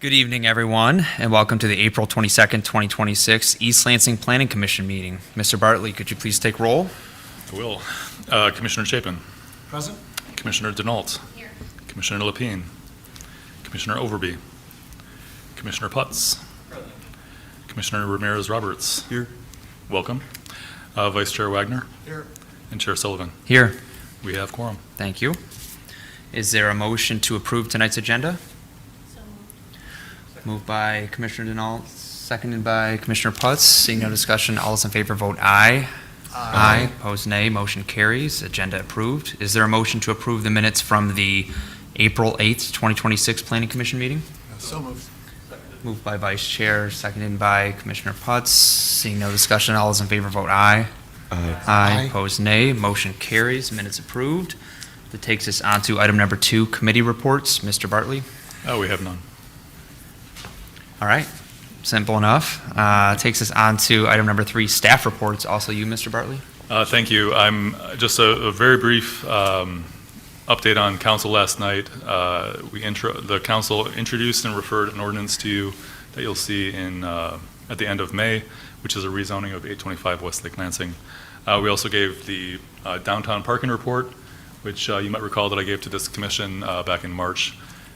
Good evening, everyone, and welcome to the April 22nd, 2026 East Lansing Planning Commission meeting. Mr. Bartley, could you please take roll? I will. Commissioner Chapin. Present. Commissioner Denault. Here. Commissioner Lapine. Commissioner Overby. Commissioner Putz. Present. Commissioner Ramirez-Roberts. Here. Welcome. Vice Chair Wagner. Here. And Chair Sullivan. Here. We have quorum. Thank you. Is there a motion to approve tonight's agenda? Moved by Commissioner Denault, seconded by Commissioner Putz. Seeing no discussion, all those in favor vote aye. Aye. Opposed, nay. Motion carries. Agenda approved. Is there a motion to approve the minutes from the April 8th, 2026 Planning Commission meeting? So moved. Moved by Vice Chair, seconded by Commissioner Putz. Seeing no discussion, all those in favor vote aye. Aye. Aye. Opposed, nay. Motion carries. Minutes approved. That takes us on to item number 2, committee reports. Mr. Bartley? We have none. All right. Simple enough. Takes us on to item number 3, staff reports. Also you, Mr. Bartley? Thank you. I'm just a very brief update on council last night. The council introduced and referred an ordinance to you that you'll see at the end of May, which is a rezoning of 825 West Lake Lansing. We also gave the downtown parking report, which you might recall that I gave to this commission back in March.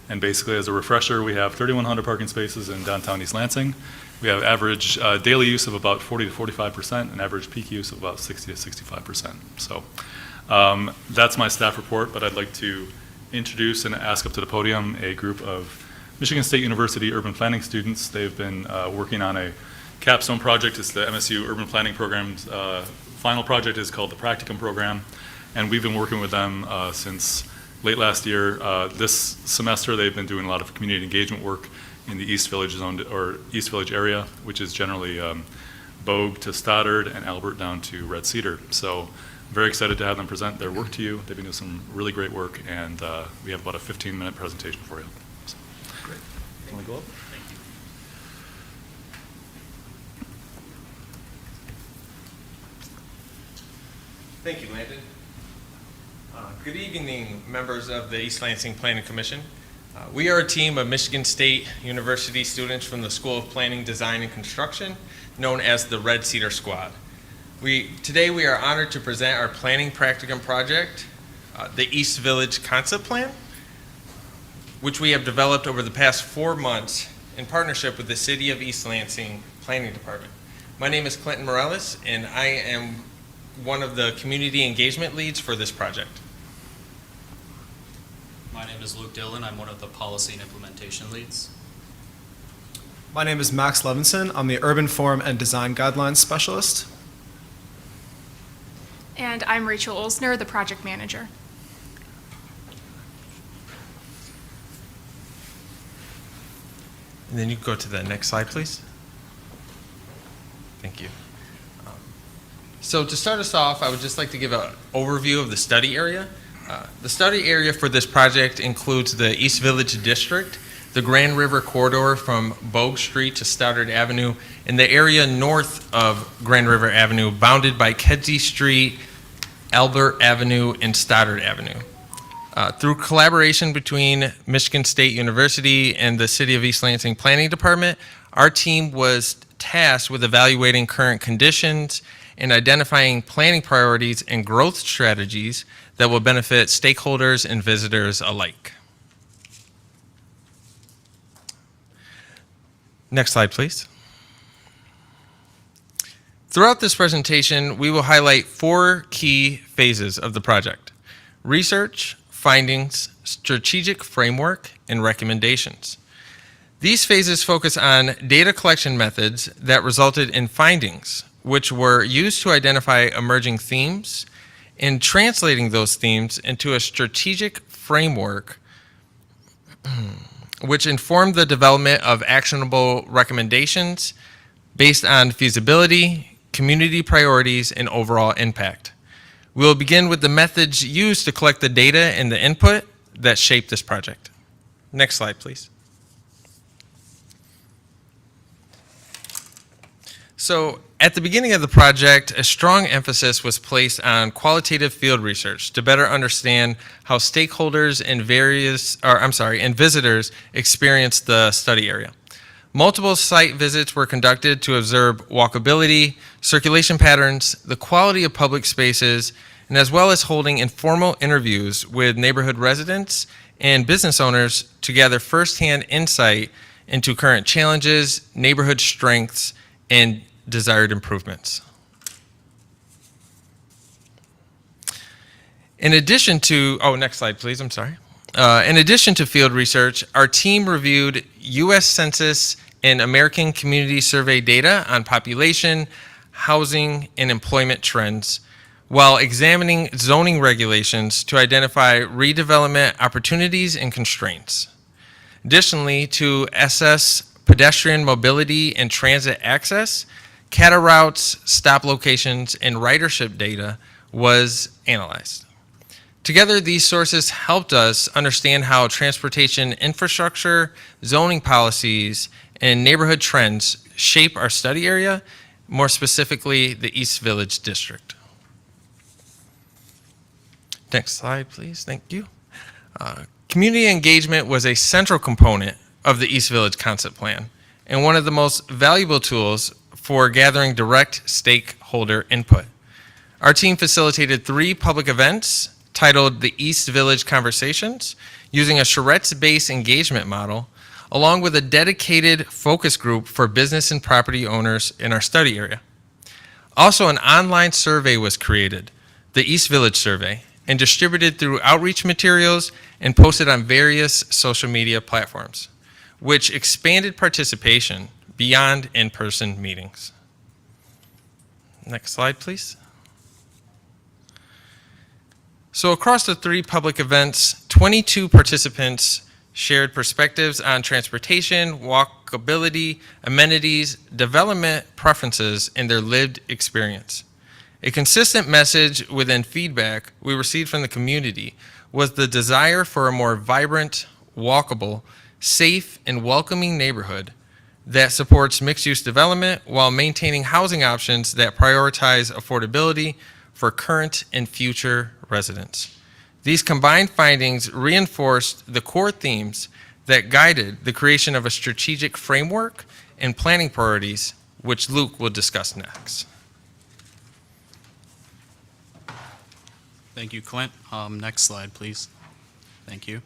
And basically, as a refresher, we have 3,100 parking spaces in downtown East Lansing. We have average daily use of about 40 to 45%, and average peak use of about 60 to 65%. So that's my staff report, but I'd like to introduce and ask up to the podium a group of Michigan State University urban planning students. They've been working on a capstone project. It's the MSU Urban Planning Program's final project is called the Practicum program, and we've been working with them since late last year. This semester, they've been doing a lot of community engagement work in the East Village zone or East Village area, which is generally Bogue to Stoddard and Albert down to Red Cedar. So very excited to have them present their work to you. They've been doing some really great work, and we have about a 15-minute presentation for you. So. Great. You want to go up? Thank you, Landon. Good evening, members of the East Lansing Planning Commission. We are a team of Michigan State University students from the School of Planning, Design, and Construction, known as the Red Cedar Squad. Today we are honored to present our planning practicum project, the East Village Concept Plan, which we have developed over the past 4 months in partnership with the City of East Lansing Planning Department. My name is Clinton Morales, and I am one of the community engagement leads for this project. My name is Luke Dillon. I'm one of the policy and implementation leads. My name is Max Levinson. I'm the Urban Form and Design Guidelines Specialist. And I'm Rachel Olsner, the project manager. And then you can go to the next slide, please. Thank you. So to start us off, I would just like to give an overview of the study area. The study area for this project includes the East Village District, the Grand River Corridor from Bogue Street to Stoddard Avenue, and the area north of Grand River Avenue, bounded by Kedzie Street, Albert Avenue, and Stoddard Avenue. Through collaboration between Michigan State University and the City of East Lansing Planning Department, our team was tasked with evaluating current conditions and identifying planning priorities and growth strategies that will benefit stakeholders and visitors alike. Next slide, please. Throughout this presentation, we will highlight 4 key phases of the project: research, findings, strategic framework, and recommendations. These phases focus on data collection methods that resulted in findings, which were used to identify emerging themes and translating those themes into a strategic framework which informed the development of actionable recommendations based on feasibility, community priorities, and overall impact. We will begin with the methods used to collect the data and the input that shaped this project. Next slide, please. So at the beginning of the project, a strong emphasis was placed on qualitative field research to better understand how stakeholders and visitors experience the study area. Multiple site visits were conducted to observe walkability, circulation patterns, the quality of public spaces, and as well as holding informal interviews with neighborhood residents and business owners to gather firsthand insight into current challenges, neighborhood strengths, and desired improvements. In addition to, next slide, please, I'm sorry. In addition to field research, our team reviewed U.S. Census and American Community Survey data on population, housing, and employment trends, while examining zoning regulations to identify redevelopment opportunities and constraints. Additionally, to assess pedestrian mobility and transit access, CATA routes, stop locations, and ridership data was analyzed. Together, these sources helped us understand how transportation infrastructure, zoning policies, and neighborhood trends shape our study area, more specifically the East Village District. Next slide, please. Thank you. Community engagement was a central component of the East Village Concept Plan and one of the most valuable tools for gathering direct stakeholder input. Our team facilitated 3 public events titled the East Village Conversations, using a charrettes-based engagement model, along with a dedicated focus group for business and property owners in our study area. Also, an online survey was created, the East Village Survey, and distributed through outreach materials and posted on various social media platforms, which expanded participation beyond in-person meetings. Next slide, please. So across the 3 public events, 22 participants shared perspectives on transportation, walkability, amenities, development preferences, and their lived experience. A consistent message within feedback we received from the community was the desire for a more vibrant, walkable, safe, and welcoming neighborhood that supports mixed-use development while maintaining housing options that prioritize affordability for current and future residents. These combined findings reinforced the core themes that guided the creation of a strategic framework and planning priorities, which Luke will discuss next. Thank you, Clint. Next slide, please. Thank you.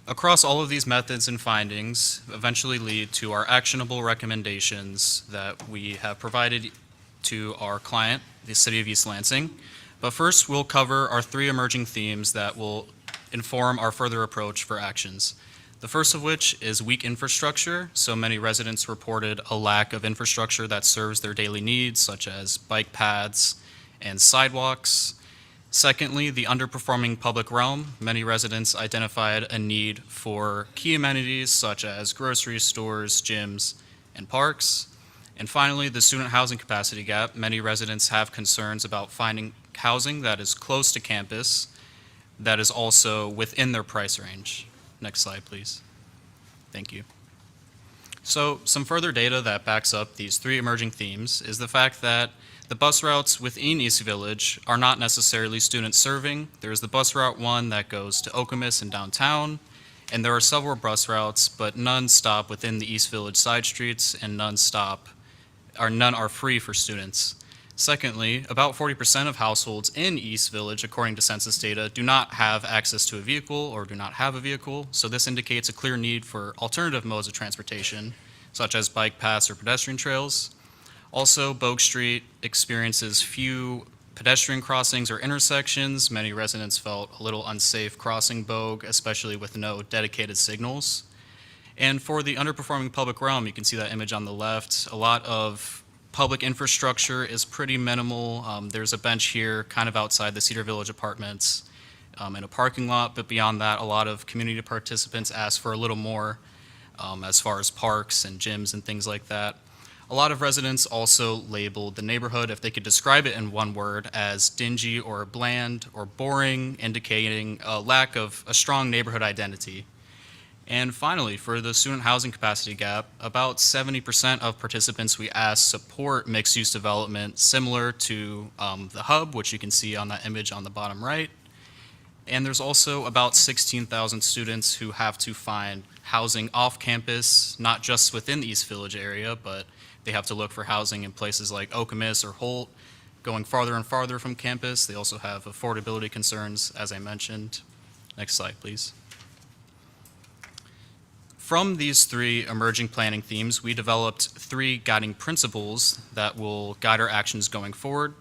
Across all of these methods and findings eventually lead to our actionable recommendations that we have provided to our client, the City of East Lansing. But first, we'll cover our 3 emerging themes that will inform our further approach for actions. The first of which is weak infrastructure. So many residents reported a lack of infrastructure that serves their daily needs, such as bike paths and sidewalks. Secondly, the underperforming public realm. Many residents identified a need for key amenities such as grocery stores, gyms, and parks. And finally, the student housing capacity gap. Many residents have concerns about finding housing that is close to campus, that is also within their price range. Next slide, please. Thank you. So some further data that backs up these 3 emerging themes is the fact that the bus routes within East Village are not necessarily student serving. There's the bus route 1 that goes to Okemos and downtown, and there are several bus routes, but none stop within the East Village side streets, and none are free for students. Secondly, about 40% of households in East Village, according to census data, do not have access to a vehicle or do not have a vehicle. So this indicates a clear need for alternative modes of transportation, such as bike paths or pedestrian trails. Also, Bogue Street experiences few pedestrian crossings or intersections. Many residents felt a little unsafe crossing Bogue, especially with no dedicated signals. And for the underperforming public realm, you can see that image on the left. A lot of public infrastructure is pretty minimal. There's a bench here kind of outside the Cedar Village apartments in a parking lot, but beyond that, a lot of community participants asked for a little more as far as parks and gyms and things like that. A lot of residents also labeled the neighborhood, if they could describe it in one word, as dingy or bland or boring, indicating a lack of a strong neighborhood identity. And finally, for the student housing capacity gap, about 70% of participants we asked support mixed-use development similar to the hub, which you can see on that image on the bottom right. And there's also about 16,000 students who have to find housing off campus, not just within the East Village area, but they have to look for housing in places like Okemos or Holt, going farther and farther from campus. They also have affordability concerns, as I mentioned. Next slide, please. From these three emerging planning themes, we developed three guiding principles that will guide our actions going forward.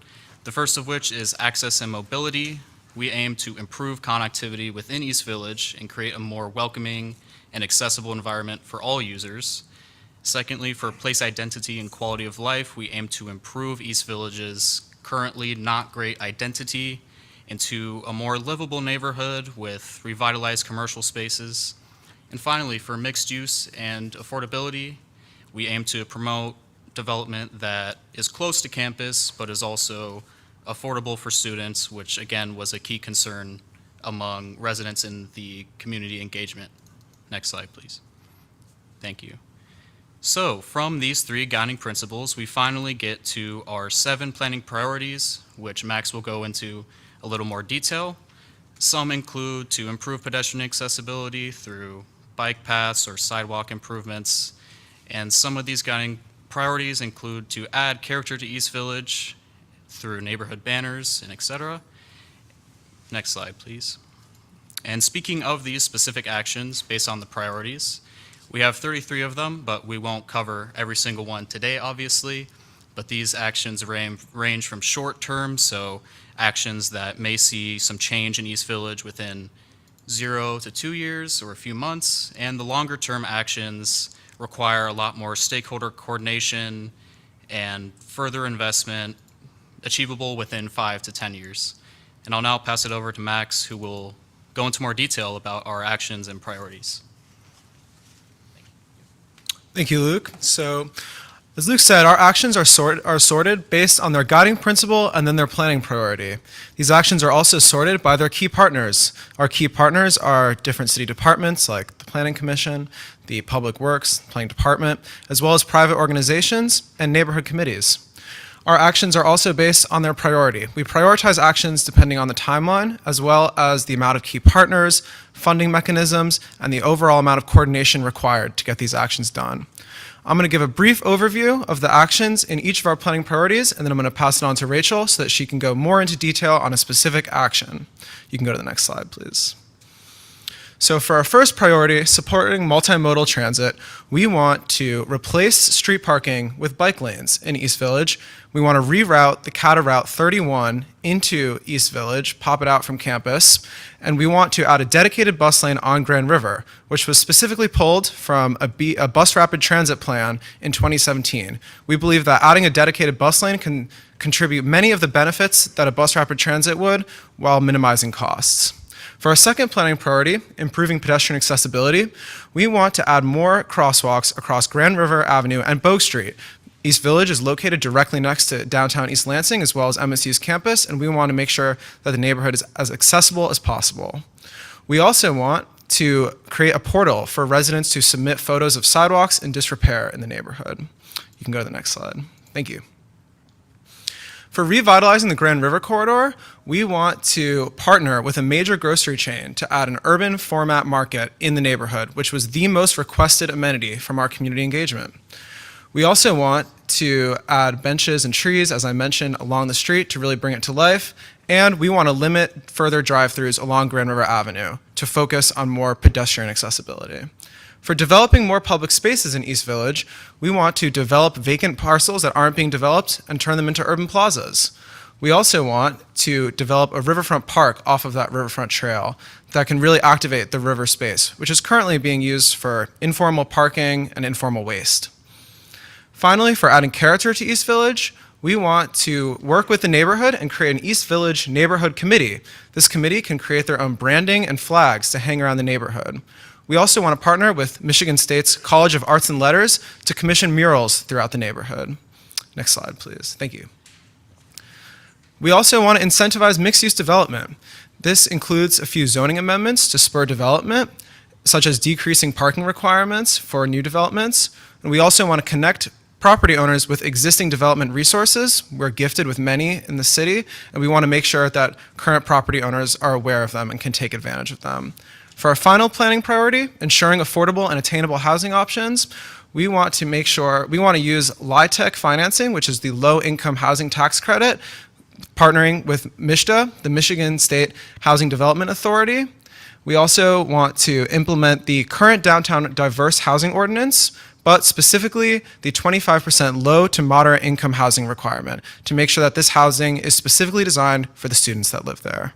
The first of which is access and mobility. We aim to improve connectivity within East Village and create a more welcoming and accessible environment for all users. Secondly, for place identity and quality of life, we aim to improve East Village's currently not great identity into a more livable neighborhood with revitalized commercial spaces. And finally, for mixed use and affordability, we aim to promote development that is close to campus, but is also affordable for students, which again was a key concern among residents in the community engagement. Next slide, please. Thank you. So from these three guiding principles, we finally get to our 7 planning priorities, which Max will go into a little more detail. Some include to improve pedestrian accessibility through bike paths or sidewalk improvements. And some of these guiding priorities include to add character to East Village through neighborhood banners and etc. Next slide, please. And speaking of these specific actions based on the priorities, we have 33 of them, but we won't cover every single one today, obviously. But these actions range from short term, so actions that may see some change in East Village within 0 to 2 years or a few months, and the longer term actions require a lot more stakeholder coordination and further investment achievable within 5 to 10 years. And I'll now pass it over to Max, who will go into more detail about our actions and priorities. Thank you, Luke. So, as Luke said, our actions are sorted based on their guiding principle and then their planning priority. These actions are also sorted by their key partners. Our key partners are different city departments like the Planning Commission, the Public Works, Planning Department, as well as private organizations and neighborhood committees. Our actions are also based on their priority. We prioritize actions depending on the timeline, as well as the amount of key partners, funding mechanisms, and the overall amount of coordination required to get these actions done. I'm going to give a brief overview of the actions in each of our planning priorities, and then I'm going to pass it on to Rachel so that she can go more into detail on a specific action. You can go to the next slide, please. So for our first priority, supporting multimodal transit, we want to replace street parking with bike lanes in East Village. We want to reroute the CATA Route 31 into East Village, pop it out from campus, and we want to add a dedicated bus lane on Grand River, which was specifically pulled from a bus rapid transit plan in 2017. We believe that adding a dedicated bus lane can contribute many of the benefits that a bus rapid transit would while minimizing costs. For our second planning priority, improving pedestrian accessibility, we want to add more crosswalks across Grand River Avenue and Bogue Street. East Village is located directly next to downtown East Lansing as well as MSU's campus, and we want to make sure that the neighborhood is as accessible as possible. We also want to create a portal for residents to submit photos of sidewalks in disrepair in the neighborhood. You can go to the next slide. Thank you. For revitalizing the Grand River corridor, we want to partner with a major grocery chain to add an urban format market in the neighborhood, which was the most requested amenity from our community engagement. We also want to add benches and trees, as I mentioned, along the street to really bring it to life, and we want to limit further drive-throughs along Grand River Avenue to focus on more pedestrian accessibility. For developing more public spaces in East Village, we want to develop vacant parcels that aren't being developed and turn them into urban plazas. We also want to develop a riverfront park off of that riverfront trail that can really activate the river space, which is currently being used for informal parking and informal waste. Finally, for adding character to East Village, we want to work with the neighborhood and create an East Village neighborhood committee. This committee can create their own branding and flags to hang around the neighborhood. We also want to partner with Michigan State's College of Arts and Letters to commission murals throughout the neighborhood. Next slide, please. Thank you. We also want to incentivize mixed-use development. This includes a few zoning amendments to spur development, such as decreasing parking requirements for new developments. And we also want to connect property owners with existing development resources. We're gifted with many in the city, and we want to make sure that current property owners are aware of them and can take advantage of them. For our final planning priority, ensuring affordable and attainable housing options, we want to use LIHTC financing, which is the low income housing tax credit, partnering with MSHDA, the Michigan State Housing Development Authority. We also want to implement the current downtown diverse housing ordinance, but specifically the 25% low to moderate income housing requirement to make sure that this housing is specifically designed for the students that live there.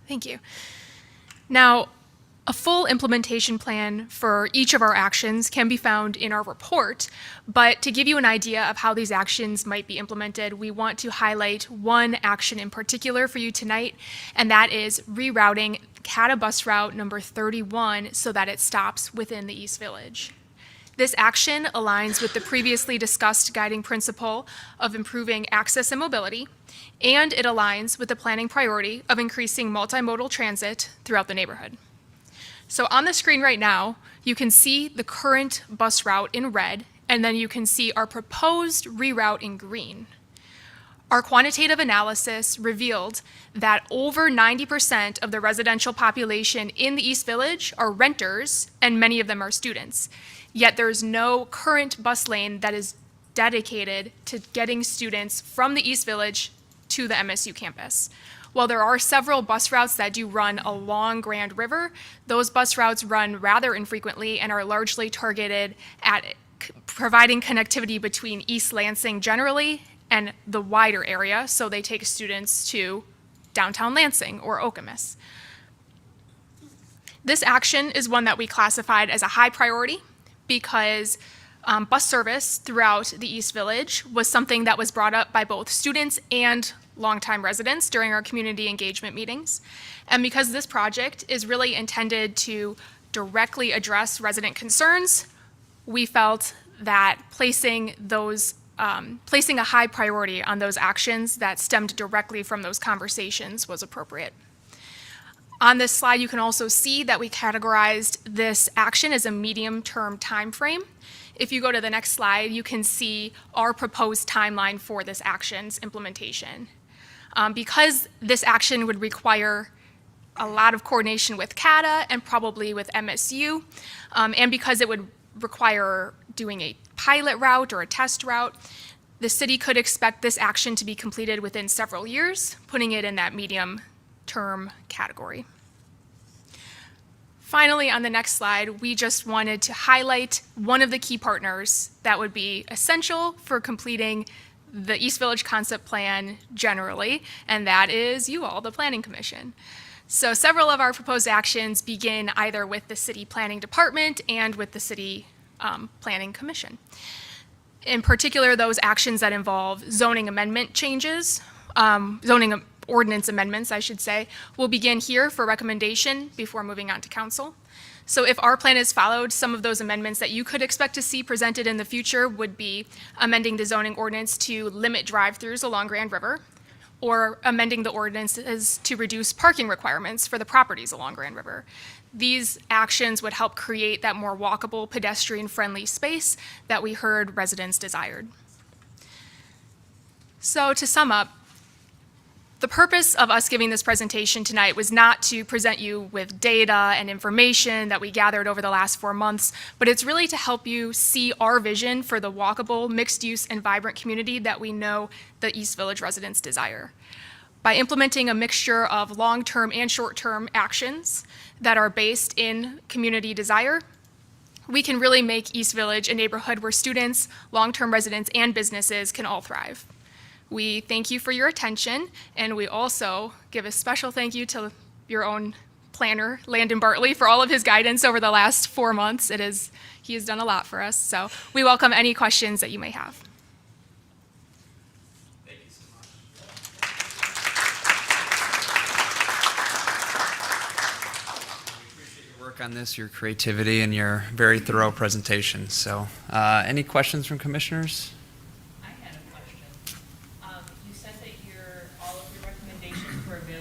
Thank you. Now, a full implementation plan for each of our actions can be found in our report, but to give you an idea of how these actions might be implemented, we want to highlight one action in particular for you tonight, and that is rerouting CATA bus route number 31 so that it stops within the East Village. This action aligns with the previously discussed guiding principle of improving access and mobility, and it aligns with the planning priority of increasing multimodal transit throughout the neighborhood. So on the screen right now, you can see the current bus route in red, and then you can see our proposed reroute in green. Our quantitative analysis revealed that over 90% of the residential population in the East Village are renters, and many of them are students. Yet there's no current bus lane that is dedicated to getting students from the East Village to the MSU campus. While there are several bus routes that do run along Grand River, those bus routes run rather infrequently and are largely targeted at providing connectivity between East Lansing generally and the wider area, so they take students to downtown Lansing or Okemos. This action is one that we classified as a high priority because bus service throughout the East Village was something that was brought up by both students and longtime residents during our community engagement meetings. And because this project is really intended to directly address resident concerns, we felt that placing a high priority on those actions that stemmed directly from those conversations was appropriate. On this slide, you can also see that we categorized this action as a medium-term time frame. If you go to the next slide, you can see our proposed timeline for this action's implementation. Because this action would require a lot of coordination with CATA and probably with MSU, and because it would require doing a pilot route or a test route, the city could expect this action to be completed within several years, putting it in that medium-term category. Finally, on the next slide, we just wanted to highlight one of the key partners that would be essential for completing the East Village Concept Plan generally, and that is you all, the Planning Commission. So several of our proposed actions begin either with the City Planning Department and with the City Planning Commission. In particular, those actions that involve zoning amendment changes, zoning ordinance amendments, I should say, will begin here for recommendation before moving on to council. So if our plan is followed, some of those amendments that you could expect to see presented in the future would be amending the zoning ordinance to limit drive-throughs along Grand River, or amending the ordinances to reduce parking requirements for the properties along Grand River. These actions would help create that more walkable, pedestrian-friendly space that we heard residents desired. So to sum up, the purpose of us giving this presentation tonight was not to present you with data and information that we gathered over the last 4 months, but it's really to help you see our vision for the walkable, mixed-use, and vibrant community that we know the East Village residents desire. By implementing a mixture of long-term and short-term actions that are based in community desire, we can really make East Village a neighborhood where students, long-term residents, and businesses can all thrive. We thank you for your attention, and we also give a special thank you to your own planner, Landon Bartley, for all of his guidance over the last 4 months. He has done a lot for us, so we welcome any questions that you may have. Thank you so much. We appreciate your work on this, your creativity, and your very thorough presentation. So, any questions from commissioners? I had a question. You said that all of your recommendations were available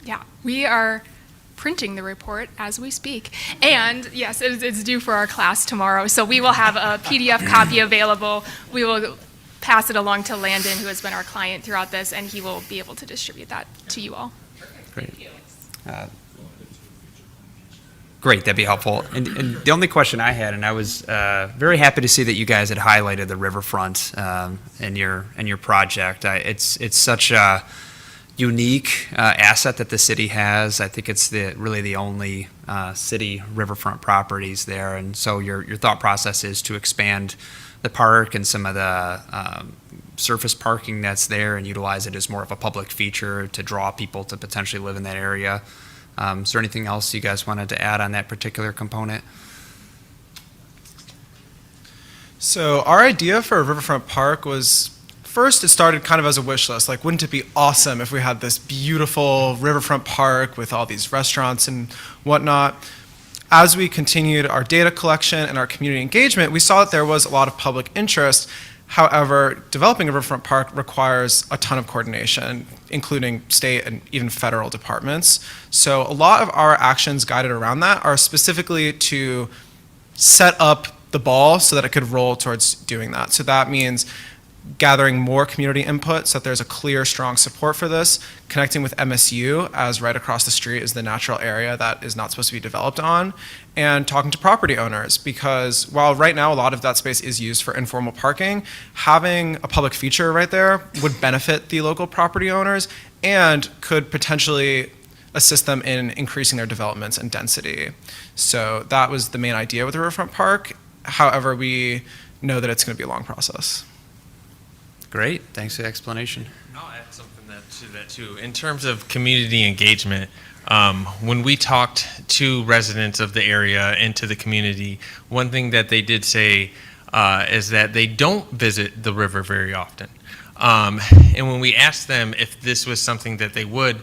Yeah, we are printing the report as we speak. And yes, it's due for our class tomorrow. So we will have a PDF copy available. We will pass it along to Landon, who has been our client throughout this, and he will be able to distribute that to you all. Great. Great, that'd be helpful. And the only question I had, and I was very happy to see that you guys had highlighted the riverfront in your project. It's such a unique asset that the city has. I think it's really the only city riverfront properties there. And so your thought process is to expand the park and some of the surface parking that's there and utilize it as more of a public feature to draw people to potentially live in that area. Is there anything else you guys wanted to add on that particular component? So our idea for a riverfront park was, first it started kind of as a wish list. Like, wouldn't it be awesome if we had this beautiful riverfront park with all these restaurants and whatnot? As we continued our data collection and our community engagement, we saw that there was a lot of public interest. However, developing a riverfront park requires a ton of coordination, including state and even federal departments. So a lot of our actions guided around that are specifically to set up the ball so that it could roll towards doing that. So that means gathering more community input so that there's a clear, strong support for this, connecting with MSU, as right across the street is the natural area that is not supposed to be developed on, and talking to property owners, because while right now a lot of that space is used for informal parking, having a public feature right there would benefit the local property owners and could potentially assist them in increasing their developments and density. So that was the main idea with the riverfront park. However, we know that it's going to be a long process. Great, thanks for the explanation. I'll add something to that too. In terms of community engagement, when we talked to residents of the area and to the community, one thing that they did say is that they don't visit the river very often. And when we asked them if this was something that they would,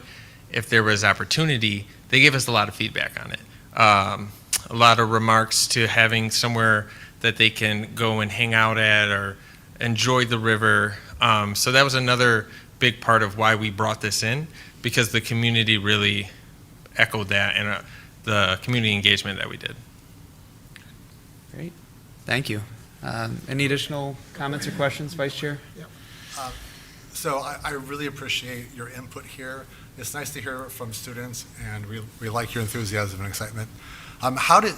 if there was opportunity, they gave us a lot of feedback on it. A lot of remarks to having somewhere that they can go and hang out at or enjoy the river. So that was another big part of why we brought this in, because the community really echoed that and the community engagement that we did. Great, thank you. Any additional comments or questions, Vice Chair? Yeah. So I really appreciate your input here. It's nice to hear from students, and we like your enthusiasm and excitement.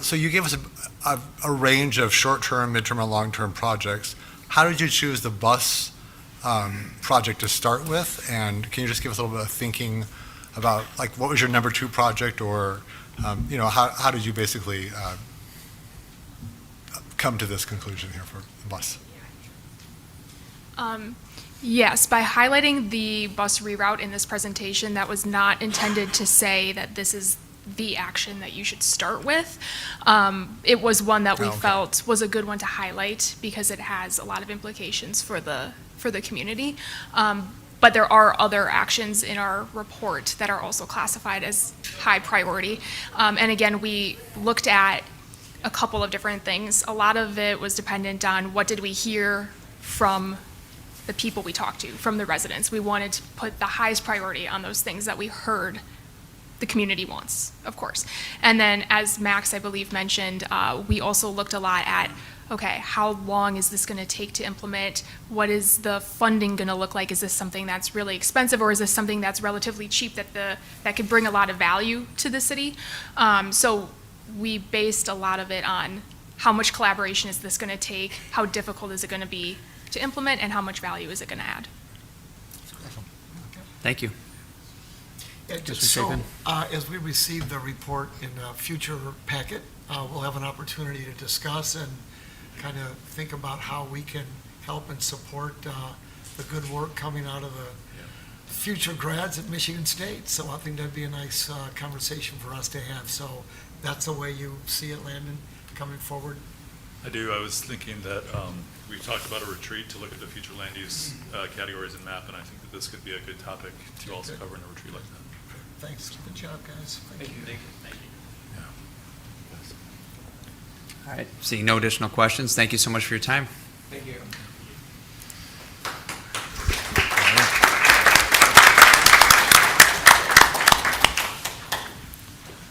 So you gave us a range of short-term, mid-term, and long-term projects. How did you choose the bus project to start with? And can you just give us a little bit of thinking about, like, what was your number 2 project, or how did you basically come to this conclusion here for the bus? Yes, by highlighting the bus reroute in this presentation, that was not intended to say that this is the action that you should start with. It was one that we felt was a good one to highlight because it has a lot of implications for the community. But there are other actions in our report that are also classified as high priority. And again, we looked at a couple of different things. A lot of it was dependent on what did we hear from the people we talked to, from the residents. We wanted to put the highest priority on those things that we heard the community wants, of course. And then, as Max, I believe, mentioned, we also looked a lot at, okay, how long is this going to take to implement? What is the funding going to look like? Is this something that's really expensive, or is this something that's relatively cheap that could bring a lot of value to the city? So we based a lot of it on how much collaboration is this going to take, how difficult is it going to be to implement, and how much value is it going to add? Thank you. Yeah, so, as we receive the report in a future packet, we'll have an opportunity to discuss and kind of think about how we can help and support the good work coming out of the future grads at Michigan State. So I think that'd be a nice conversation for us to have. So that's the way you see it, Landon, coming forward? I do. I was thinking that we talked about a retreat to look at the future land use categories and map, and I think that this could be a good topic to also cover in a retreat like that. Thanks. Good job, guys. Thank you. All right, seeing no additional questions, thank you so much for your time. Thank you.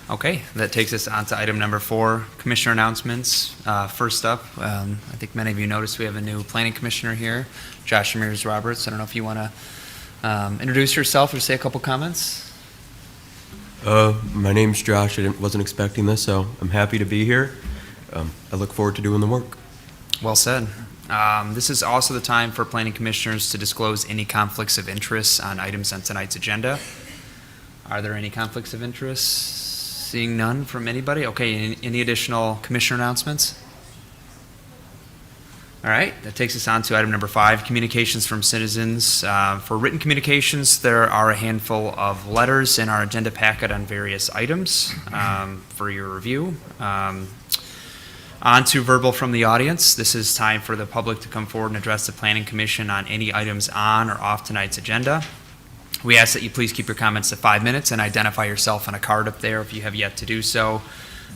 Okay, that takes us on to item number 4, commissioner announcements. First up, I think many of you noticed we have a new planning commissioner here, Josh Ramirez Roberts. I don't know if you want to introduce yourself or say a couple comments. My name's Josh. Wasn't expecting this, so I'm happy to be here. I look forward to doing the work. Well said. This is also the time for planning commissioners to disclose any conflicts of interest on items on tonight's agenda. Are there any conflicts of interest? Seeing none from anybody? Okay, any additional commissioner announcements? All right, that takes us on to item number 5, communications from citizens. For written communications, there are a handful of letters in our agenda packet on various items for your review. On to verbal from the audience. This is time for the public to come forward and address the Planning Commission on any items on or off tonight's agenda. We ask that you please keep your comments to 5 minutes and identify yourself on a card up there if you have yet to do so.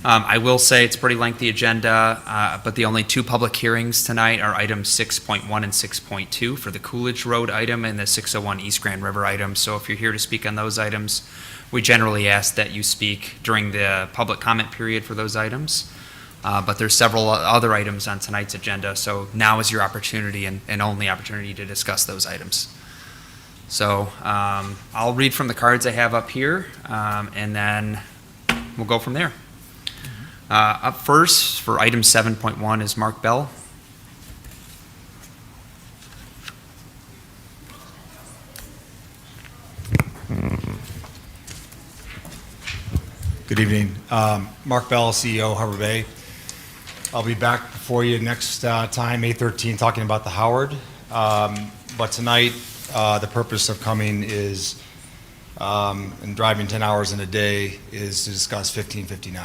I will say it's a pretty lengthy agenda, but the only 2 public hearings tonight are items 6.1 and 6.2 for the Coolidge Road item and the 601 East Grand River item. So if you're here to speak on those items, we generally ask that you speak during the public comment period for those items. But there's several other items on tonight's agenda, so now is your opportunity and only opportunity to discuss those items. So I'll read from the cards I have up here, and then we'll go from there. Up first, for item 7.1 is Mark Bell. Good evening. Mark Bell, CEO, Harbor Bay. I'll be back before you next time, May 13th, talking about the Howard. But tonight, the purpose of coming is, and driving 10 hours in a day, is to discuss 1559.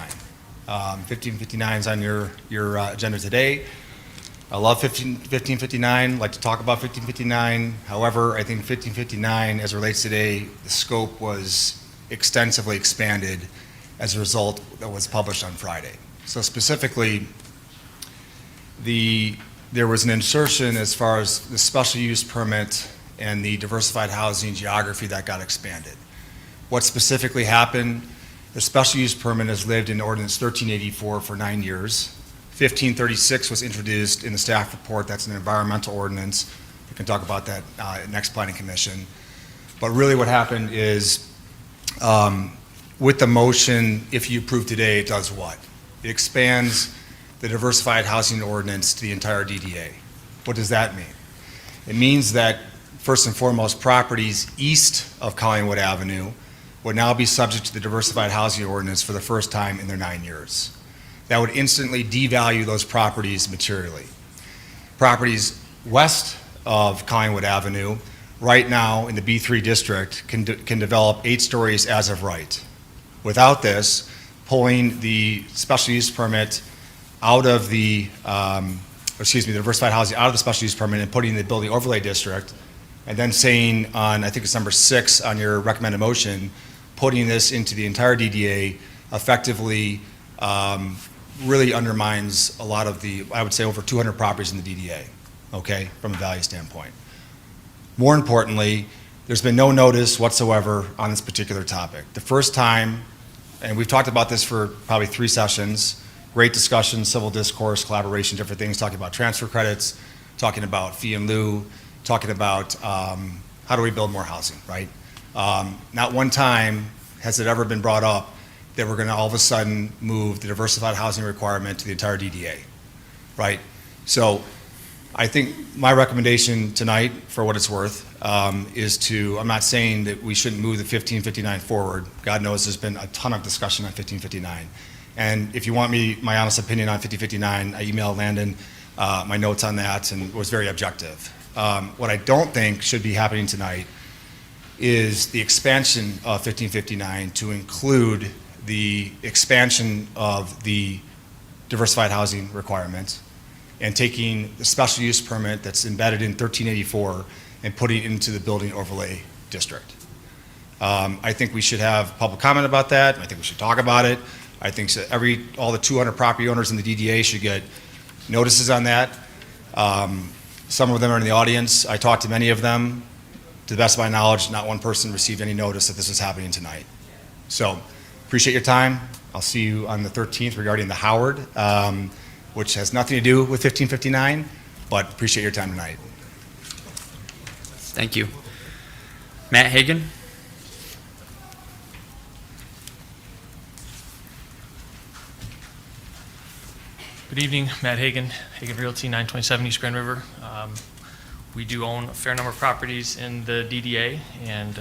1559 is on your agenda today. I love 1559, like to talk about 1559. However, I think 1559, as it relates today, the scope was extensively expanded as a result that was published on Friday. So specifically, there was an insertion as far as the special use permit and the diversified housing geography that got expanded. What specifically happened, the special use permit has lived in Ordinance 1384 for 9 years. 1536 was introduced in the staff report. That's an environmental ordinance. We can talk about that next planning commission. But really what happened is, with the motion, if you approve today, it does what? It expands the diversified housing ordinance to the entire DDA. What does that mean? It means that, first and foremost, properties east of Collingwood Avenue would now be subject to the diversified housing ordinance for the first time in their 9 years. That would instantly devalue those properties materially. Properties west of Collingwood Avenue, right now in the B3 district, can develop 8 stories as of right. Without this, pulling the special use permit out of the, the diversified housing out of the special use permit and putting in the building overlay district, and then saying on, I think it's number 6 on your recommended motion, putting this into the entire DDA effectively really undermines a lot of the, I would say, over 200 properties in the DDA, okay, from a value standpoint. More importantly, there's been no notice whatsoever on this particular topic. The first time, and we've talked about this for probably 3 sessions, great discussion, civil discourse, collaboration, different things, talking about transfer credits, talking about fee in lieu, talking about how do we build more housing, right? Not one time has it ever been brought up that we're going to all of a sudden move the diversified housing requirement to the entire DDA, right? So I think my recommendation tonight, for what it's worth, is to, I'm not saying that we shouldn't move the 1559 forward. God knows there's been a ton of discussion on 1559. And if you want my honest opinion on 1559, I emailed Landon my notes on that and was very objective. What I don't think should be happening tonight is the expansion of 1559 to include the expansion of the diversified housing requirement and taking the special use permit that's embedded in 1384 and putting it into the building overlay district. I think we should have public comment about that. I think we should talk about it. I think all the 200 property owners in the DDA should get notices on that. Some of them are in the audience. I talked to many of them. To the best of my knowledge, not one person received any notice that this was happening tonight. So Appreciate your time. I'll see you on the 13th regarding the Howard, which has nothing to do with 1559, but appreciate your time tonight. Thank you. Matt Hagan? Good evening, Matt Hagan, Hagan Realty, 927 East Grand River. We do own a fair number of properties in the DDA, and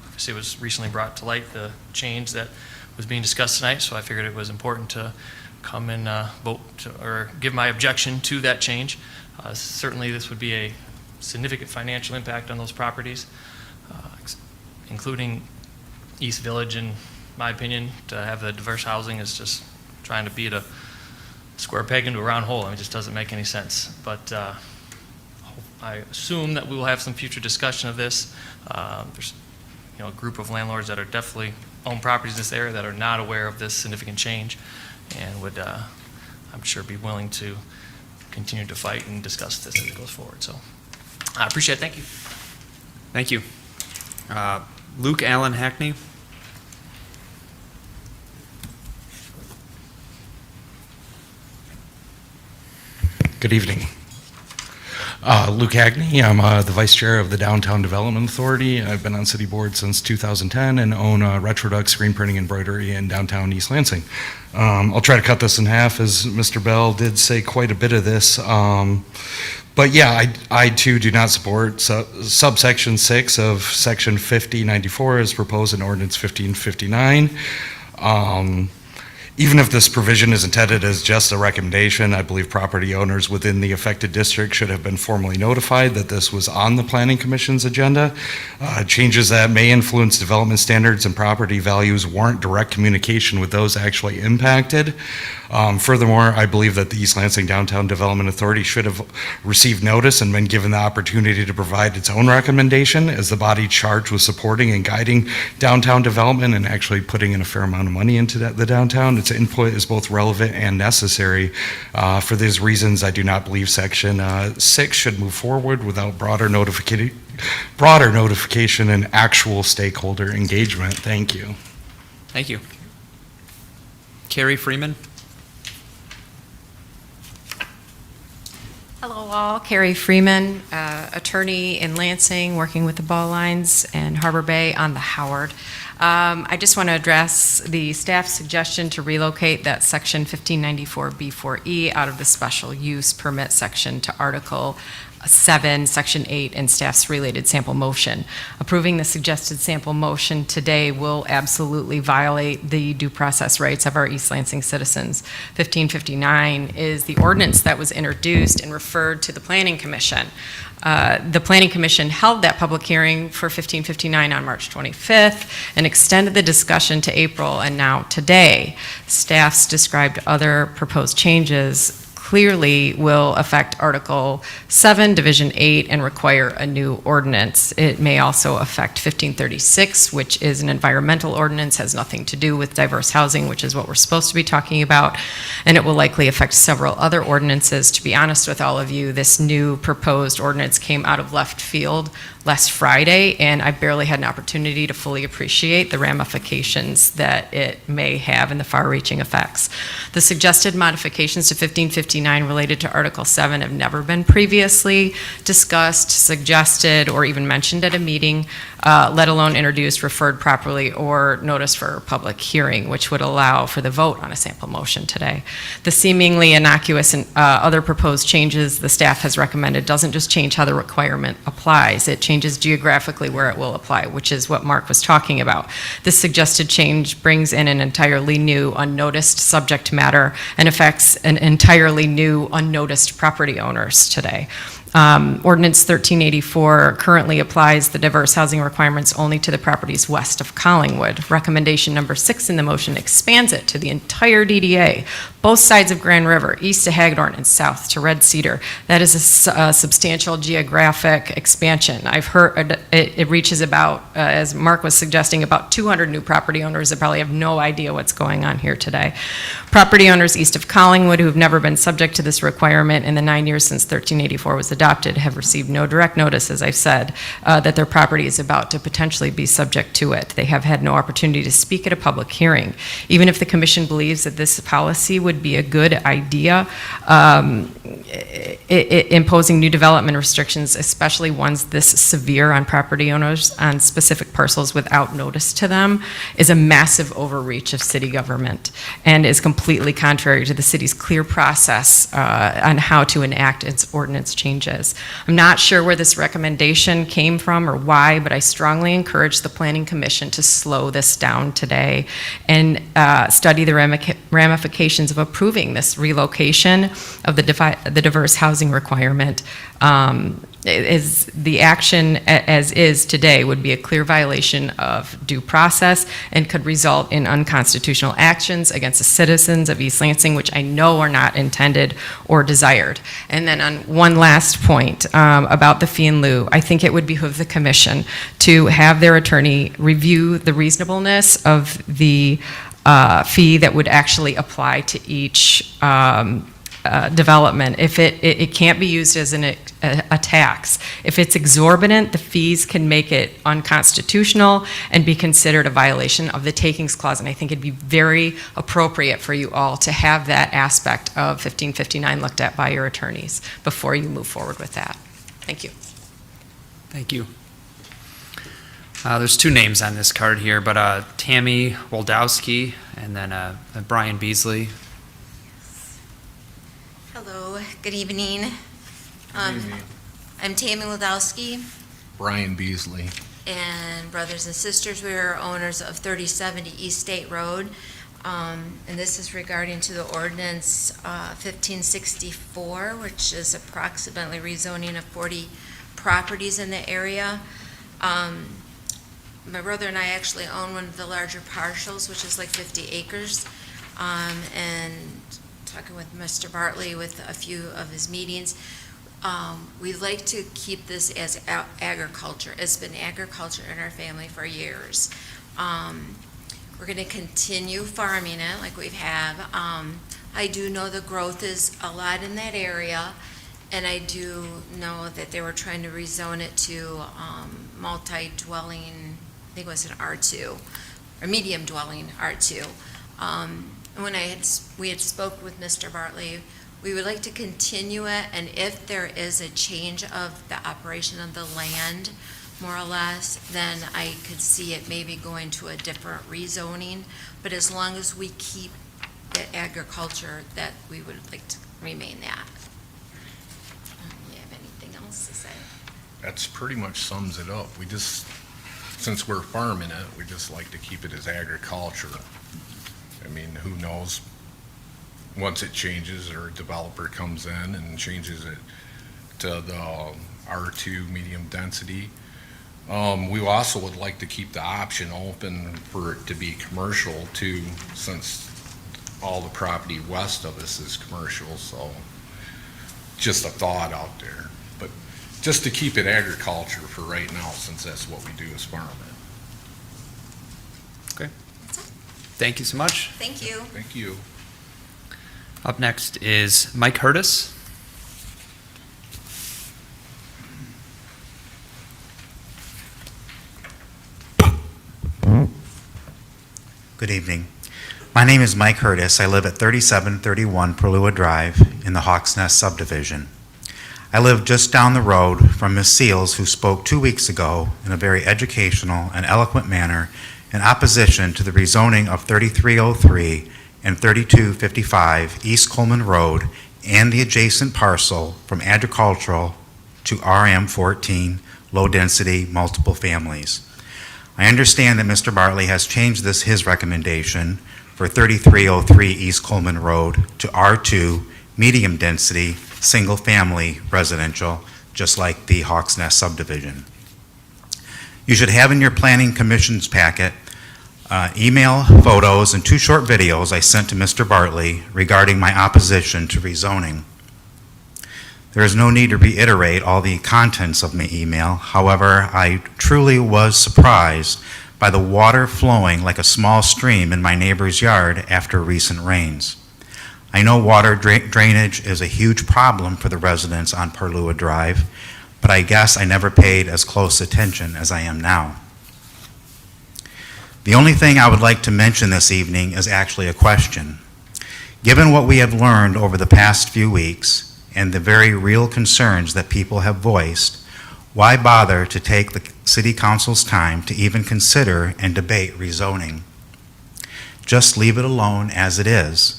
obviously it was recently brought to light the change that was being discussed tonight, so I figured it was important to come and vote or give my objection to that change. Certainly this would be a significant financial impact on those properties, including East Village. In my opinion, to have the diverse housing is just trying to beat a square peg into a round hole. I mean, it just doesn't make any sense. But I assume that we will have some future discussion of this. There's a group of landlords that are definitely own properties in this area that are not aware of this significant change, and would, I'm sure, be willing to continue to fight and discuss this as it goes forward. So I appreciate it. Thank you. Thank you. Luke Allen Hackney? Good evening. Luke Hackney. I'm the Vice Chair of the Downtown Development Authority. I've been on City Board since 2010 and own Retrodux Screen Printing Embroidery in downtown East Lansing. I'll try to cut this in half, as Mr. Bell did say quite a bit of this. But yeah, I too do not support subsection 6 of section 5094 as proposed in ordinance 1559. Even if this provision is intended as just a recommendation, I believe property owners within the affected district should have been formally notified that this was on the Planning Commission's agenda. Changes that may influence development standards and property values warrant direct communication with those actually impacted. Furthermore, I believe that the East Lansing Downtown Development Authority should have received notice and been given the opportunity to provide its own recommendation as the body charged with supporting and guiding downtown development and actually putting in a fair amount of money into the downtown. Its input is both relevant and necessary. For these reasons, I do not believe section 6 should move forward without broader notification and actual stakeholder engagement. Thank you. Thank you. Carrie Freeman? Hello all, Carrie Freeman, attorney in Lansing, working with the Ball Lines and Harbor Bay on the Howard. I just want to address the staff's suggestion to relocate that section 1594B4E out of the special use permit section to Article 7, Section 8, and staff's related sample motion. Approving the suggested sample motion today will absolutely violate the due process rights of our East Lansing citizens. 1559 is the ordinance that was introduced and referred to the Planning Commission. The Planning Commission held that public hearing for 1559 on March 25th and extended the discussion to April and now today. Staff's described other proposed changes clearly will affect Article 7, Division 8, and require a new ordinance. It may also affect 1536, which is an environmental ordinance, has nothing to do with diverse housing, which is what we're supposed to be talking about, and it will likely affect several other ordinances. To be honest with all of you, this new proposed ordinance came out of left field last Friday, and I barely had an opportunity to fully appreciate the ramifications that it may have and the far-reaching effects. The suggested modifications to 1559 related to Article 7 have never been previously discussed, suggested, or even mentioned at a meeting, let alone introduced, referred properly, or noticed for public hearing, which would allow for the vote on a sample motion today. The seemingly innocuous and other proposed changes the staff has recommended doesn't just change how the requirement applies, it changes geographically where it will apply, which is what Mark was talking about. This suggested change brings in an entirely new unnoticed subject matter and affects an entirely new unnoticed property owners today. Ordinance 1384 currently applies the diverse housing requirements only to the properties west of Collingwood. Recommendation number 6 in the motion expands it to the entire DDA, both sides of Grand River, east to Hagedorn and south to Red Cedar. That is a substantial geographic expansion. I've heard it reaches about, as Mark was suggesting, about 200 new property owners that probably have no idea what's going on here today. Property owners east of Collingwood who have never been subject to this requirement in the 9 years since 1384 was adopted adopted have received no direct notice, as I've said, that their property is about to potentially be subject to it. They have had no opportunity to speak at a public hearing. Even if the commission believes that this policy would be a good idea, imposing new development restrictions, especially ones this severe on property owners on specific parcels without notice to them, is a massive overreach of city government and is completely contrary to the city's clear process on how to enact its ordinance changes. I'm not sure where this recommendation came from or why, but I strongly encourage the Planning Commission to slow this down today and study the ramifications of approving this relocation of the diverse housing requirement. Is the action as is today would be a clear violation of due process and could result in unconstitutional actions against the citizens of East Lansing, which I know are not intended or desired. And then on one last point about the fee in lieu, I think it would behoove the commission to have their attorney review the reasonableness of the fee that would actually apply to each development. If it can't be used as a tax. If it's exorbitant, the fees can make it unconstitutional and be considered a violation of the takings clause. And I think it'd be very appropriate for you all to have that aspect of 1559 looked at by your attorneys before you move forward with that. Thank you. Thank you. There's two names on this card here, but Tammy Waldowski and then Brian Beasley. Hello, good evening. I'm Tammy Wadowski, Brian Beasley. and brothers and sisters, we are owners of 3070 East State Road. And this is regarding to the ordinance 1564, which is approximately rezoning of 40 properties in the area. My brother and I actually own one of the larger parcels, which is like 50 acres. And talking with Mr. Bartley with a few of his meetings, we'd like to keep this as agriculture. It's been agriculture in our family for years. We're going to continue farming it like we have. I do know the growth is a lot in that area, and I do know that they were trying to rezone it to multi-dwelling, I think it was an R2, or medium dwelling R2. And when we had spoke with Mr. Bartley, we would like to continue it, and if there is a change of the operation of the land, more or less, then I could see it maybe going to a different rezoning. But as long as we keep the agriculture, that we would like to remain that. You have anything else to say? That's pretty much sums it up. We just, since we're farming it, we just like to keep it as agriculture. I mean, who knows? Once it changes or a developer comes in and changes it to the R2 medium density. We also would like to keep the option open for it to be commercial too, since all the property west of us is commercial, so just a thought out there. But just to keep it agriculture for right now, since that's what we do is farm it. Okay. Thank you so much. Thank you. Thank you. Up next is Mike Curtis. Good evening. My name is Mike Curtis. I live at 3731 Perlua Drive in the Hawks Nest subdivision. I live just down the road from Ms. Seals, who spoke 2 weeks ago in a very educational and eloquent manner in opposition to the rezoning of 3303 and 3255 East Coleman Road and the adjacent parcel from agricultural to RM14, low-density, multiple families. I understand that Mr. Bartley has changed his recommendation for 3303 East Coleman Road to R2, medium-density, single-family residential, just like the Hawks Nest subdivision. You should have in your Planning Commission's packet email, photos, and 2 short videos I sent to Mr. Bartley regarding my opposition to rezoning. There is no need to reiterate all the contents of my email. However, I truly was surprised by the water flowing like a small stream in my neighbor's yard after recent rains. I know water drainage is a huge problem for the residents on Perlua Drive, but I guess I never paid as close attention as I am now. The only thing I would like to mention this evening is actually a question. Given what we have learned over the past few weeks and the very real concerns that people have voiced, why bother to take the City Council's time to even consider and debate rezoning? Just leave it alone as it is.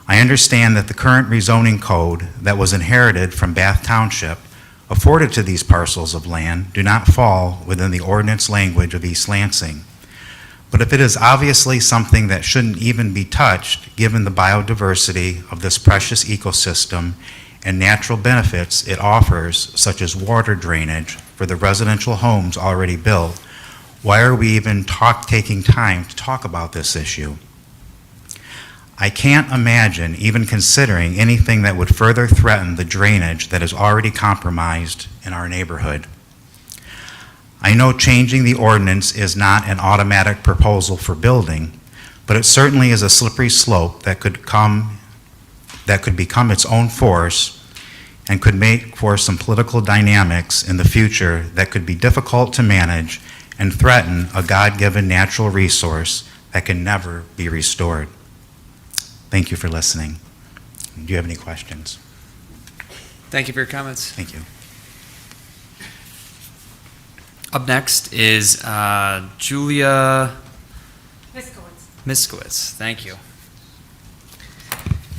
I understand that the current rezoning code that was inherited from Bath Township afforded to these parcels of land do not fall within the ordinance language of East Lansing. But if it is obviously something that shouldn't even be touched, given the biodiversity of this precious ecosystem and natural benefits it offers, such as water drainage for the residential homes already built, why are we even taking time to talk about this issue? I can't imagine even considering anything that would further threaten the drainage that is already compromised in our neighborhood. I know changing the ordinance is not an automatic proposal for building, but it certainly is a slippery slope that could become its own force and could make for some political dynamics in the future that could be difficult to manage and threaten a God-given natural resource that can never be restored. Thank you for listening. Do you have any questions? Thank you for your comments. Thank you. Up next is Julia Miskowitz. Thank you.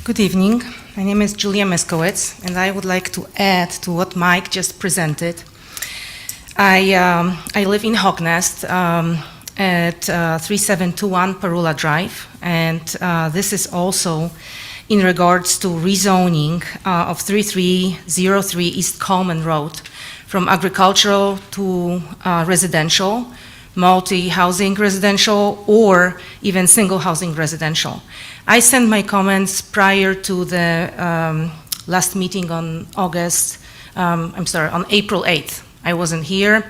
Good evening. My name is Julia Miskowitz, and I would like to add to what Mike just presented. I live in Hognest at 3721 Perula Drive, and this is also in regards to rezoning of 3303 East Coleman Road from agricultural to residential, multi-housing residential, or even single housing residential. I sent my comments prior to the last meeting on on April 8th. I wasn't here,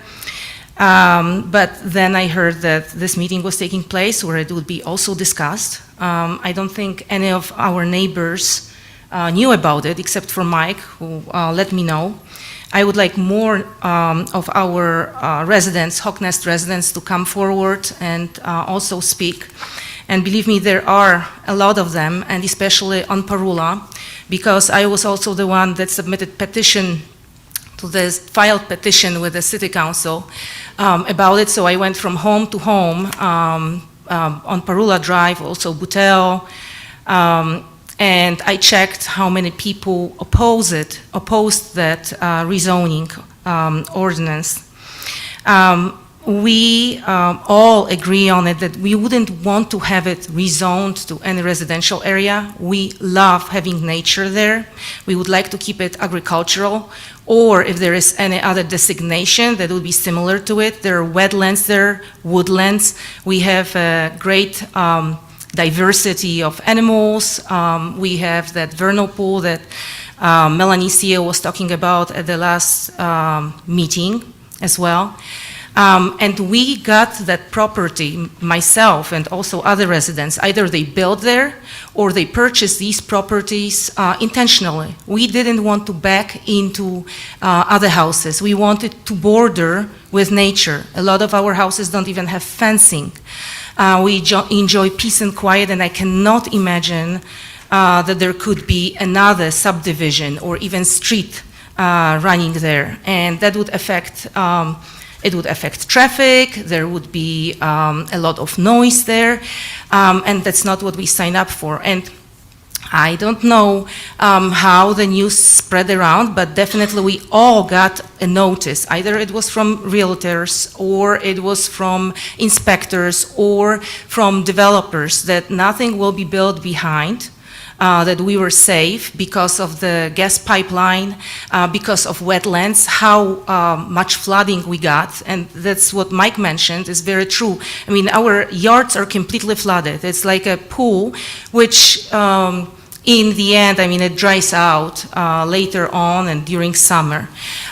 but then I heard that this meeting was taking place where it would be also discussed. I don't think any of our neighbors knew about it except for Mike, who let me know. I would like more of our residents, Hognest residents, to come forward and also speak. And believe me, there are a lot of them, and especially on Perula, because I was also the one that submitted petition to this, filed petition with the City Council about it. So I went from home to home on Perula Drive, also Butel, and I checked how many people opposed that rezoning ordinance. We all agree on it that we wouldn't want to have it rezoned to any residential area. We love having nature there. We would like to keep it agricultural, or if there is any other designation that would be similar to it. There are wetlands there, woodlands. We have a great diversity of animals. We have that vernal pool that Melanie CEO was talking about at the last meeting as well. And we got that property, myself and also other residents, either they built there or they purchased these properties intentionally. We didn't want to back into other houses. We wanted to border with nature. A lot of our houses don't even have fencing. We enjoy peace and quiet, and I cannot imagine that there could be another subdivision or even street running there, and that would affect it would affect traffic. There would be a lot of noise there, and that's not what we signed up for. And I don't know how the news spread around, but definitely we all got a notice. Either it was from realtors, or it was from inspectors, or from developers that nothing will be built behind. That we were safe because of the gas pipeline, because of wetlands, how much flooding we got, and that's what Mike mentioned is very true. I mean, our yards are completely flooded. It's like a pool which In the end, I mean, it dries out later on and during summer.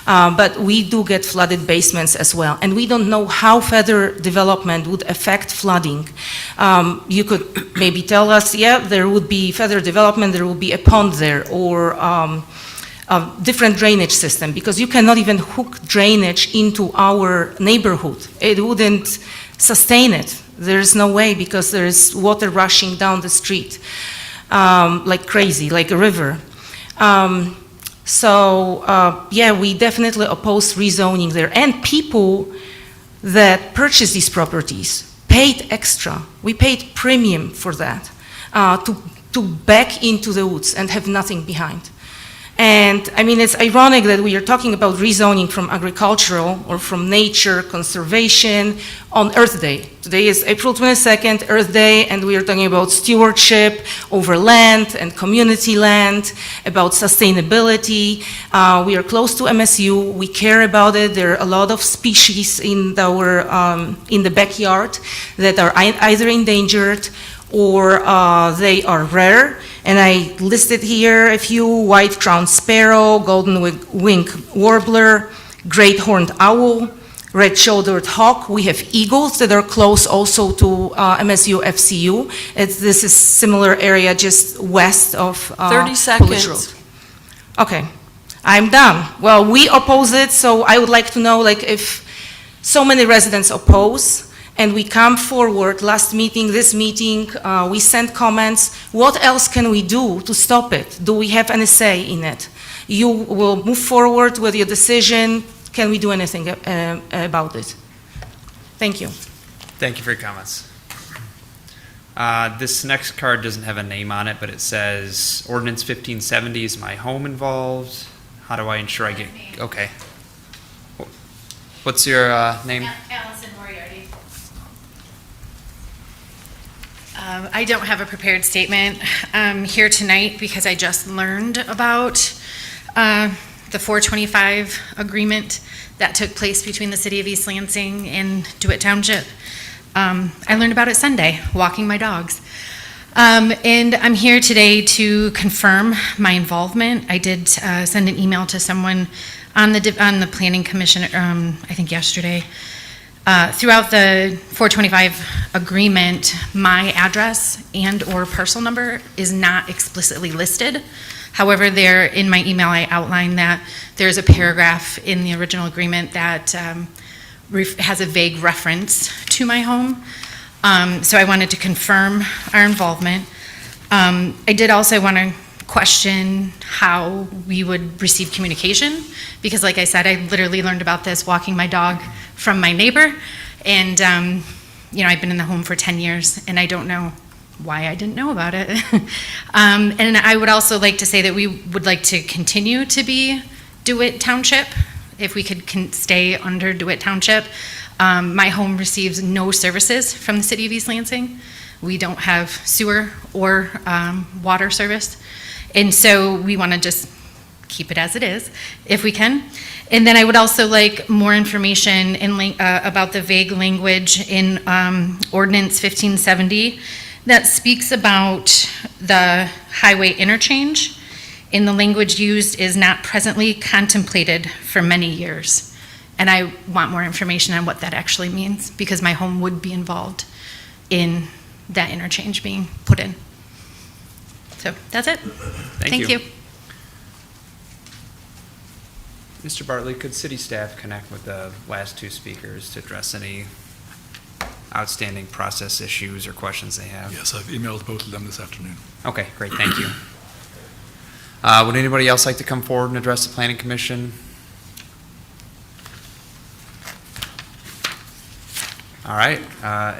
But we do get flooded basements as well. And we don't know how further development would affect flooding. You could maybe tell us, yeah, there would be further development, there will be a pond there, or a different drainage system, because you cannot even hook drainage into our neighborhood. It wouldn't sustain it. There's no way, because there's water rushing down the street. Like crazy, like a river. Yeah, we definitely oppose rezoning there. And people that purchase these properties paid extra. We paid premium for that, to back into the woods and have nothing behind. And I mean, it's ironic that we are talking about rezoning from agricultural or from nature conservation on Earth Day. Today is April 22nd, Earth Day, and we are talking about stewardship over land and community land, about sustainability. We are close to MSU. We care about it. There are a lot of species in in the backyard that are either endangered or they are rare. And I listed here a few: white-crowned sparrow, golden-winged warbler, great horned owl, red-shouldered hawk. We have eagles that are close also to MSU FCU. This is similar area just west of 30 Coolidge Road. seconds. Okay, I'm done. Well, we oppose it, so I would like to know, like, if so many residents oppose, and we come forward, last meeting, this meeting, we sent comments. What else can we do to stop it? Do we have any say in it? You will move forward with your decision. Can we do anything about it? Thank you. Thank you for your comments. This next card doesn't have a name on it, but it says, Ordinance 1570, is my home involved? How do I ensure I get, okay. What's your name? Allison Moriarty. I don't have a prepared statement here tonight because I just learned about the 425 agreement that took place between the city of East Lansing and DeWitt Township. I learned about it Sunday, walking my dogs. And I'm here today to confirm my involvement. I did send an email to someone on the Planning Commission, I think yesterday. Throughout the 425 agreement, my address and or parcel number is not explicitly listed. However, there in my email, I outlined that there's a paragraph in the original agreement that has a vague reference to my home. So I wanted to confirm our involvement. I did also want to question how we would receive communication, because like I said, I literally learned about this walking my dog from my neighbor, and you know, I've been in the home for 10 years, and I don't know why I didn't know about it. And I would also like to say that we would like to continue to be DeWitt Township, if we could stay under DeWitt Township. My home receives no services from the city of East Lansing. We don't have sewer or water service. And so we want to just keep it as it is, if we can. And then I would also like more information about the vague language in Ordinance 1570 that speaks about the highway interchange. And the language used is not presently contemplated for many years. And I want more information on what that actually means, because my home would be involved in that interchange being put in. So that's it. Thank you. Mr. Bartley, could city staff connect with the last two speakers to address any outstanding process issues or questions they have? Yes, I've emailed both of them this afternoon. Okay, great, thank you. Would anybody else like to come forward and address the Planning Commission? All right,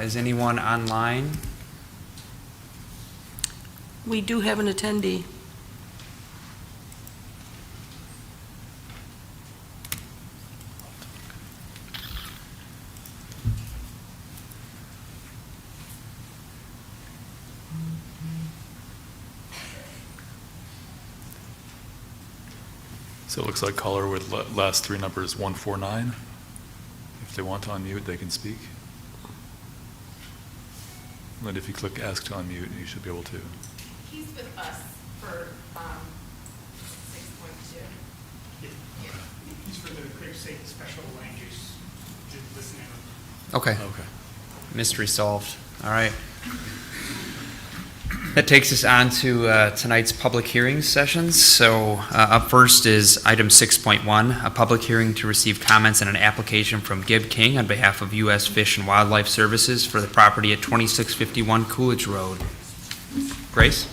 is anyone online? We do have an attendee. So it looks like caller with last three numbers 149. If they want to unmute, they can speak. And if you click ask to unmute, you should be able to. He's with us. for 6.2. It's for the Crepe Sake special land use, just listening. Okay. Mystery solved. All right. That takes us on to tonight's public hearing sessions. So up first is item 6.1, a public hearing to receive comments on an application from Gib King on behalf of U.S. Fish and Wildlife Services for the property at 2651 Coolidge Road. Grace?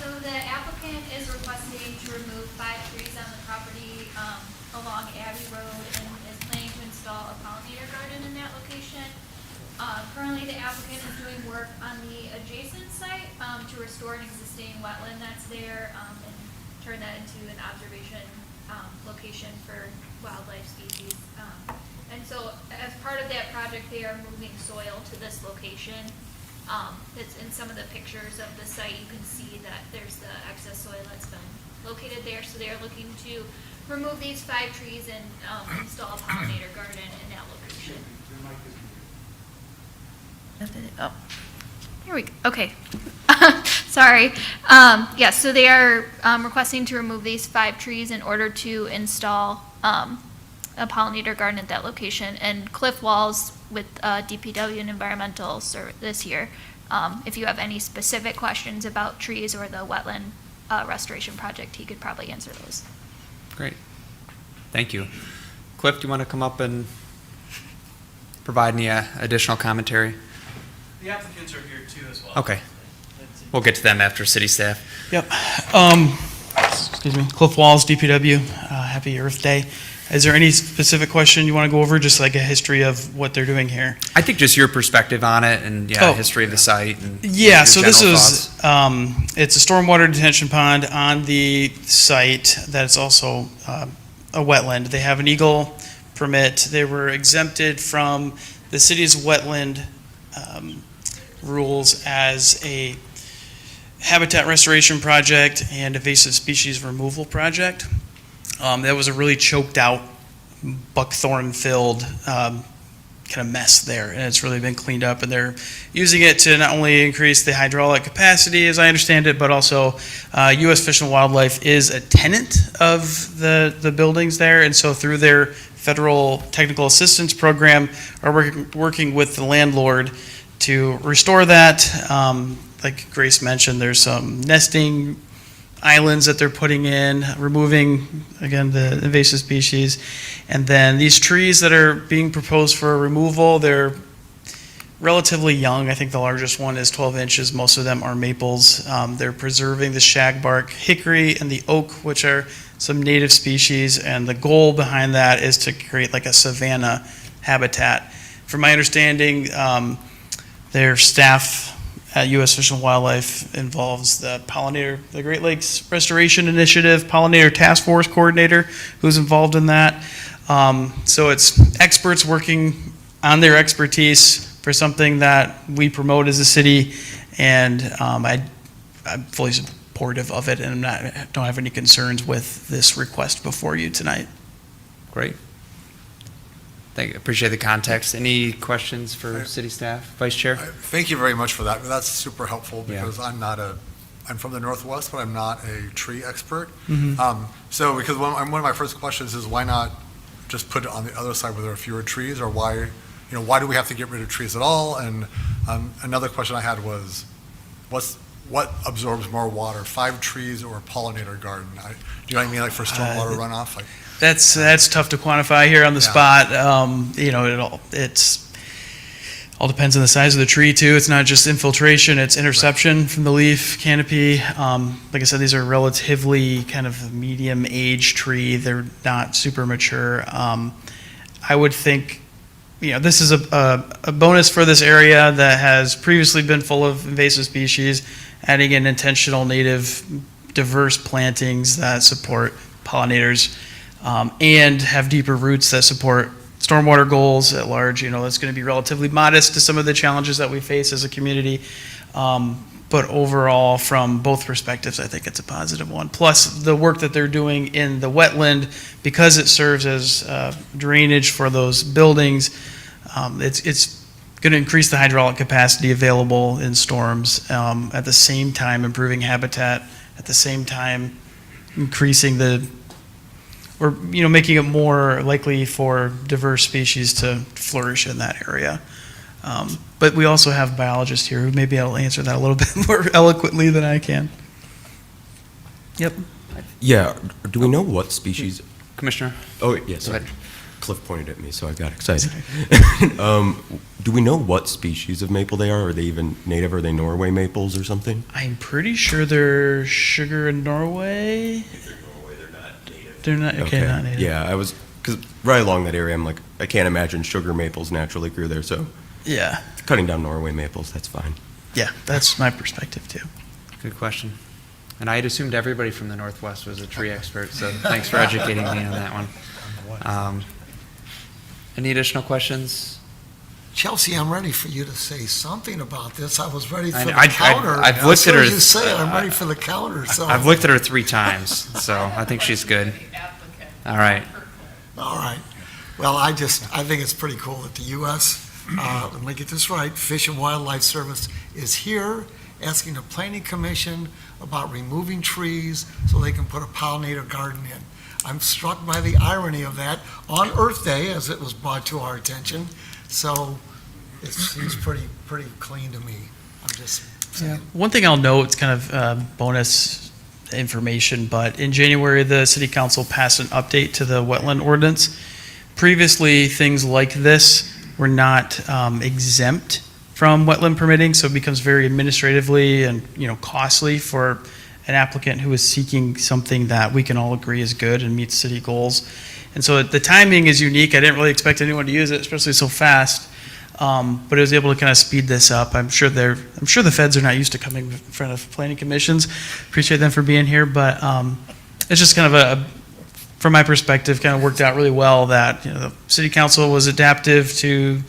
So the applicant is requesting to remove 5 trees on the property along Abbey Road and is planning to install a pollinator garden in that location. Currently, the applicant is doing work on the adjacent site to restore an existing wetland that's there and turn that into an observation location for wildlife species. And so as part of that project, they are moving soil to this location. It's in some of the pictures of the site, you can see that there's the excess soil that's been located there. So they are looking to remove these 5 trees and install a pollinator garden in that location. Oh, here we go. Okay. Sorry. Yeah, so they are requesting to remove these 5 trees in order to install a pollinator garden at that location. And cliff walls with DPW and environmental this here. If you have any specific questions about trees or the wetland restoration project, he could probably answer those. Great. Thank you. Cliff, do you want to come up and provide any additional commentary? The applicants are here too as well. Okay. We'll get to them after city staff. Yep. Excuse me. Cliff Walls, DPW. Happy Earth Day. Is there any specific question you want to go over, just like a history of what they're doing here? I think just your perspective on it and history of the site. And Yeah, so this general is, it's a stormwater detention pond on the site that's also a wetland. They have an Eagle permit. They were exempted from the city's wetland rules as a habitat restoration project and invasive species removal project. That was a really choked out, buckthorn filled kind of mess there, and it's really been cleaned up, and they're using it to not only increase the hydraulic capacity, as I understand it, but also U.S. Fish and Wildlife is a tenant of the buildings there, and so through their federal technical assistance program are working with the landlord to restore that. Like Grace mentioned, there's some nesting islands that they're putting in, removing, again, the invasive species. And then these trees that are being proposed for removal, they're relatively young. I think the largest one is 12 inches. Most of them are maples. They're preserving the shagbark hickory and the oak, which are some native species. And the goal behind that is to create like a savanna habitat. From my understanding, their staff at U.S. Fish and Wildlife involves the Great Lakes Restoration Initiative Pollinator Task Force Coordinator, who's involved in that. So it's experts working on their expertise for something that we promote as a city, and I'm fully supportive of it, and don't have any concerns with this request before you tonight. Great. Appreciate the context. Any questions for city staff? Vice Chair? Thank you very much for that. That's super helpful because I'm from the Northwest, but I'm not a tree expert. So because one of my first questions is why not just put it on the other side where there are fewer trees, or why do we have to get rid of trees at all? And another question I had was, what absorbs more water, 5 trees or a pollinator garden? Do you know what I mean, like for stormwater runoff? Like, That's tough to quantify here on the spot. It all depends on the size of the tree too. It's not just infiltration; it's interception from the leaf canopy. Like I said, these are relatively kind of medium age tree. They're not super mature. I would think, this is a bonus for this area that has previously been full of invasive species. Adding in intentional native diverse plantings that support pollinators. And have deeper roots that support stormwater goals at large. It's going to be relatively modest to some of the challenges that we face as a community. But overall, from both perspectives, I think it's a positive one. Plus, the work that they're doing in the wetland, because it serves as drainage for those buildings, it's going to increase the hydraulic capacity available in storms, at the same time improving habitat, at the same time increasing or making it more likely for diverse species to flourish in that area. But we also have biologists here who may be able to answer that a little bit more eloquently than I can. Yep. Yeah, do we know what species? Commissioner? Oh, yes. Go ahead. Cliff pointed at me, so I got excited. Do we know what species of maple they are? Are they even native? Are they Norway maples or something? I'm pretty sure they're sugar in Norway. If they're Norway, they're not native. They're not, okay, not native. Yeah, because right along that area, I'm like, I can't imagine sugar maples naturally grew there, so Yeah. cutting down Norway maples, that's fine. Yeah, that's my perspective too. Good question. And I had assumed everybody from the Northwest was a tree expert, so thanks for educating me on that one. Any additional questions? Chelsea, I'm ready for you to say something about this. I was ready for the I've counter. looked at her. As soon as you say it, I'm ready for the counter, so. I've looked at her 3 times, so I think she's good. All right. All right. Well, I think it's pretty cool that the U.S., let me get this right, Fish and Wildlife Service is here asking the Planning Commission about removing trees so they can put a pollinator garden in. I'm struck by the irony of that on Earth Day, as it was brought to our attention. So it seems pretty clean to me. I'm just saying. One thing I'll note, it's kind of bonus information, but in January, the City Council passed an update to the wetland ordinance. Previously, things like this were not exempt from wetland permitting, so it becomes very administratively and costly for an applicant who is seeking something that we can all agree is good and meets city goals. And so the timing is unique. I didn't really expect anyone to use it, especially so fast. But it was able to kind of speed this up. I'm sure the feds are not used to coming in front of planning commissions. Appreciate them for being here, but it's just kind of from my perspective, kind of worked out really well that the city council was adaptive to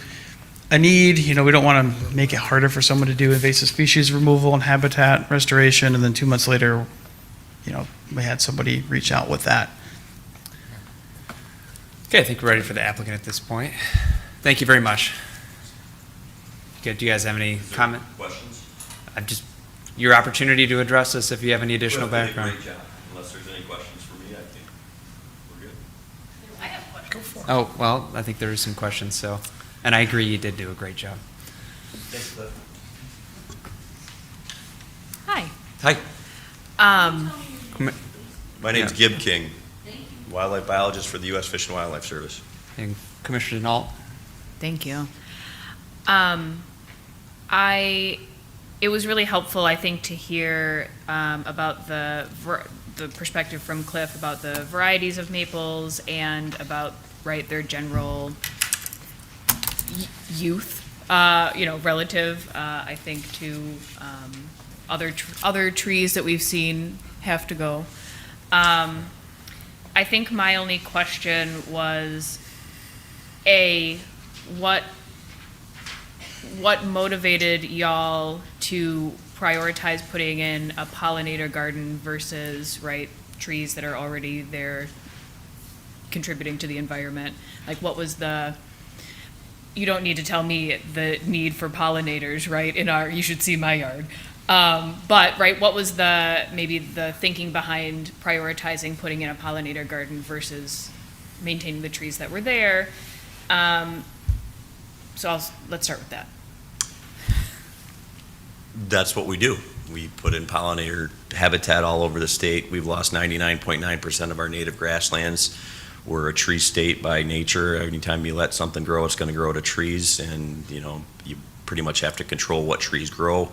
a need. We don't want to make it harder for someone to do invasive species removal and habitat restoration, and then 2 months later, we had somebody reach out with that. Okay, I think we're ready for the applicant at this point. Thank you very much. Okay, do you guys have any comment? Questions? Your opportunity to address us if you have any additional background. Great job. Unless there's any questions for me, I think we're good. I have questions. Go for it. Oh, well, I think there are some questions, so, and I agree you did do a great job. Thanks, Cliff. Hi. Hi. My name's Yeah. Gib King, wildlife biologist for the U.S. Fish and Wildlife Service. And Commissioner Denault? Thank you. It was really helpful, I think, to hear about the perspective from Cliff about the varieties of maples and about their general youth, relative, I think, to other trees that we've seen have to go. I think my only question was, what motivated y'all to prioritize putting in a pollinator garden versus, trees that are already there contributing to the environment? Like, what was you don't need to tell me the need for pollinators, you should see my yard. But what was maybe the thinking behind prioritizing putting in a pollinator garden versus maintaining the trees that were there? So let's start with that. That's what we do. We put in pollinator habitat all over the state. We've lost 99.9% of our native grasslands. We're a tree state by nature. Anytime you let something grow, it's going to grow to trees, and you pretty much have to control what trees grow.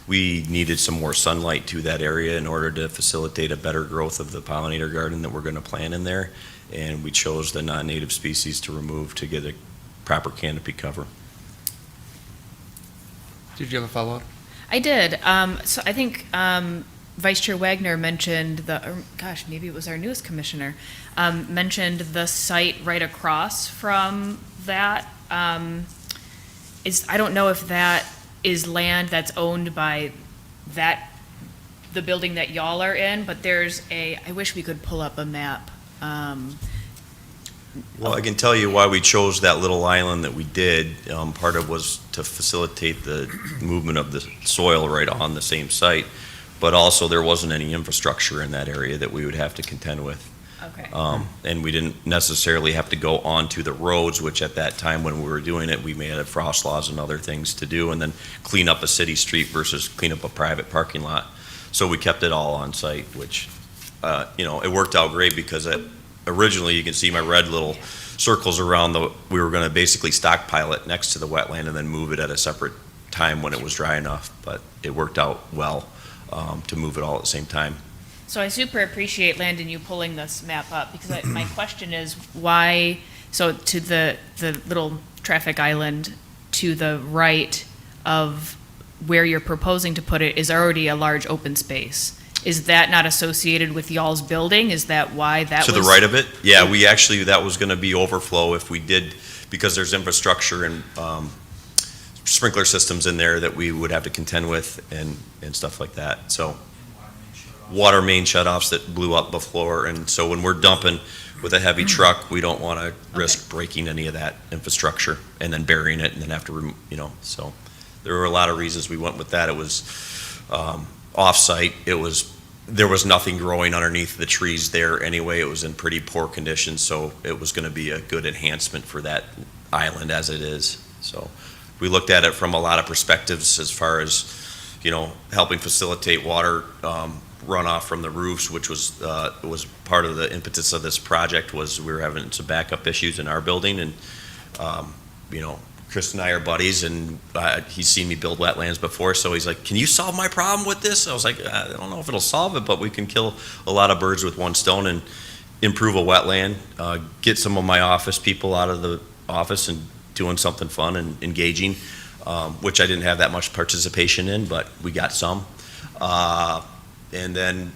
We needed some more sunlight to that area in order to facilitate a better growth of the pollinator garden that we're going to plant in there, and we chose the non-native species to remove to get a proper canopy cover. Did you have a follow-up? I did. So I think Vice Chair Wagner mentioned maybe it was our newest commissioner, mentioned the site right across from that. I don't know if that is land that's owned by the building that y'all are in, but there's I wish we could pull up a map. Well, I can tell you why we chose that little island that we did. Part of was to facilitate the movement of the soil right on the same site, but also there wasn't any infrastructure in that area that we would have to contend with. Okay. And we didn't necessarily have to go onto the roads, which at that time when we were doing it, we may have frost laws and other things to do, and then clean up a city street versus clean up a private parking lot. So we kept it all on site, which, it worked out great because originally you can see my red little circles around we were gonna basically stockpile it next to the wetland and then move it at a separate time when it was dry enough, but it worked out well, to move it all at the same time. So I super appreciate, Landon, you pulling this map up, because my question is why, so to the little traffic island to the right of where you're proposing to put it is already a large open space. Is that not associated with y'all's building? Is that why that was? To the right of it? Yeah, we actually, that was gonna be overflow if we did, because there's infrastructure and, sprinkler systems in there that we would have to contend with and stuff like that, so. Water main shutoffs that blew up before, and so when we're dumping with a heavy truck, we don't want to risk breaking any of that infrastructure and then burying it and then have to, so there were a lot of reasons we went with that. It was off-site. There was nothing growing underneath the trees there anyway. It was in pretty poor condition, so it was going to be a good enhancement for that island as it is. So we looked at it from a lot of perspectives as far as, helping facilitate water runoff from the roofs, which was part of the impetus of this project. Was we were having some backup issues in our building, and Chris and I are buddies, and he's seen me build wetlands before, so he's like, "Can you solve my problem with this?" I was like, "I don't know if it'll solve it, but we can kill a lot of birds with one stone and improve a wetland, get some of my office people out of the office and doing something fun and engaging," which I didn't have that much participation in, but we got some. And then,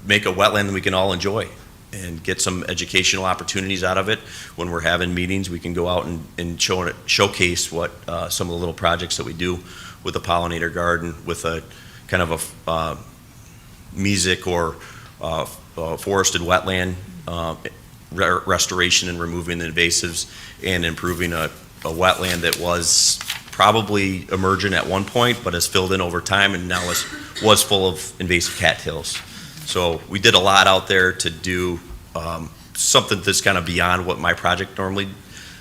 make a wetland that we can all enjoy and get some educational opportunities out of it. When we're having meetings, we can go out and showcase what some of the little projects that we do with the pollinator garden, with a kind of a mesic or forested wetland restoration and removing the invasives and improving a wetland that was probably emergent at one point, but has filled in over time and now was full of invasive cattails. So we did a lot out there to do something that's kind of beyond what my project normally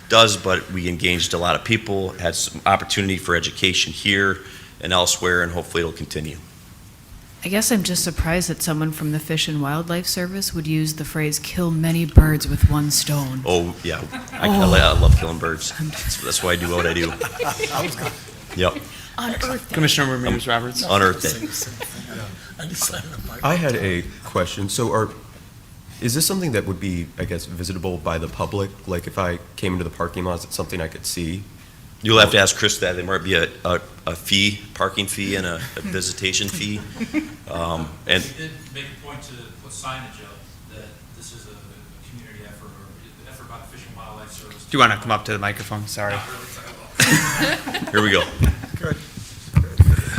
does, but we engaged a lot of people, had some opportunity for education here and elsewhere, and hopefully it'll continue. I guess I'm just surprised that someone from the Fish and Wildlife Service would use the phrase "kill many birds with one stone." Oh, yeah, I love killing birds. That's why I do what I do. Yep. On Earth Day. Commissioner Ramirez-Roberts. On Earth Day. I had a question. So is this something that would be, I guess, visitable by the public? Like if I came into the parking lot, is it something I could see? You'll have to ask Chris that. There might be a fee, parking fee and a visitation fee. And we did make a point to put signage up that this is a community effort or an effort by the Fish and Wildlife Service. Do you want to come up to the microphone? Sorry. Here we go. Good.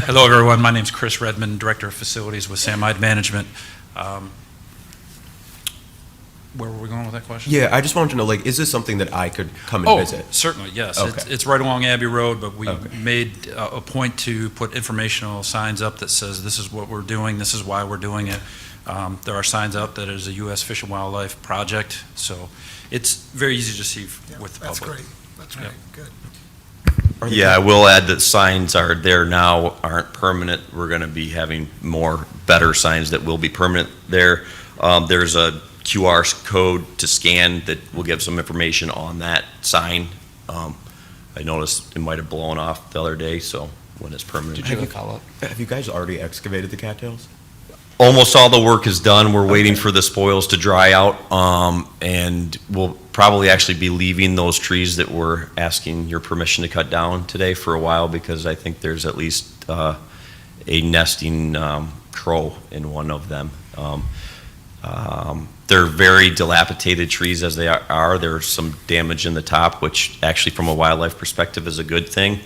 Hello, everyone. My name's Chris Redmond, Director of Facilities with Samide Management. Where were we going with that question? Yeah, I just wanted to know, is this something that I could come and visit? Certainly, yes. Okay. It's right along Abbey Road, but we made a point to put informational signs up that says this is what we're doing, this is why we're doing it. There are signs up that it is a U.S. Fish and Wildlife project, so it's very easy to see with the public. That's great, good. Yeah, I will add that signs are there now, aren't permanent. We're going to be having better signs that will be permanent there. There's a QR code to scan that will give some information on that sign. I noticed it might have blown off the other day, so when it's permanent. Did you have a follow-up? Have you guys already excavated the cattails? Almost all the work is done. We're waiting for the spoils to dry out, and we'll probably actually be leaving those trees that we're asking your permission to cut down today for a while, because I think there's at least a nesting crow in one of them. They're very dilapidated trees as they are. There's some damage in the top, which actually from a wildlife perspective is a good thing.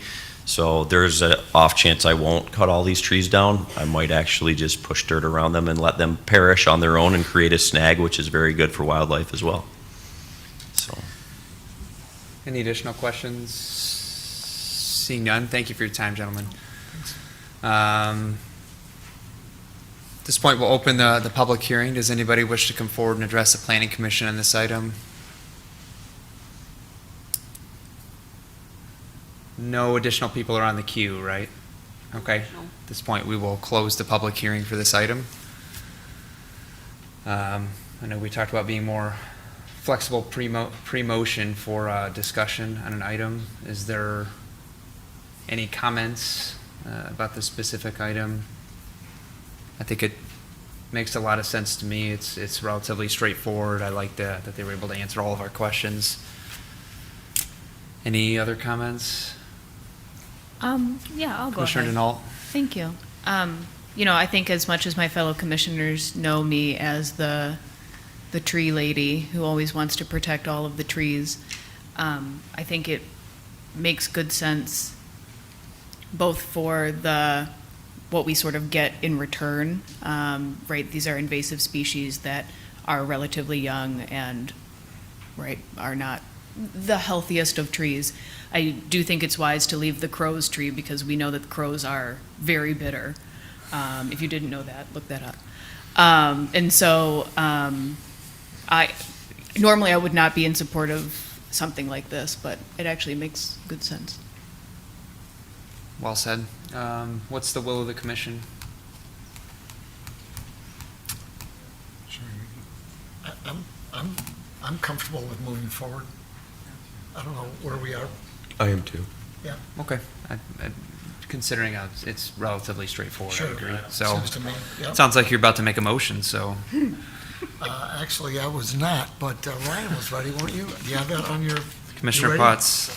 So there's an off chance I won't cut all these trees down. I might actually just push dirt around them and let them perish on their own and create a snag, which is very good for wildlife as well. Any additional questions? Seeing none, thank you for your time, gentlemen. At this point, we'll open the public hearing. Does anybody wish to come forward and address the planning commission on this item? No additional people are on the queue, right? Okay. At this point, we will close the public hearing for this item. I know we talked about being more flexible pre-motion for discussion on an item. Is there any comments about the specific item? I think it makes a lot of sense to me. It's relatively straightforward. I like that they were able to answer all of our questions. Any other comments? Yeah, I'll go Commissioner ahead. Denault? Thank you. I think as much as my fellow commissioners know me as the tree lady who always wants to protect all of the trees, I think it makes good sense both for what we sort of get in return, right? These are invasive species that are relatively young and, right, are not the healthiest of trees. I do think it's wise to leave the crow's tree because we know that the crows are very bitter. If you didn't know that, look that up. Normally I would not be in support of something like this, but it actually makes good sense. Well said. What's the will of the commission? I'm comfortable with moving forward. I don't know where we are. I am too. Yeah. Okay. Considering it's relatively straightforward, I Sure. agree. So, Seems to me, yep. sounds like you're about to make a motion, so. Actually, I was not, but Ryan was ready, weren't you? Do you have that on your? Commissioner you ready? Potts.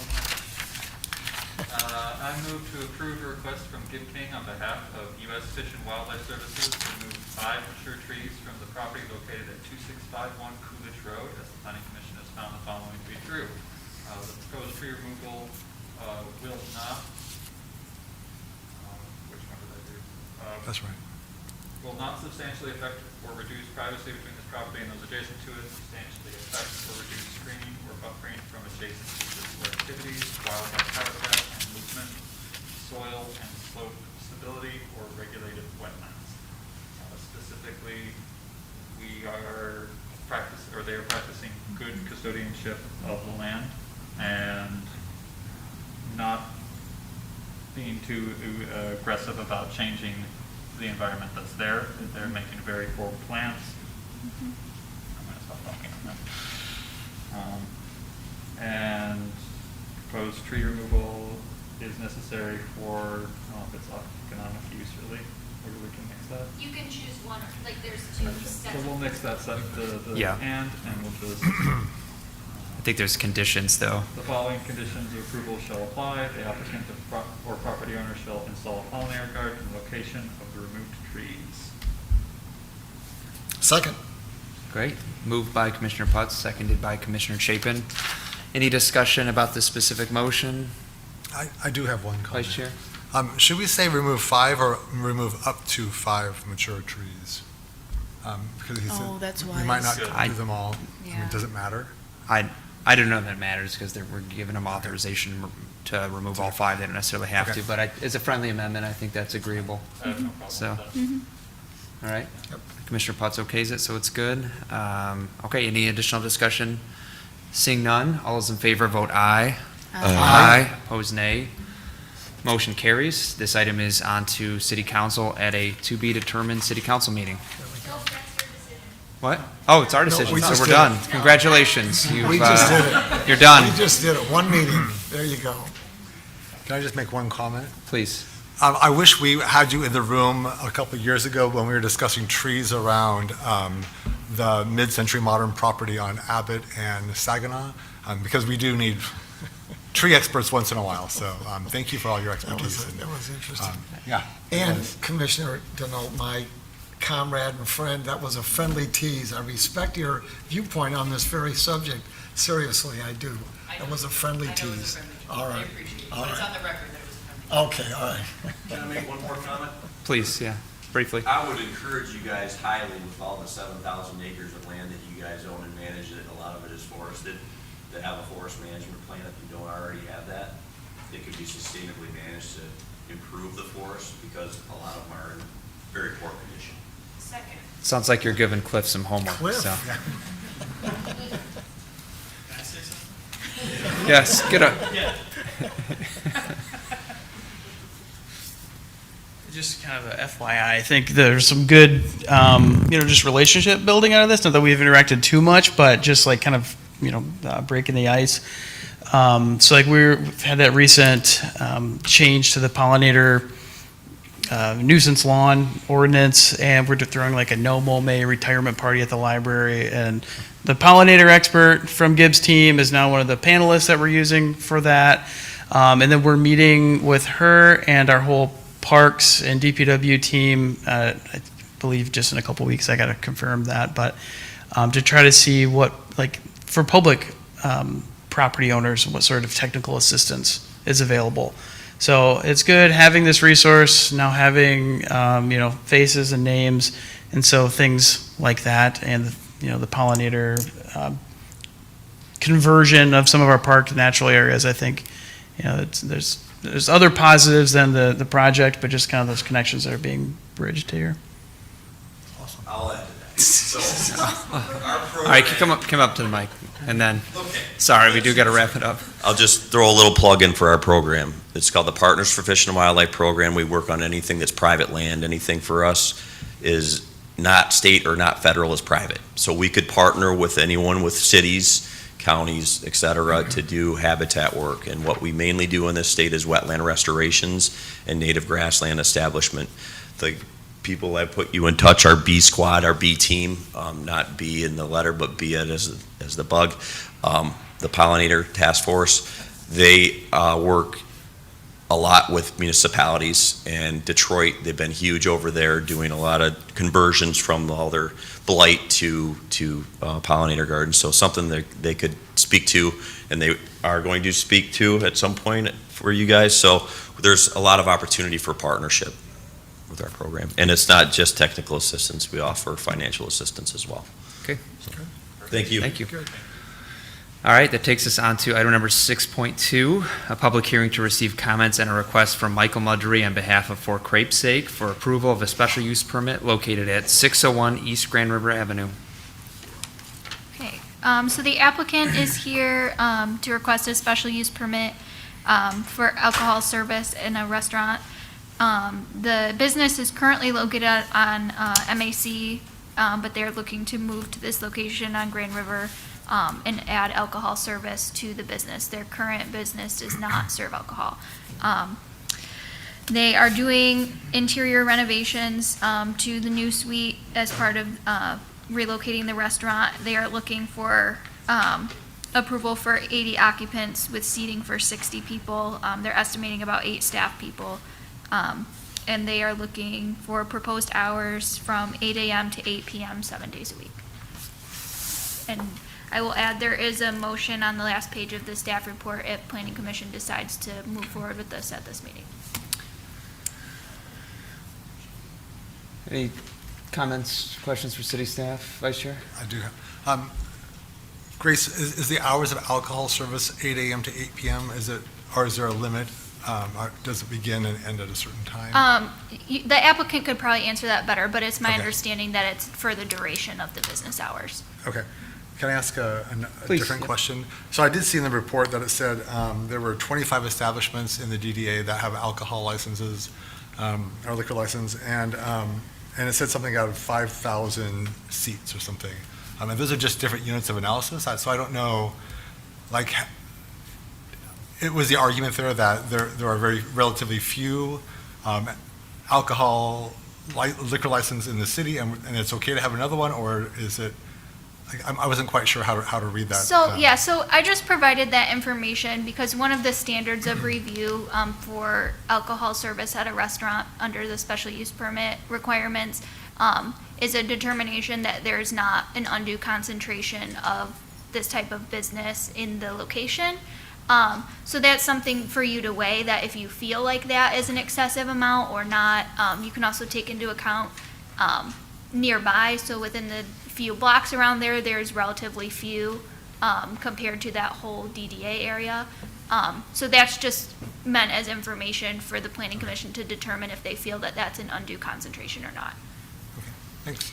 I move to approve a request from Gib King on behalf of U.S. Fish and Wildlife Services to remove 5 mature trees from the property located at 2651 Coolidge Road, as the planning commission has found the following to be true. The proposed tree removal will not, which one did I do? That's right. Will not substantially affect or reduce privacy between this property and those adjacent to it, substantially affect or reduce screening or buffering from adjacent uses or activities, wildlife habitat and movement, soil and slope stability, or regulated wetlands. Specifically, they are practicing good custodianship of the land and not being too aggressive about changing the environment that's there. They're making very forward plans. I'm going to stop talking on that. And proposed tree removal is necessary for, I don't know if it's economic use really, or we can mix that. You can choose one, like there's two So sets. we'll mix that set, the Yeah. and we'll just. I think there's conditions, though. The following conditions of approval shall apply. The applicant or property owner shall install a pollinator garden in the location of the removed trees. Second. Great. Moved by Commissioner Potts, seconded by Commissioner Chapin. Any discussion about the specific motion? I do have one comment. Vice Chair? Should we say remove 5 or remove up to 5 mature trees? Because he said Oh, that's we might not wise. do them all. I Yeah. mean, does it matter? I don't know that it matters because we're giving them authorization to remove all 5. They don't necessarily have Okay. to, but as a friendly amendment, I think that's agreeable. I have no problem So, with that. Mm-hmm. all right. Commissioner Potts okays it, so it's good. Okay, any additional discussion? Seeing none, all those in favor vote aye. Aye. Opposed, nay. Motion carries. This item is on to City Council at a to-be-determined City Council meeting. What? Oh, it's our decision, we so just we're did done. it. Congratulations. We You've, just did it. You're done. We just did it, one meeting, there you go. Can I just make one comment? Please. I wish we had you in the room a couple of years ago when we were discussing trees around the mid-century modern property on Abbott and Saginaw, because we do need tree experts once in a while. So thank you for all your expertise. That was interesting. Yeah. And Commissioner Denault, my comrade and friend, that was a friendly tease. I respect your viewpoint on this very subject. Seriously, I do. That was a friendly tease. All right. All right. It's on the record that it was a friendly tease. Okay, all right. Can I make one more comment? Please, yeah, briefly. I would encourage you guys highly with all the 7,000 acres of land that you guys own and manage, that a lot of it is forested. that have a forest management plan, if you don't already have that, it could be sustainably managed to improve the forest, because a lot of them are in very poor condition. Second. Sounds like you're giving Cliff some homework, Cliff. so. Yes, get up. Just kind of a FYI, I think there's some good, just relationship building out of this. Not that we've interacted too much, but just like kind of, breaking the ice. So like we've had that recent change to the pollinator nuisance lawn ordinance, and we're throwing like a no mow May retirement party at the library. And the pollinator expert from Gib's team is now one of the panelists that we're using for that. And then we're meeting with her and our whole Parks and DPW team, I believe just in a couple weeks. I got to confirm that, but to try to see what, like, for public property owners, what sort of technical assistance is available. So it's good having this resource, now having, faces and names, and so things like that, and, the pollinator conversion of some of our park natural areas, I think, there's other positives than the project, but just kind of those connections that are being bridged here. Awesome. I'll add to that. So, our All right, program, come up to the mic, and then, okay. sorry, we do got to wrap it up. I'll just throw a little plug in for our program. It's called the Partners for Fish and Wildlife Program. We work on anything that's private land. Anything for us is not state or not federal, is private. So we could partner with anyone, with cities, counties, et cetera, to do habitat work. And what we mainly do in this state is wetland restorations and native grassland establishment. The people I put you in touch are B Squad, our B team, not B in the letter, but B as the bug, the pollinator task force. They work a lot with municipalities, and Detroit, they've been huge over there doing a lot of conversions from all their blight to pollinator gardens. So something that they could speak to, and they are going to speak to at some point for you guys. So there's a lot of opportunity for partnership with our program. And it's not just technical assistance, we offer financial assistance as well. Okay. So, thank you. Thank you. All right, that takes us on to item number 6.2, a public hearing to receive comments and a request from Michael Mudrey on behalf of For Crepe Sake for approval of a special use permit located at 601 East Grand River Avenue. Okay, so the applicant is here to request a special use permit for alcohol service in a restaurant. The business is currently located on MAC, but they're looking to move to this location on Grand River and add alcohol service to the business. Their current business does not serve alcohol. They are doing interior renovations to the new suite as part of relocating the restaurant. They are looking for approval for 80 occupants with seating for 60 people. They're estimating about 8 staff people. And they are looking for proposed hours from 8 a.m. to 8 p.m. 7 days a week. And I will add, there is a motion on the last page of the staff report if Planning Commission decides to move forward with this at this meeting. Any comments, questions for city staff, Vice Chair? I do have. Grace, is the hours of alcohol service 8 a.m. to 8 p.m.? Or is there a limit? Does it begin and end at a certain time? The applicant could probably answer that better, but it's my Okay. understanding that it's for the duration of the business hours. Okay. Can I ask a Please, different yep. question? So I did see in the report that it said there were 25 establishments in the DDA that have alcohol licenses, or liquor license, and it said something out of 5,000 seats or something. And those are just different units of analysis, so I don't know, like, it was the argument there that there are very relatively few liquor license in the city, and it's okay to have another one, or is it? I wasn't quite sure how to read that. So I just provided that information because one of the standards of review for alcohol service at a restaurant under the special use permit requirements is a determination that there's not an undue concentration of this type of business in the location. So that's something for you to weigh, that if you feel like that is an excessive amount or not. You can also take into account nearby, so within the few blocks around there, there's relatively few compared to that whole DDA area. So that's just meant as information for the planning commission to determine if they feel that that's an undue concentration or not. Thanks.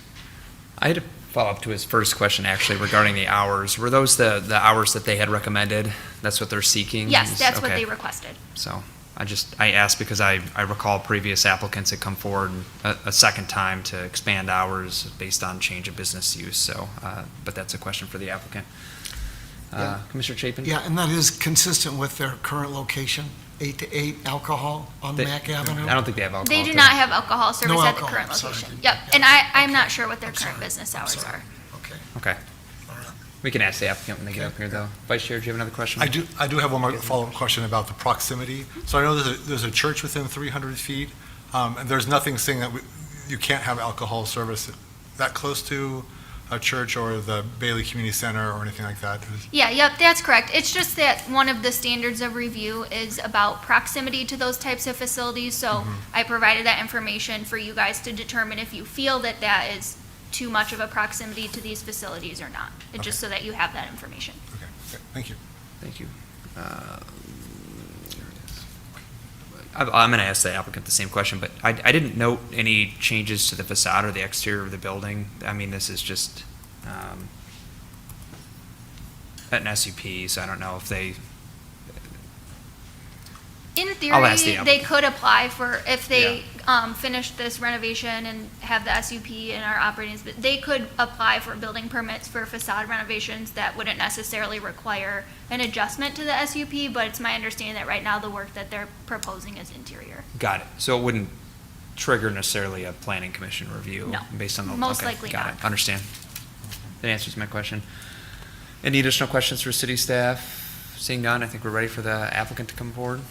I had a follow-up to his first question, actually, regarding the hours. Were those the hours that they had recommended? That's what they're seeking? Yes, that's what Okay. they requested. So I asked because I recall previous applicants had come forward a second time to expand hours based on change of business use, so, but that's a question for the applicant. Yeah. Commissioner Chapin? Yeah, and that is consistent with their current location, 8 to 8 alcohol on Mack Avenue. I don't think they have alcohol. They do there. not have alcohol service No at the alcohol, current sorry. location. Yep, and I'm not sure what their current business hours are. Okay. We can ask the applicant when they get up here, though. Vice Chair, do you have another question? I do have one more follow-up question about the proximity. So I know there's a church within 300 feet, and there's nothing saying that you can't have alcohol service that close to a church or the Bailey Community Center or anything like that. Yeah, yep, that's correct. It's just that one of the standards of review is about proximity to those types of facilities, so I provided that information for you guys to determine if you feel that that is too much of a proximity to these facilities or not. It's just so that you have that information. Okay, thank you. Thank you. I'm going to ask the applicant the same question, but I didn't note any changes to the facade or the exterior of the building. I mean, this is just an SUP, so I don't know if they, In I'll theory, ask the they applicant. could apply for, if they finish this renovation and have the SUP in our operating, they could apply for building permits for facade renovations that wouldn't necessarily require an adjustment to the SUP, but it's my understanding that right now the work that they're proposing is interior. got it. So it wouldn't trigger necessarily a planning commission review? No. Based on the. Most okay, likely got not. it. Understand. That answers my question. Any additional questions for city staff? Seeing none, I think we're ready for the applicant to come forward.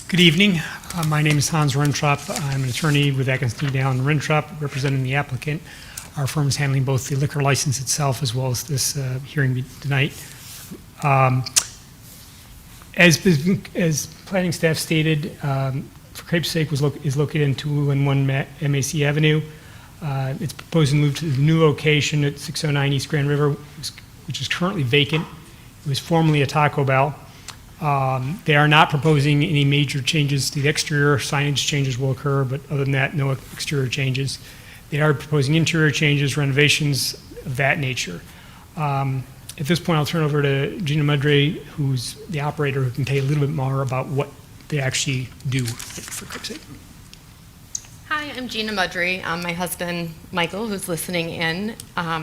Good evening. My name is Hans Rentrop. I'm an attorney with Atkinson Down Rentrop, representing the applicant. Our firm is handling both the liquor license itself as well as this hearing tonight. As planning staff stated, For Crepe Sake is located in 211 MAC Avenue. It's proposed to move to the new location at 609 East Grand River, which is currently vacant. It was formerly a Taco Bell. They are not proposing any major changes to the exterior. Signage changes will occur, but other than that, no exterior changes. They are proposing interior changes, renovations of that nature. At this point, I'll turn over to Gina Mudrey, who's the operator, who can tell you a little bit more about what they actually do for Crepe Sake. Hi, I'm Gina Mudrey. My husband, Michael, who's listening in,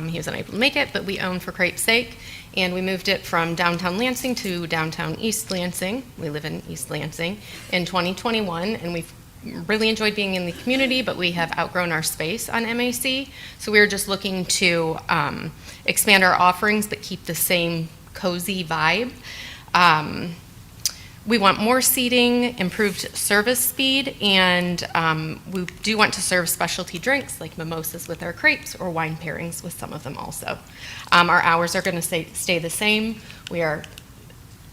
he was unable to make it, but we own For Crepe Sake, and we moved it from downtown Lansing to downtown East Lansing. We live in East Lansing in 2021, and we've really enjoyed being in the community, but we have outgrown our space on MAC, so we were just looking to expand our offerings but keep the same cozy vibe. We want more seating, improved service speed, and we do want to serve specialty drinks like mimosas with our crepes or wine pairings with some of them also. Our hours are going to stay the same. We are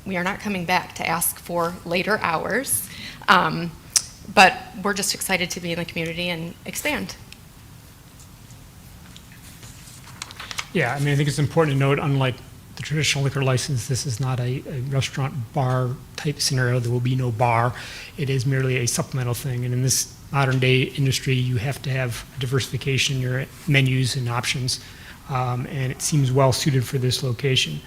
not coming back to ask for later hours, but we're just excited to be in the community and expand. Yeah, I mean, I think it's important to note, unlike the traditional liquor license, this is not a restaurant bar type scenario. There will be no bar. It is merely a supplemental thing. And in this modern day industry, you have to have diversification in your menus and options. And it seems well suited for this location.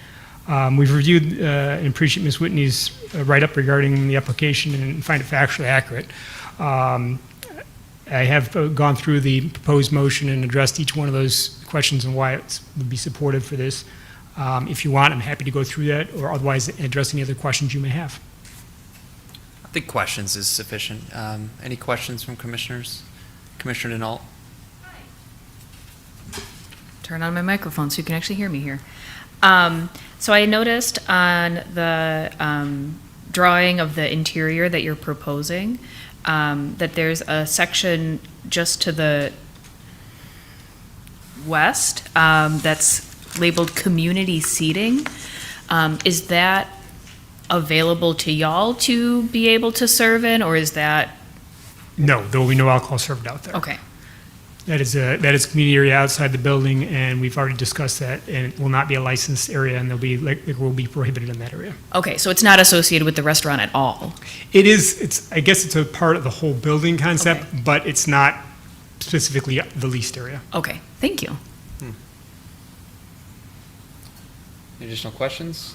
We've reviewed and appreciate Ms. Whitney's write-up regarding the application and find it factually accurate. I have gone through the proposed motion and addressed each one of those questions and why it would be supported for this. If you want, I'm happy to go through that, or otherwise address any other questions you may have. I think questions is sufficient. Any questions from commissioners? Commissioner Denault? Turn on my microphone so you can actually hear me here. So I noticed on the drawing of the interior that you're proposing, that there's a section just to the west that's labeled community seating. Is that available to y'all to be able to serve in, or is that? No, there will be no alcohol served out there. Okay. That is a community area outside the building, and we've already discussed that, and it will not be a licensed area, and it will be prohibited in that area. Okay, so it's not associated with the restaurant at all? I guess it's a part of the whole building concept, but it's not specifically the leased area. Okay, thank you. Any additional questions?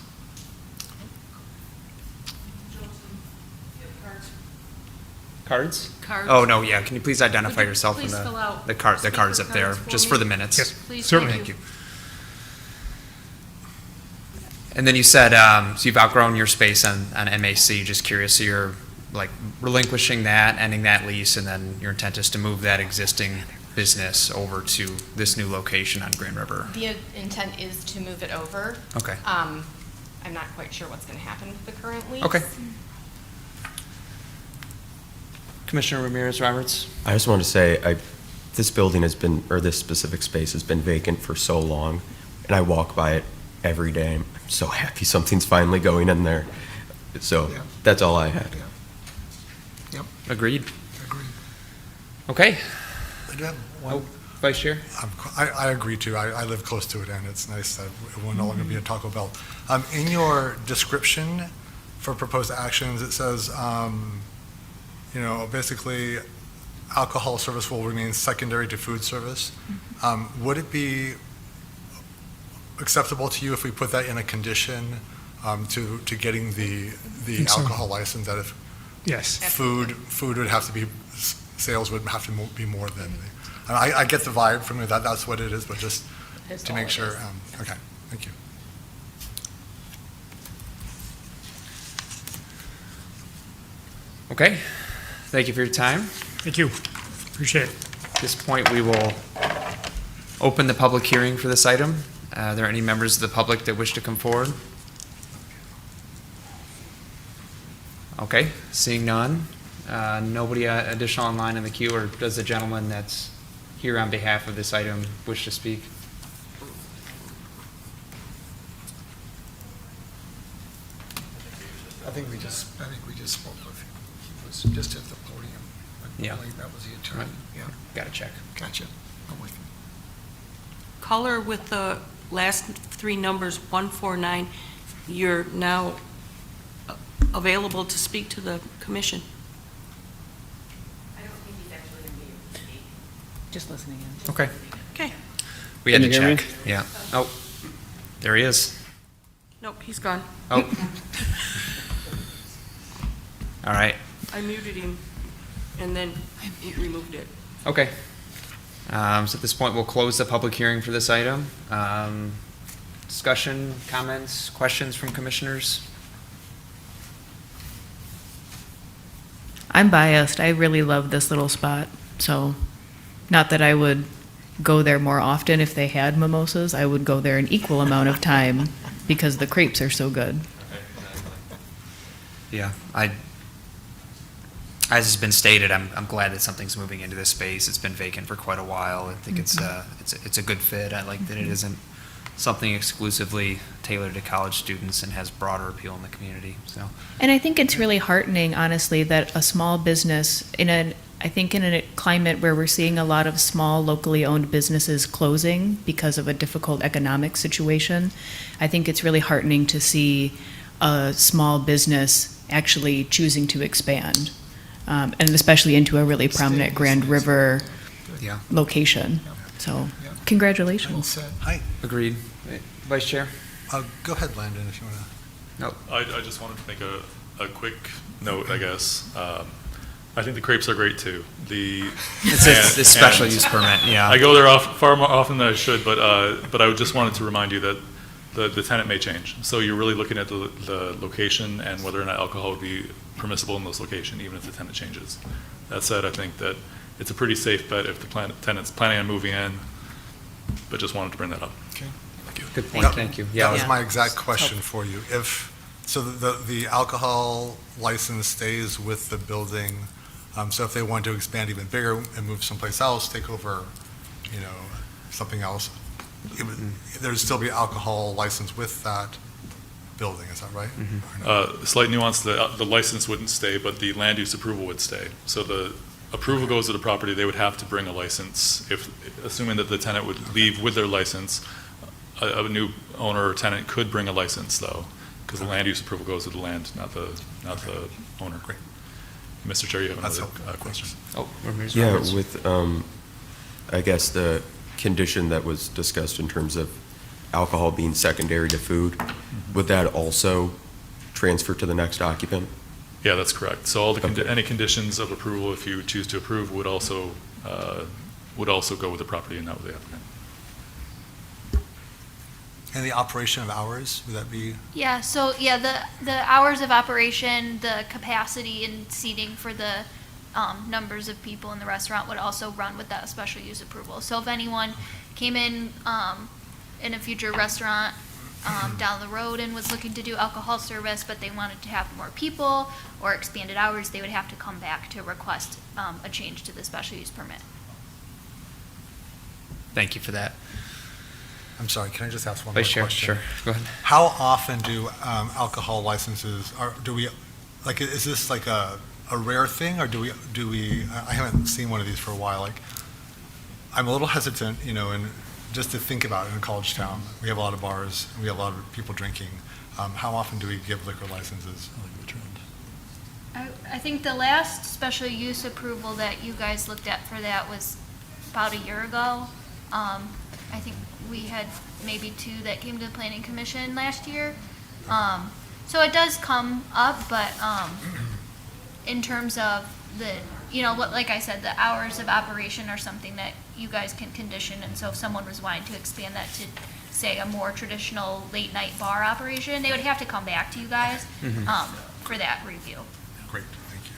Cards? Cards. Oh, no, yeah, can you please identify Would you yourself please and fill out the cards up speaker there, cards for just me? for the minutes? Yes, Please, certainly. Thank you. And then you said, so you've outgrown your space on MAC, just curious, so you're like relinquishing that, ending that lease, and then your intent is to move that existing business over to this new location on Grand River? The intent is to move it over. Okay. I'm not quite sure what's going to happen with the current lease. Okay. Commissioner Ramirez Roberts? I just want to say, this building has been, or this specific space has been vacant for so long, and I walk by it every day. I'm so happy something's finally going in there. So that's all I had. Yep. Agreed. Agreed. Okay. I do have one. Vice Chair? I agree too. I live close to it, and it's nice that it will no longer be a Taco Bell. In your description for proposed actions, it says, basically, alcohol service will remain secondary to food service. Would it be acceptable to you if we put that in a condition to getting the Think so. alcohol license, that if Yes. food would have to be, sales would have to be more than, I get the vibe from it that that's what it is, but just That's to all make it sure, is. okay, thank you. Okay. Thank you for your time. Thank you. Appreciate it. At this point, we will open the public hearing for this item. Are there any members of the public that wish to come forward? Okay, seeing none. Nobody additional online in the queue, or does the gentleman that's here on behalf of this item wish to speak? I think we just spoke with him. He was just at the podium. I Yeah. believe that was the attorney. Right. Yeah, Gotta check. gotcha. I'm with you. Caller with the last three numbers, 149, you're now available to speak to the commission. I don't think he's actually going to be able to speak. Just listening in. Okay. Okay. We had Can to you hear me? check. Yeah. Oh, there he is. Nope, he's gone. Oh. All right. I muted him, and then he removed it. Okay. So at this point, we'll close the public hearing for this item. Discussion, comments, questions from commissioners? I'm biased. I really love this little spot, so not that I would go there more often if they had mimosas. I would go there an equal amount of time because the crepes are so good. Yeah, as has been stated, I'm glad that something's moving into this space. It's been vacant for quite a while. I think it's a good fit. I like that it isn't something exclusively tailored to college students and has broader appeal in the community, so. And I think it's really heartening, honestly, that a small business in a climate where we're seeing a lot of small locally owned businesses closing because of a difficult economic situation, I think it's really heartening to see a small business actually choosing to expand, and especially into a really prominent Grand River Yeah. location. So, congratulations. Hi. Agreed. Vice Chair? Go ahead, Landon, if you want to. Nope. I just wanted to make a quick note, I guess. I think the crepes are great too. It's a special use permit, yeah. I go there far more often than I should, but I just wanted to remind you that the tenant may change. So you're really looking at the location and whether or not alcohol would be permissible in this location, even if the tenant changes. That said, I think that it's a pretty safe bet if the tenant's planning on moving in, but just wanted to bring that up. Okay. Good point, thank you. That was my exact question for you. So the alcohol license stays with the building, so if they want to expand even bigger and move someplace else, take over, something else, there'd still be alcohol license with that building, is that right? Mm-hmm. Slight nuance, the license wouldn't stay, but the land use approval would stay. So approval goes to the property, they would have to bring a license, assuming that the tenant would leave with their license. A new owner or tenant could bring a license, though, because the land use approval goes to the land, not the owner. Great. Mr. Chair, you have another question? Oh, Ms. Yeah, Roberts. with, I guess, the condition that was discussed in terms of alcohol being secondary to food, would that also transfer to the next occupant? Yeah, that's correct. So all the any conditions of approval, if you choose to approve, would also go with the property and not with the applicant. And the operation of hours, would that be? Yeah, so, yeah, the hours of operation, the capacity and seating for the numbers of people in the restaurant would also run with that special use approval. So if anyone came in a future restaurant down the road and was looking to do alcohol service, but they wanted to have more people or expanded hours, they would have to come back to request a change to the special use permit. Thank you for that. I'm sorry, can I just ask one Vice more Chair, question? sure, go ahead. How often do alcohol licenses, is this like a rare thing, or do we, I haven't seen one of these for a while, like, I'm a little hesitant, and just to think about it in a college town, we have a lot of bars, we have a lot of people drinking. How often do we give liquor licenses? I think the last special use approval that you guys looked at for that was about a year ago. I think we had maybe 2 that came to the planning commission last year. So it does come up, but in terms of like I said, the hours of operation are something that you guys can condition, and so if someone was wanting to expand that to, say, a more traditional late night bar operation, they would have to come back to you guys for that review. Great, thank you.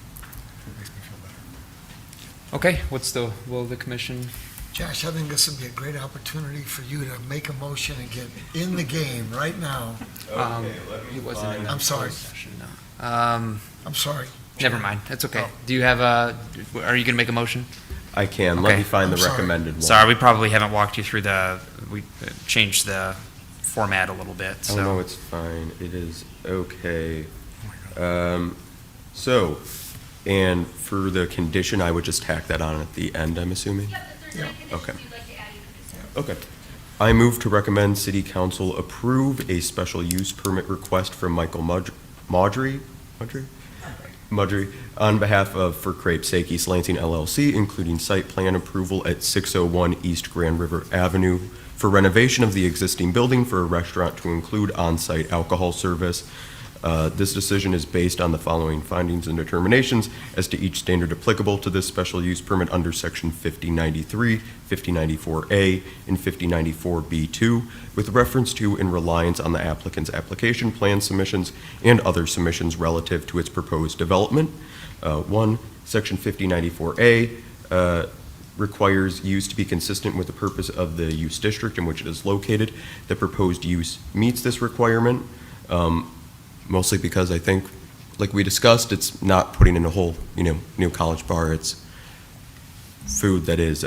Makes me feel better. Okay, what's the will of the commission? Josh, I think this would be a great opportunity for you to make a motion and get in the game right now. He wasn't in the I'm sorry. closed session, no. I'm sorry. Never mind, that's okay. Do you have are you gonna make a motion? I can, let me find the recommended one. Sorry, we probably haven't walked you through we changed the format a little bit, so. Oh, no, it's fine, it is okay. And for the condition, I would just tack that on at the end, I'm assuming? Yep, if there's any conditions you'd like to add, you can do so. Okay. I move to recommend City Council approve a special use permit request from Michael Mudrey on behalf of For Crepe Sake, East Lansing LLC, including site plan approval at 601 East Grand River Avenue for renovation of the existing building for a restaurant to include on-site alcohol service. This decision is based on the following findings and determinations as to each standard applicable to this special use permit under section 5093, 5094A, and 5094B2, with reference to and reliance on the applicant's application plan submissions and other submissions relative to its proposed development. 1, section 5094A requires use to be consistent with the purpose of the use district in which it is located. The proposed use meets this requirement. Mostly because I think, like we discussed, it's not putting in a whole, new college bar. It's food that is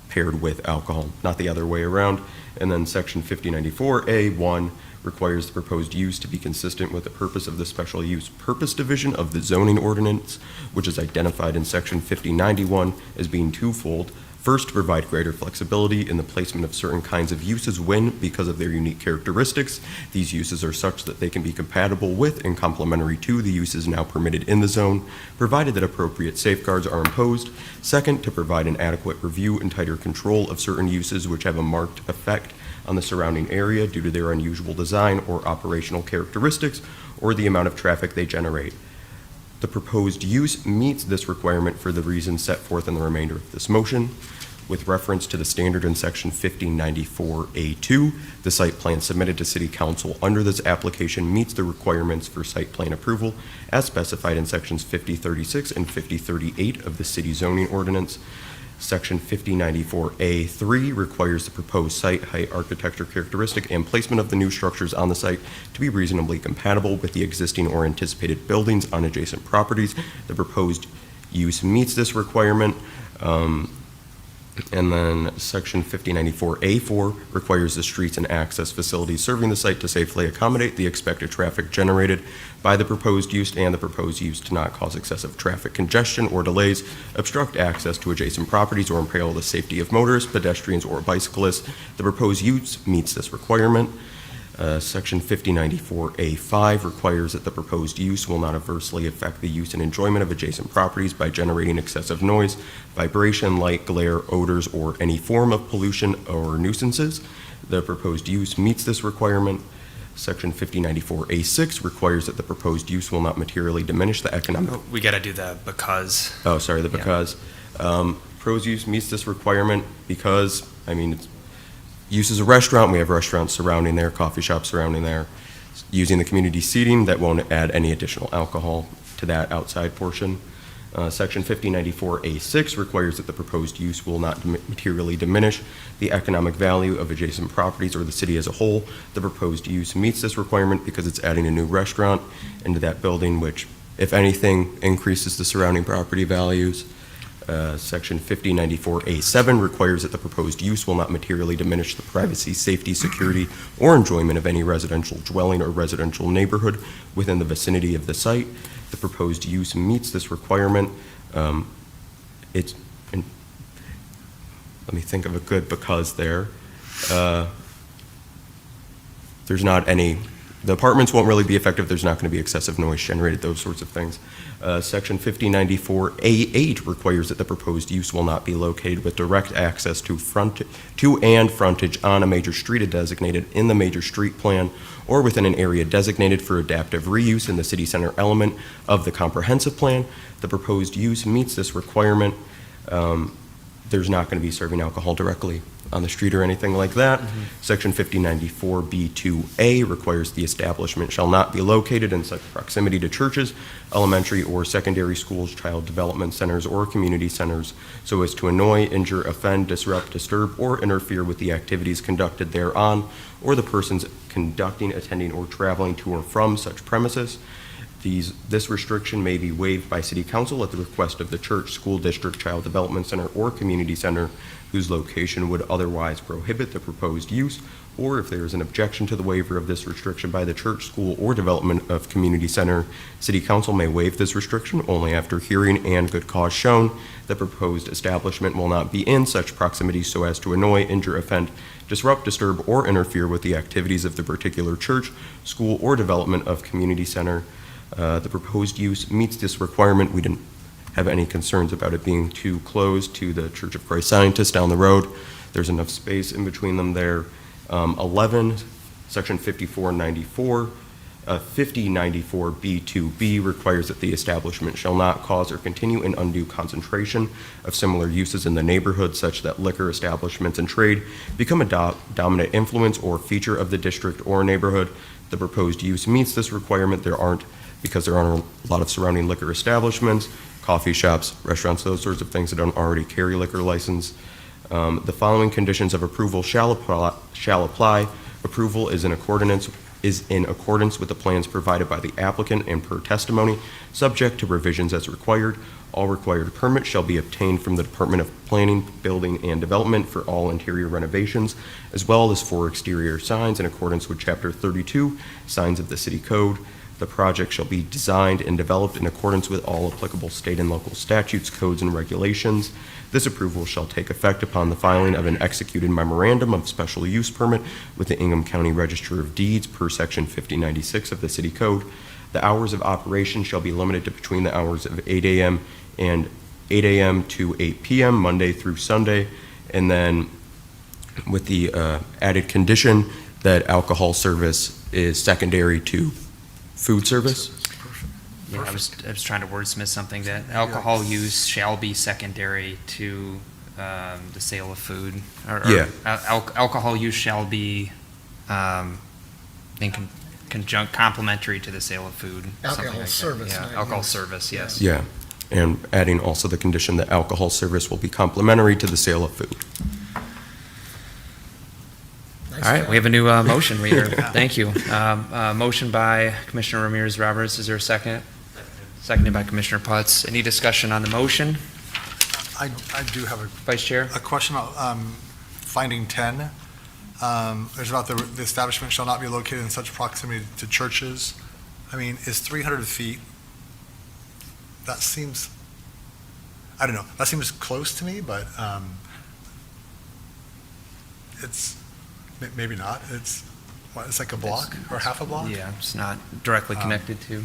paired with alcohol, not the other way around. And then section 5094A1 requires the proposed use to be consistent with the purpose of the special use purpose division of the zoning ordinance, which is identified in section 5091 as being twofold. First, to provide greater flexibility in the placement of certain kinds of uses when, because of their unique characteristics, these uses are such that they can be compatible with and complementary to the uses now permitted in the zone, provided that appropriate safeguards are imposed. Second, to provide an adequate review and tighter control of certain uses which have a marked effect on the surrounding area due to their unusual design or operational characteristics or the amount of traffic they generate. The proposed use meets this requirement for the reasons set forth in the remainder of this motion. With reference to the standard in section 5094A2, the site plan submitted to City Council under this application meets the requirements for site plan approval as specified in sections 5036 and 5038 of the City Zoning Ordinance. Section 5094A3 requires the proposed site height, architecture characteristic, and placement of the new structures on the site to be reasonably compatible with the existing or anticipated buildings on adjacent properties. The proposed use meets this requirement. And then Section 5094A4 requires the streets and access facilities serving the site to safely accommodate the expected traffic generated by the proposed use, and the proposed use to not cause excessive traffic congestion or delays, obstruct access to adjacent properties, or impale the safety of motorists, pedestrians, or bicyclists. The proposed use meets this requirement. Section 5094A5 requires that the proposed use will not adversely affect the use and enjoyment of adjacent properties by generating excessive noise, vibration, light, glare, odors, or any form of pollution or nuisances. The proposed use meets this requirement. Section 5094A6 requires that the proposed use will not materially diminish the economic... We got to do the because. Oh, sorry, the because. Proposed use meets this requirement because, I mean, it's use as a restaurant, we have restaurants surrounding there, coffee shops surrounding there. Using the community seating, that won't add any additional alcohol to that outside portion. Section 5094A6 requires that the proposed use will not materially diminish the economic value of adjacent properties or the city as a whole. The proposed use meets this requirement because it's adding a new restaurant into that building, which, if anything, increases the surrounding property values. Section 5094A7 requires that the proposed use will not materially diminish the privacy, safety, security, or enjoyment of any residential dwelling or residential neighborhood within the vicinity of the site. The proposed use meets this requirement. Let me think of a good because there. There's not any, the apartments won't really be effective. There's not going to be excessive noise generated, those sorts of things. Section 5094A8 requires that the proposed use will not be located with direct access to and frontage on a major street designated in the major street plan or within an area designated for adaptive reuse in the city center element of the comprehensive plan. The proposed use meets this requirement. There's not going to be serving alcohol directly on the street or anything like that. Section 5094B2A requires the establishment shall not be located in such proximity to churches, elementary or secondary schools, child development centers, or community centers so as to annoy, injure, offend, disrupt, disturb, or interfere with the activities conducted thereon or the persons conducting, attending, or traveling to or from such premises. This restriction may be waived by City Council at the request of the church, school district, child development center, or community center whose location would otherwise prohibit the proposed use, or if there is an objection to the waiver of this restriction by the church, school, or development of community center, City Council may waive this restriction only after hearing and good cause shown that proposed establishment will not be in such proximity so as to annoy, injure, offend, disrupt, disturb, or interfere with the activities of the particular church, school, or development of community center. The proposed use meets this requirement. We didn't have any concerns about it being too close to the Church of Christ Scientists down the road. There's enough space in between them there. 11, Section 5094B2B requires that the establishment shall not cause or continue an undue concentration of similar uses in the neighborhood such that liquor establishments and trade become a dominant influence or feature of the district or neighborhood. The proposed use meets this requirement. Because there aren't a lot of surrounding liquor establishments, coffee shops, restaurants, those sorts of things that don't already carry liquor license. The following conditions of approval shall apply. Approval is in accordance with the plans provided by the applicant and per testimony, subject to revisions as required. All required permits shall be obtained from the Department of Planning, Building, and Development for all interior renovations, as well as for exterior signs in accordance with Chapter 32, Signs of the City Code. The project shall be designed and developed in accordance with all applicable state and local statutes, codes, and regulations. This approval shall take effect upon the filing of an executed memorandum of special use permit with the Ingham County Register of Deeds per Section 5096 of the City Code. The hours of operation shall be limited to between the hours of 8 a.m. and 8 a.m. to 8 p.m., Monday through Sunday, and then with the added condition that alcohol service is secondary to food service. Yeah, I was trying to wordsmith something that alcohol use shall be secondary to the sale of food. Alcohol use shall be in conjunct complementary to the sale of food. Alcohol service. Yeah, alcohol service, yes. Yeah, and adding also the condition that alcohol service will be complementary to the sale of food. All right, we have a new motion reader. Thank you. Motion by Commissioner Ramirez-Roberts. Is there a second? Seconded by Commissioner Putz. Any discussion on the motion? I do have Vice Chair? a question about finding 10. There's about the establishment shall not be located in such proximity to churches. I mean, is 300 feet, that seems, I don't know, that seems close to me, but it's, maybe not. It's, what, it's like a block or half a block? Yeah, it's not directly connected to,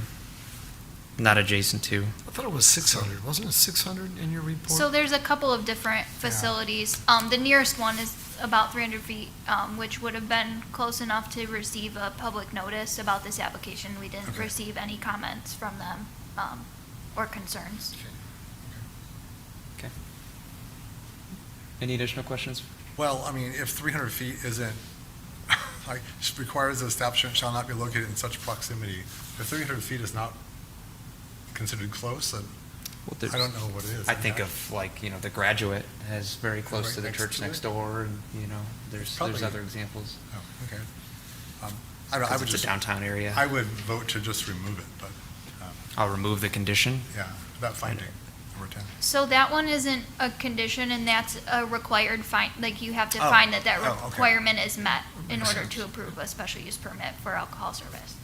not adjacent to. I thought it was 600. Wasn't it 600 in your report? So there's a couple of different facilities. The nearest one is about 300 feet, which would have been close enough to receive a public notice about this application. We didn't receive any comments from them or concerns. Okay. Any additional questions? Well, I mean, if 300 feet isn't, like, requires the establishment shall not be located in such proximity, if 300 feet is not considered close, then Well, I don't know what it is. I think of, like, you know, the Graduate has very close Right to the next church to next it? door, and, you know, there's Probably- other examples. Oh, okay. I don't know, I would It's a just. downtown area. I would vote to just remove it, but, I'll remove the condition. yeah, that finding, number 10. So that one isn't a condition, and that's a required like, you have to Oh, find that that oh, okay. requirement is met in Makes order sense. to approve a special use permit for alcohol service.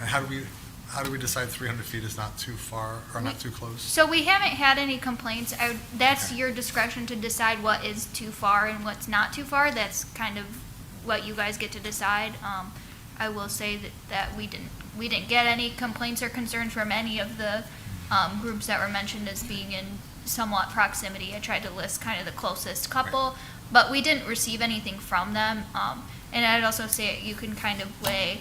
And how do we decide 300 feet is not too far, or not too close? So we haven't had any complaints. That's your discretion to decide what is too far and what's not too far. That's kind of what you guys get to decide. I will say that we didn't get any complaints or concerns from any of the groups that were mentioned as being in somewhat proximity. I tried to list kind of the closest couple, but we didn't receive anything from them. And I'd also say you can kind of weigh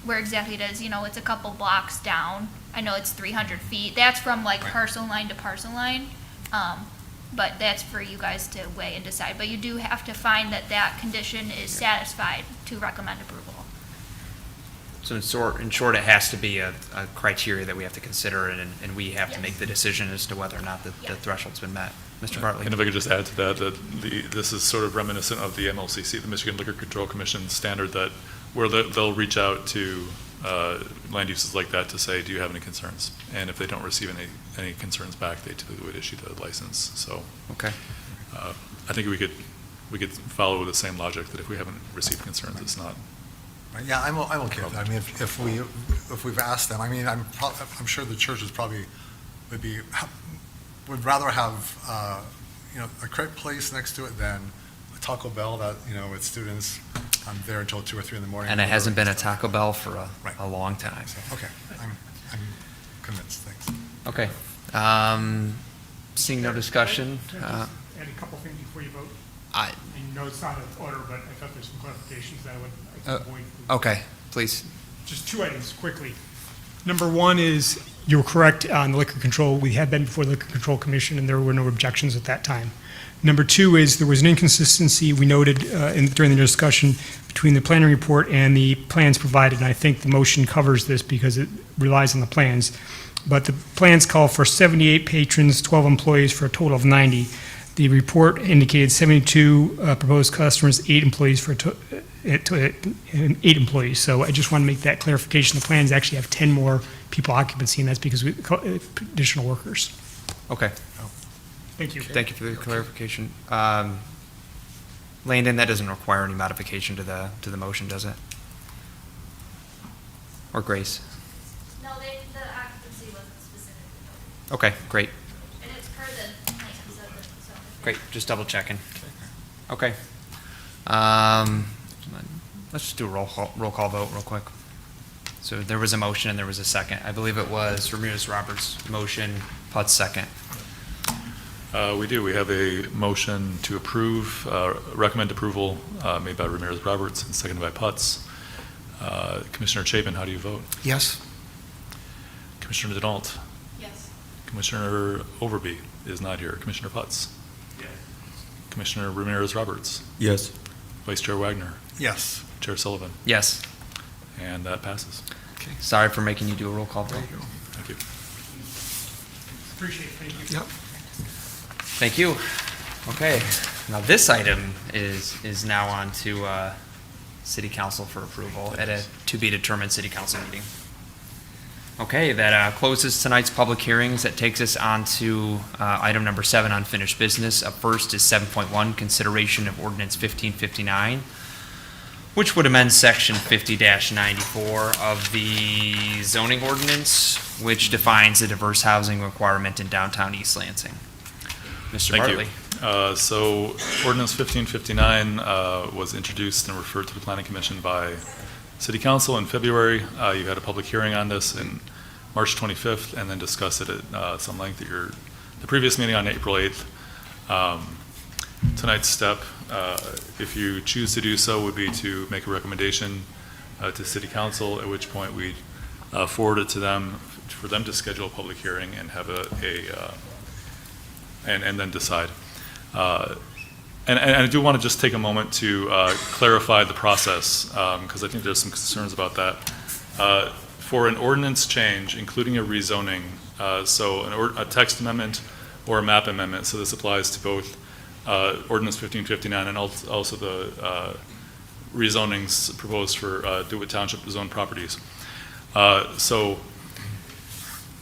where exactly it is. You know, it's a couple blocks down. I know it's 300 feet. That's from like parcel line to parcel line. But that's for you guys to weigh and decide. But you do have to find that that condition is satisfied to recommend approval. So in short, it has to be a criteria that we have to consider, and we have to make the decision as to whether or not the threshold's been met. Mr. Bartley? And if I could just add to that, this is sort of reminiscent of the MLCC, the Michigan Liquor Control Commission standard, that where they'll reach out to land uses like that to say, do you have any concerns? And if they don't receive any concerns back, they typically would issue the license. So Okay. I think we could follow the same logic that if we haven't received concerns, it's not. Right, yeah, I'm okay with that. I mean, if we've asked them, I mean, I'm sure the churches probably would rather have, you know, a crepe place next to it than a Taco Bell that, you know, with students, there until 2 or 3 in the morning. And it hasn't been a Taco Bell for a long time. Okay, I'm convinced, thanks. Okay. Seeing no discussion. Add a couple things before you vote. I know it's not in order, but I thought there's some clarifications that I would avoid. Okay, please. Just 2 items quickly. Number 1 is, you're correct on the liquor control. We had been before the Liquor Control Commission, and there were no objections at that time. Number 2 is, there was an inconsistency we noted during the discussion between the planning report and the plans provided, and I think the motion covers this because it relies on the plans. But the plans call for 78 patrons, 12 employees, for a total of 90. The report indicated 72 proposed customers, 8 employees for 8 employees. So I just want to make that clarification. The plans actually have 10 more people occupancy, and that's because we additional workers. Okay. Thank you. Thank you for the clarification. Landon, that doesn't require any modification to the motion, does it? Or Grace? No, the occupancy wasn't specifically noted. Okay, great. And it's per the plans of the zone. Great, just double checking. Okay. Let's just do a roll call vote real quick. So there was a motion and there was a second. I believe it was Ramirez Roberts' motion, Putz second. We do. We have a motion to approve, recommend approval made by Ramirez Roberts and seconded by Putz. Commissioner Chapin, how do you vote? Yes. Commissioner Denault? Yes. Commissioner Overby is not here. Commissioner Putz? Yes. Commissioner Ramirez Roberts? Yes. Vice Chair Wagner? Yes. Chair Sullivan? Yes. And that passes. Okay. Sorry for making you do a roll call vote. Thank you. Appreciate it, thank you. Yep. Thank you. Okay, now this item is now on to City Council for approval at a to-be-determined City Council meeting. Okay, that closes tonight's public hearings. That takes us on to item number 7, unfinished business. Up first is 7.1, consideration of ordinance 1559, which would amend section 50-94 of the zoning ordinance, which defines the diverse housing requirement in downtown East Lansing. Mr. Thank Bartley. you. So ordinance 1559 was introduced and referred to the Planning Commission by City Council in February. You had a public hearing on this in March 25th and then discussed it at some length at the previous meeting on April 8th. Tonight's step, if you choose to do so, would be to make a recommendation to City Council, at which point we forward it to them for them to schedule a public hearing and have and then decide. And I do want to just take a moment to clarify the process, because I think there's some concerns about that. For an ordinance change, including a rezoning, so a text amendment or a map amendment, so this applies to both ordinance 1559 and also the rezonings proposed for DeWitt Township zone properties. So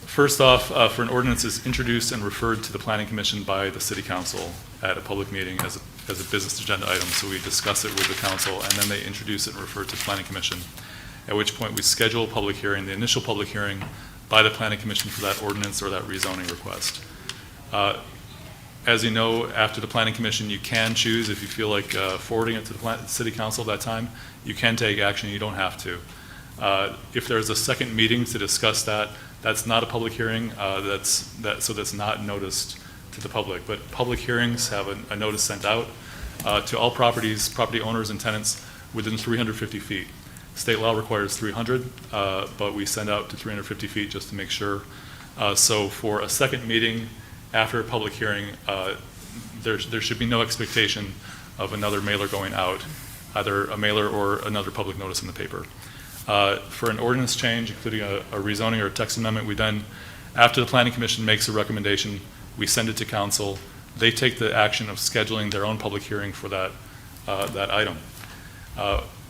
first off, for an ordinance is introduced and referred to the Planning Commission by the City Council at a public meeting as a business agenda item. So we discuss it with the council, and then they introduce it and refer it to the Planning Commission, at which point we schedule a public hearing, the initial public hearing by the Planning Commission for that ordinance or that rezoning request. As you know, after the Planning Commission, you can choose, if you feel like forwarding it to the City Council at that time, you can take action, you don't have to. If there's a second meeting to discuss that, that's not a public hearing, so that's not noticed to the public. But public hearings have a notice sent out to all property owners and tenants within 350 feet. State law requires 300, but we send out to 350 feet just to make sure. So for a second meeting after a public hearing, there should be no expectation of another mailer going out, either a mailer or another public notice in the paper. For an ordinance change, including a rezoning or a text amendment, we then, after the Planning Commission makes a recommendation, we send it to council. They take the action of scheduling their own public hearing for that item.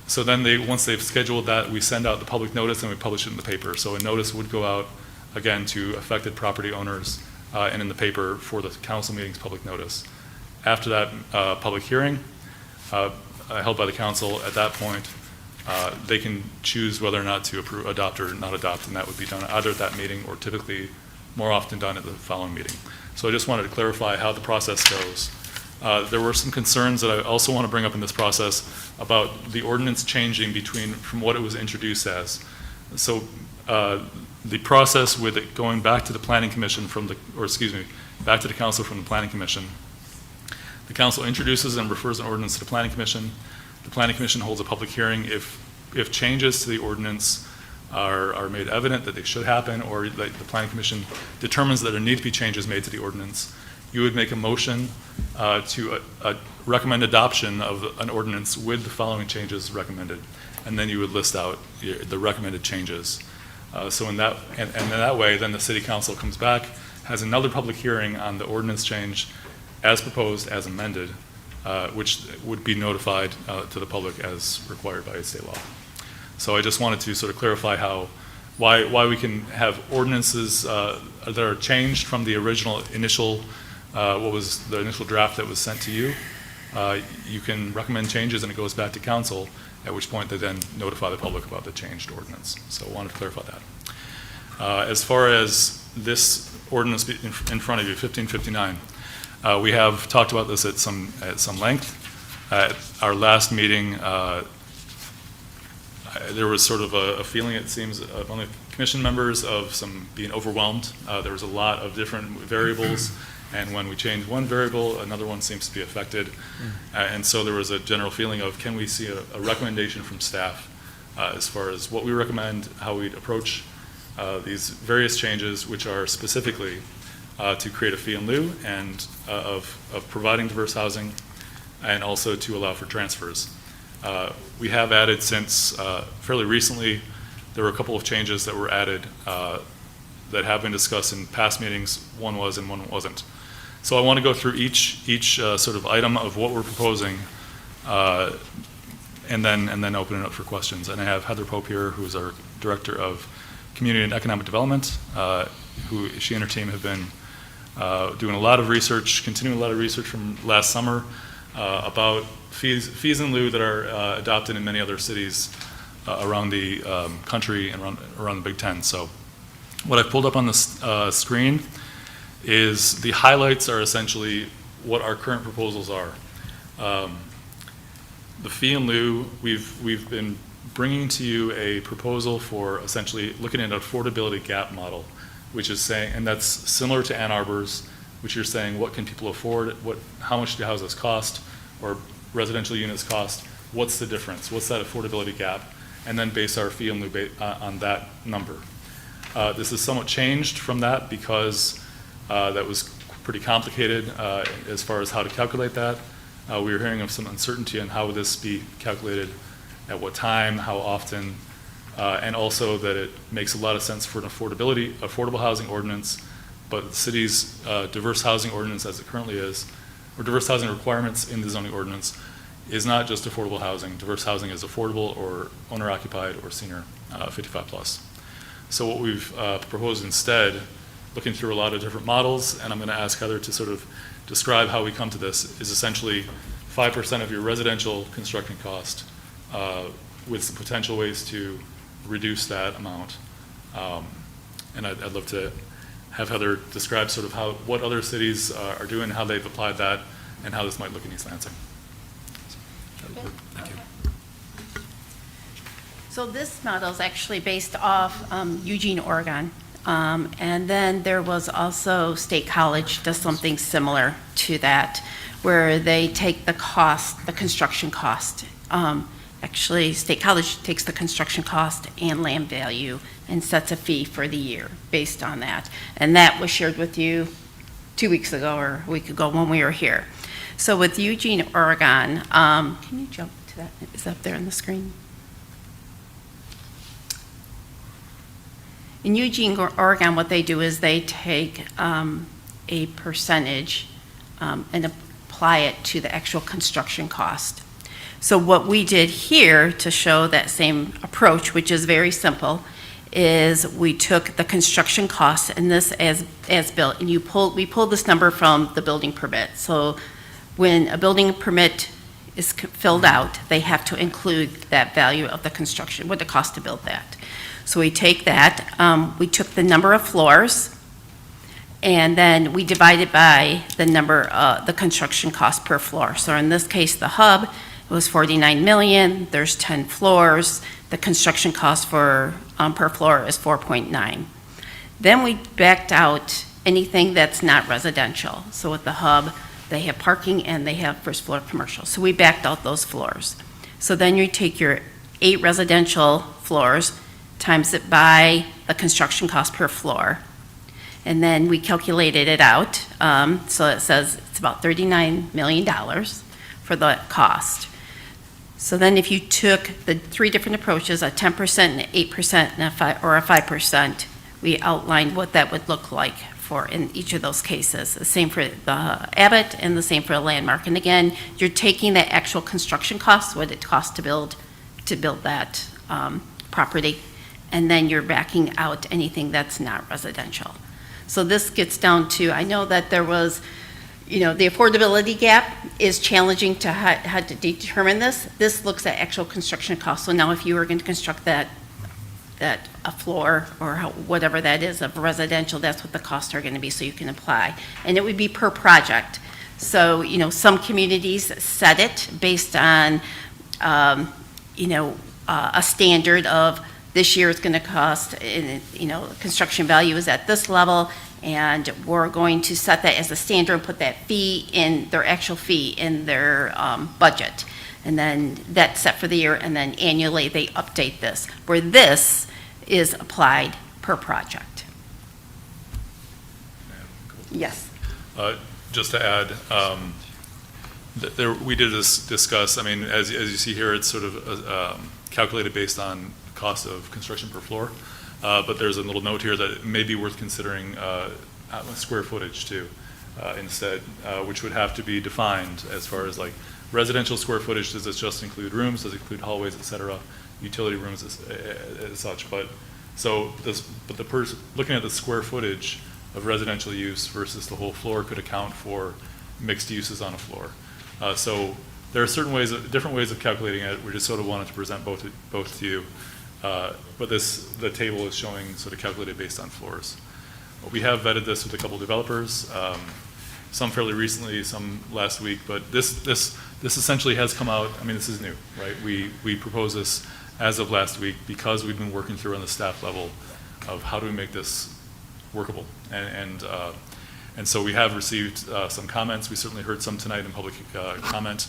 So then once they've scheduled that, we send out the public notice and we publish it in the paper. So a notice would go out, again, to affected property owners and in the paper for the council meeting's public notice. After that public hearing held by the council, at that point, they can choose whether or not to adopt or not adopt, and that would be done either at that meeting or typically more often done at the following meeting. So I just wanted to clarify how the process goes. There were some concerns that I also want to bring up in this process about the ordinance changing from what it was introduced as. So the process with it going back to the Planning Commission back to the council from the Planning Commission. The council introduces and refers an ordinance to the Planning Commission. The Planning Commission holds a public hearing. If changes to the ordinance are made evident that they should happen, or that the Planning Commission determines that there need to be changes made to the ordinance, you would make a motion to recommend adoption of an ordinance with the following changes recommended, and then you would list out the recommended changes. So in that way, then the City Council comes back, has another public hearing on the ordinance change as proposed, as amended, which would be notified to the public as required by state law. So I just wanted to sort of clarify why we can have ordinances that are changed from the initial what was the initial draft that was sent to you. You can recommend changes and it goes back to council, at which point they then notify the public about the changed ordinance. So I wanted to clarify that. As far as this ordinance in front of you, 1559, we have talked about this at some length. At our last meeting, there was sort of a feeling, it seems, among the commission members of some being overwhelmed. There was a lot of different variables, and when we change one variable, another one seems to be affected. And so there was a general feeling of, can we see a recommendation from staff as far as what we recommend, how we'd approach these various changes, which are specifically to create a fee in lieu and of providing diverse housing, and also to allow for transfers. We have added since fairly recently, there were a couple of changes that were added that have been discussed in past meetings. One was and one wasn't. So I want to go through each sort of item of what we're proposing and then open it up for questions. And I have Heather Pope here, who is our Director of Community and Economic Development, who she and her team have been doing a lot of research, continuing a lot of research from last summer about fees in lieu that are adopted in many other cities around the country and around the Big Ten. So what I've pulled up on the screen is the highlights are essentially what our current proposals are. The fee in lieu, we've been bringing to you a proposal for essentially looking at an affordability gap model, which is saying, and that's similar to Ann Arbor's, which you're saying, what can people afford? How much do houses cost, or residential units cost? What's the difference? What's that affordability gap? And then base our fee in lieu on that number. This is somewhat changed from that because that was pretty complicated as far as how to calculate that. We were hearing of some uncertainty on how would this be calculated, at what time, how often, and also that it makes a lot of sense for an affordable housing ordinance, but the city's diverse housing ordinance as it currently is, or diverse housing requirements in the zoning ordinance, is not just affordable housing. Diverse housing is affordable or owner-occupied or senior 55 plus. So what we've proposed instead, looking through a lot of different models, and I'm going to ask Heather to sort of describe how we come to this, is essentially 5% of your residential construction cost with some potential ways to reduce that amount. And I'd love to have Heather describe sort of what other cities are doing, how they've applied that, and how this might look in East Lansing. Thank you. So this model is actually based off Eugene, Oregon. And then there was also State College does something similar to that, where they take the cost, the construction cost. Actually, State College takes the construction cost and land value and sets a fee for the year based on that. And that was shared with you 2 weeks ago or a week ago when we were here. So with Eugene, Oregon, can you jump to that? Is that up there on the screen? In Eugene, Oregon, what they do is they take a percentage and apply it to the actual construction cost. So what we did here to show that same approach, which is very simple, is we took the construction costs and this as built, and we pulled this number from the building permit. So when a building permit is filled out, they have to include that value of the construction, what it costs to build that. So we take that, we took the number of floors, and then we divided by the number, the construction cost per floor. So in this case, the hub was 49 million, there's 10 floors, the construction cost for, per floor is 4.9. Then we backed out anything that's not residential. So with the hub, they have parking and they have first floor commercial. So we backed out those floors. So then you take your 8 residential floors, times it by the construction cost per floor. And then we calculated it out. So it says it's about $39 million for the cost. So then if you took the 3 different approaches, a 10%, an 8%, and a 5%, we outlined what that would look like for in each of those cases. The same for the Abbott and the same for the Landmark. And again, you're taking the actual construction costs, what it costs to build that property, and then you're backing out anything that's not residential. So this gets down to, I know that there was, the affordability gap is challenging to how to determine this. This looks at actual construction costs. So now if you were going to construct that a floor or whatever that is of residential, that's what the costs are going to be, so you can apply. And it would be per project. So, some communities set it based on, a standard of this year it's going to cost, construction value is at this level, and we're going to set that as a standard and put that fee in, their actual fee in their budget. And then that's set for the year, and then annually they update this, where this is applied per project. Yes. Just to add, we did discuss, as you see here, it's sort of calculated based on cost of construction per floor. But there's a little note here that it may be worth considering square footage too, instead, which would have to be defined as far as like residential square footage. Does this just include rooms? Does it include hallways, et cetera? Utility rooms as such. But So looking at the square footage of residential use versus the whole floor could account for mixed uses on a floor. So there are different ways of calculating it. We just sort of wanted to present both to you. But the table is showing sort of calculated based on floors. We have vetted this with a couple developers, some fairly recently, some last week, but this essentially has come out. I mean, this is new, right? We proposed this as of last week because we've been working through on the staff level of how do we make this workable. And so we have received some comments. We certainly heard some tonight in public comment,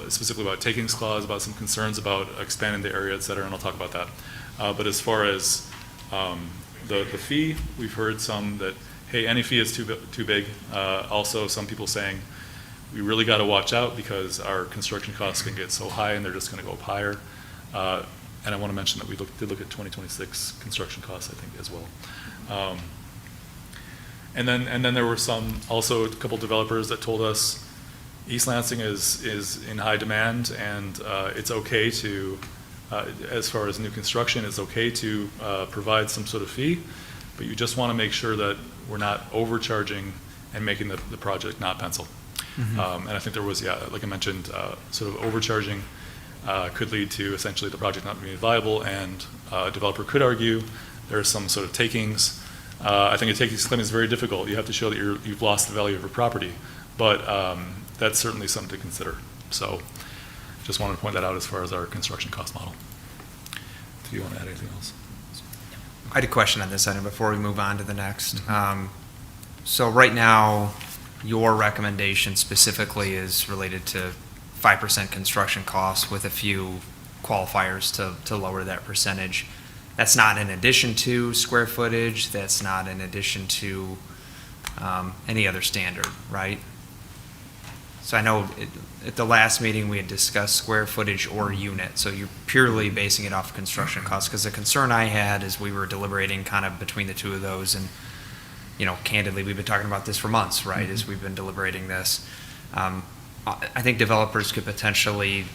specifically about takings clause, about some concerns about expanding the area, et cetera, and I'll talk about that. But as far as the fee, we've heard some that, hey, any fee is too big. Also, some people saying, we really got to watch out because our construction costs can get so high and they're just going to go up higher. And I want to mention that we did look at 2026 construction costs, I think, as well. And then there were also a couple developers that told us East Lansing is in high demand, and it's okay to, as far as new construction, it's okay to provide some sort of fee, but you just want to make sure that we're not overcharging and making the project not pencil. And I think there was, like I mentioned, sort of overcharging could lead to essentially the project not being viable, and a developer could argue there's some sort of takings. I think a takings claim is very difficult. You have to show that you've lost the value of your property, but that's certainly something to consider. So just wanted to point that out as far as our construction cost model. Do you want to add anything else? I had a question on this item before we move on to the next. So right now, your recommendation specifically is related to 5% construction costs with a few qualifiers to lower that percentage. That's not in addition to square footage. That's not in addition to any other standard, right? So I know at the last meeting we had discussed square footage or unit. So you're purely basing it off construction costs. Because the concern I had is we were deliberating kind of between the two of those, and candidly, we've been talking about this for months, right? As we've been deliberating this. I think developers could potentially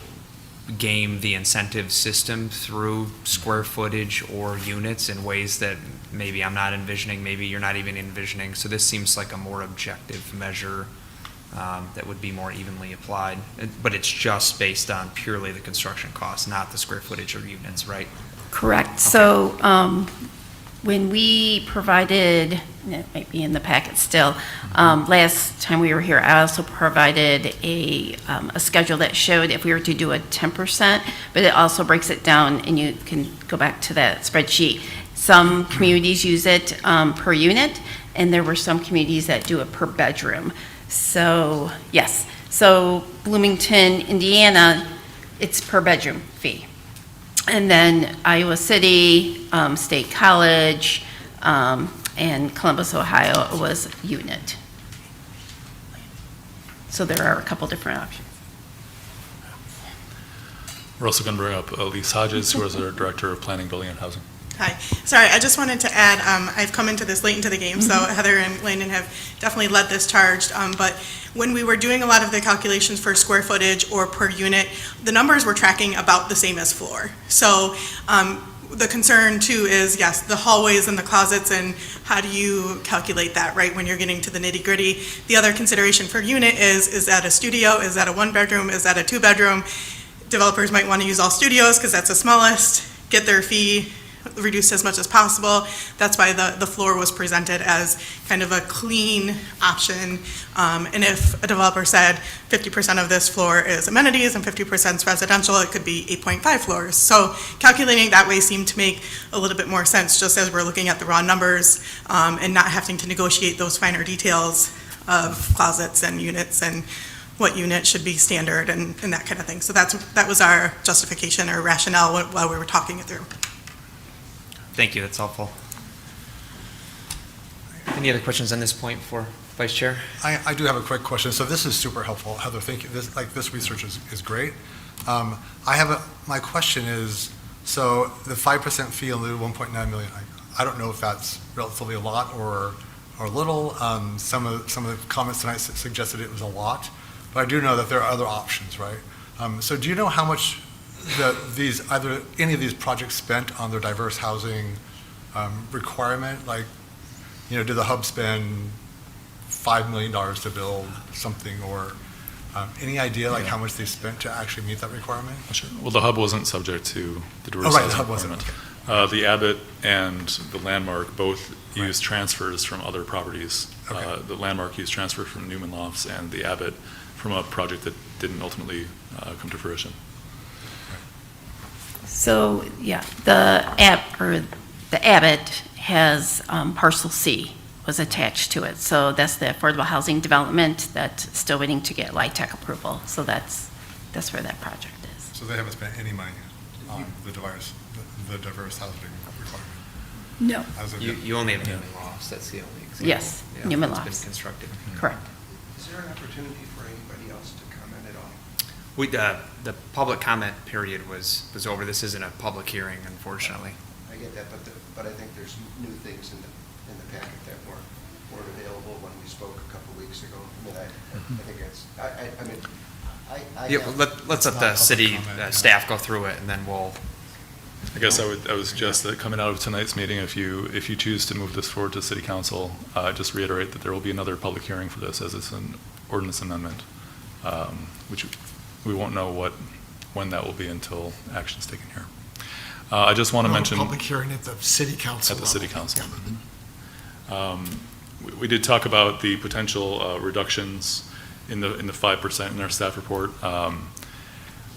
game the incentive system through square footage or units in ways that maybe I'm not envisioning, maybe you're not even envisioning. So this seems like a more objective measure that would be more evenly applied. But it's just based on purely the construction costs, not the square footage or units, right? Correct. Okay. So when we provided, it might be in the packet still, last time we were here, I also provided a schedule that showed if we were to do a 10%, but it also breaks it down, and you can go back to that spreadsheet. Some communities use it per unit, and there were some communities that do it per bedroom. So, yes. So Bloomington, Indiana, it's per bedroom fee. And then Iowa City, State College, and Columbus, Ohio was unit. So there are a couple different options. We're also going to bring up Elise Hodges, who is our Director of Planning, Building, and Housing. Hi. Sorry, I just wanted to add, I've come into this late into the game, so Heather and Landon have definitely led this charge, but when we were doing a lot of the calculations for square footage or per unit, the numbers were tracking about the same as floor. So the concern too is, yes, the hallways and the closets, and how do you calculate that, right, when you're getting to the nitty gritty. The other consideration for unit is that a studio, is that a one bedroom, is that a two bedroom? Developers might want to use all studios because that's the smallest, get their fee reduced as much as possible. That's why the floor was presented as kind of a clean option. And if a developer said 50% of this floor is amenities and 50% is residential, it could be 8.5 floors. So calculating that way seemed to make a little bit more sense, just as we're looking at the raw numbers and not having to negotiate those finer details of closets and units and what unit should be standard and that kind of thing. So that was our justification or rationale while we were talking it through. Thank you, that's helpful. Any other questions on this point for Vice Chair? I do have a quick question. So this is super helpful, Heather. Thank you. This research is great. My question is, so the 5% fee on the 1.9 million, I don't know if that's relatively a lot or little. Some of the comments tonight suggested it was a lot, but I do know that there are other options, right? So do you know how much either any of these projects spent on their diverse housing requirement? Like, you know, did the hub spend $5 million to build something, or any idea like how much they spent to actually meet that requirement? Sure. Well, the hub wasn't subject to the diverse Oh, right, the housing hub wasn't, requirement. The Abbott and the Landmark both used transfers from other properties. Okay. The Landmark used transfer from Newman Lofts, and the Abbott from a project that didn't ultimately come to fruition. So, yeah, the Abbott has parcel C was attached to it. So that's the affordable housing development that's still waiting to get LIHTC approval. So that's where that project is. So they haven't spent any money on the diverse housing requirement? No. As of You, yet? you only have Newman Lofts, that's the only example. Yes, Yeah, Newman that's Lofts. been constructed. Correct. Is there an opportunity for anybody else to comment at all? We, the public comment period was over. This isn't a public hearing, unfortunately. I get that, but I think there's new things in the packet that weren't available when we spoke a couple weeks ago. I mean, I think it's, I mean, I Yeah, have- let's let the city staff go through it, and then we'll. I guess I would suggest that coming out of tonight's meeting, if you choose to move this forward to City Council, just reiterate that there will be another public hearing for this, as it's an ordinance amendment, which we won't know when that will be until action's taken here. I just want to mention. Public hearing at the city council. At the city council. We did talk about the potential reductions in the 5% in our staff report,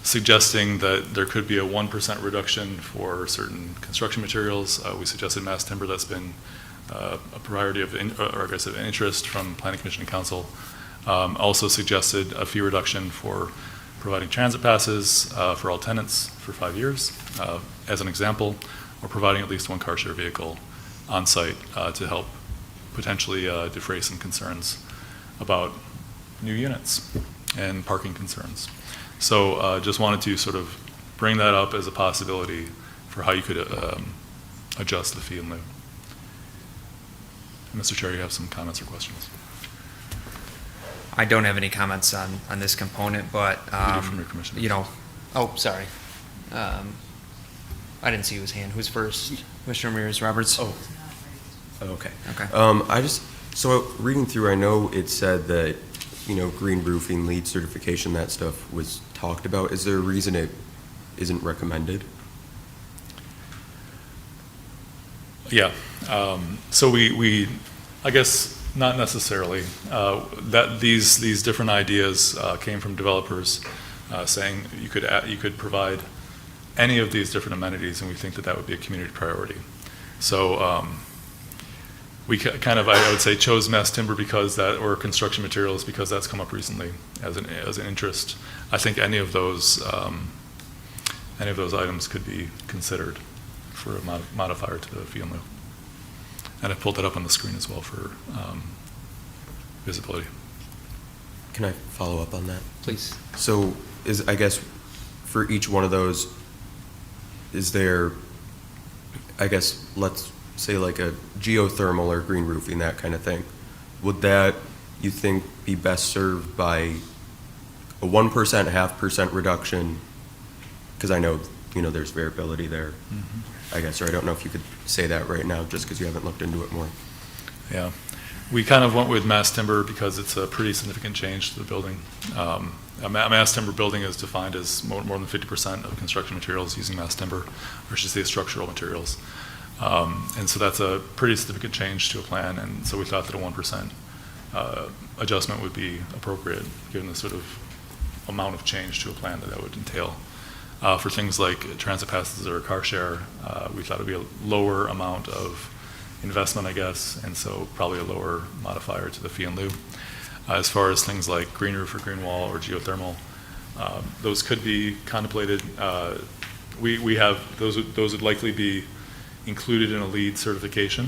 suggesting that there could be a 1% reduction for certain construction materials. We suggested mass timber. That's been a priority of, or I guess of interest from Planning Commission and Council. Also suggested a fee reduction for providing transit passes for all tenants for 5 years, as an example, or providing at least one car share vehicle on site to help potentially defray some concerns about new units and parking concerns. So just wanted to sort of bring that up as a possibility for how you could adjust the fee in lieu. Mr. Chair, you have some comments or questions? I don't have any comments on this component, but, You do from your commissioner. you know, oh, sorry. I didn't see whose hand. Who's first? Commissioner Ramirez Roberts? Oh, okay. Okay. So reading through, I know it said that, you know, green roofing, LEED certification, that stuff was talked about. Is there a reason it isn't recommended? Yeah. So we, I guess, not necessarily. That these different ideas came from developers saying you could provide any of these different amenities, and we think that would be a community priority. So we kind of, I would say, chose mass timber because that, or construction materials because that's come up recently as an interest. I think any of those items could be considered for a modifier to the fee in lieu. And I pulled that up on the screen as well for visibility. Can I follow up on that? Please. So I guess, for each one of those, is there, I guess, let's say like a geothermal or green roofing, that kind of thing. Would that, you think, be best served by a 1%, 0.5% reduction? Because I know, you know, there's variability there, I guess, or I don't know if you could say that right now just because you haven't looked into it more. Yeah. We kind of went with mass timber because it's a pretty significant change to the building. A mass timber building is defined as more than 50% of construction materials using mass timber, or should say structural materials. And so that's a pretty significant change to a plan, and so we thought that a 1% adjustment would be appropriate given the sort of amount of change to a plan that would entail. For things like transit passes or car share, we thought it would be a lower amount of investment, I guess, and so probably a lower modifier to the fee in lieu. As far as things like green roof or green wall or geothermal, those could be contemplated. We have, those would likely be included in a LEED certification,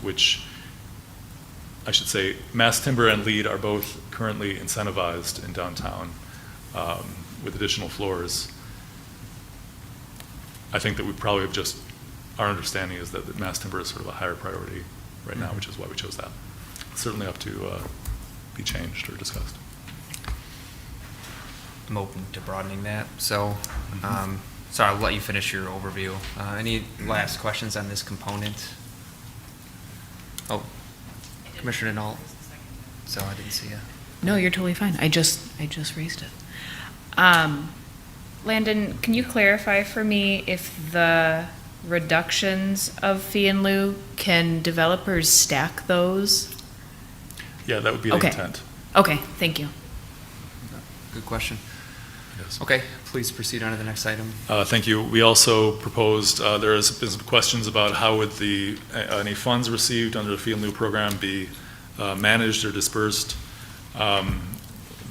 which I should say mass timber and LEED are both currently incentivized in downtown with additional floors. I think that we probably have just, our understanding is that mass timber is sort of a higher priority right now, which is why we chose that. It's certainly up to be changed or discussed. I'm open to broadening that. So Sorry, I'll let you finish your overview. Any last questions on this component? Oh, Commissioner Denault. So I didn't see you. No, you're totally fine. I just raised it. Landon, can you clarify for me if the reductions of fee in lieu, can developers stack those? Yeah, that would be the Okay. intent. Okay, thank you. Good question. Yes. Okay, please proceed on to the next item. Thank you. We also proposed, there has been some questions about how would any funds received under the fee and lieu program be managed or dispersed.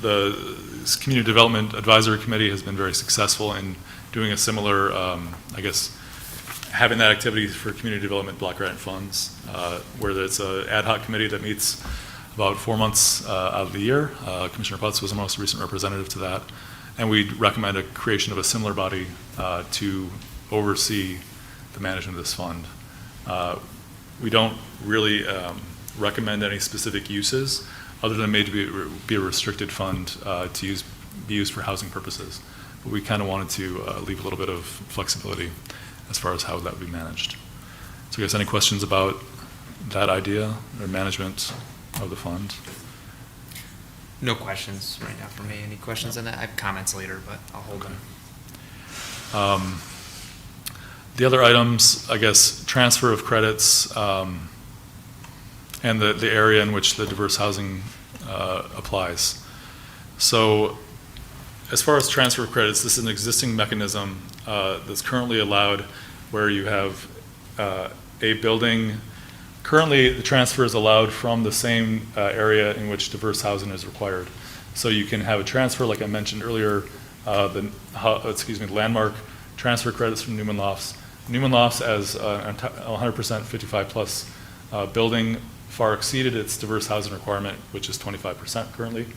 The Community Development Advisory Committee has been very successful in doing a similar, having that activity for community development block grant funds, where it's an ad hoc committee that meets about 4 months out of the year. Commissioner Putz was the most recent representative to that. And we recommend a creation of a similar body to oversee the management of this fund. We don't really recommend any specific uses, other than maybe be a restricted fund to be used for housing purposes. But we kind of wanted to leave a little bit of flexibility as far as how that would be managed. So I guess any questions about that idea or management of the fund? No questions right now for me. Any questions on that? I have comments later, but I'll hold them. The other items, I guess, transfer of credits and the area in which the diverse housing applies. So as far as transfer of credits, this is an existing mechanism that's currently allowed where you have a building. Currently, the transfer is allowed from the same area in which diverse housing is required. So you can have a transfer, like I mentioned earlier, the landmark transfer credits from Newman Lofts. Newman Lofts, as 100% 55 plus building, far exceeded its diverse housing requirement, which is 25% currently.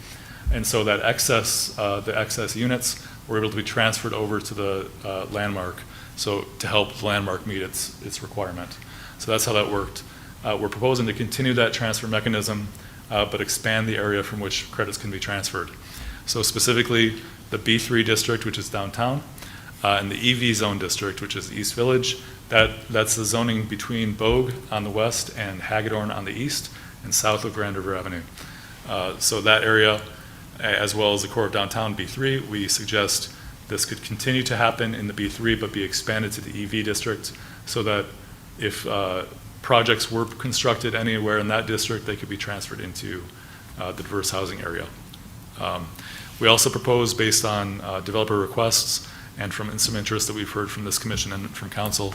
And so that the excess units were able to be transferred over to the landmark, so to help the landmark meet its requirement. So that's how that worked. We're proposing to continue that transfer mechanism, but expand the area from which credits can be transferred. So specifically, the B3 district, which is downtown, and the EV zone district, which is East Village, that's the zoning between Bogue on the west and Hagedorn on the east and south of Grand River Avenue. So that area, as well as the core of downtown B3, we suggest this could continue to happen in the B3, but be expanded to the EV district, so that if projects were constructed anywhere in that district, they could be transferred into the diverse housing area. We also propose, based on developer requests and from some interest that we've heard from this commission and from council,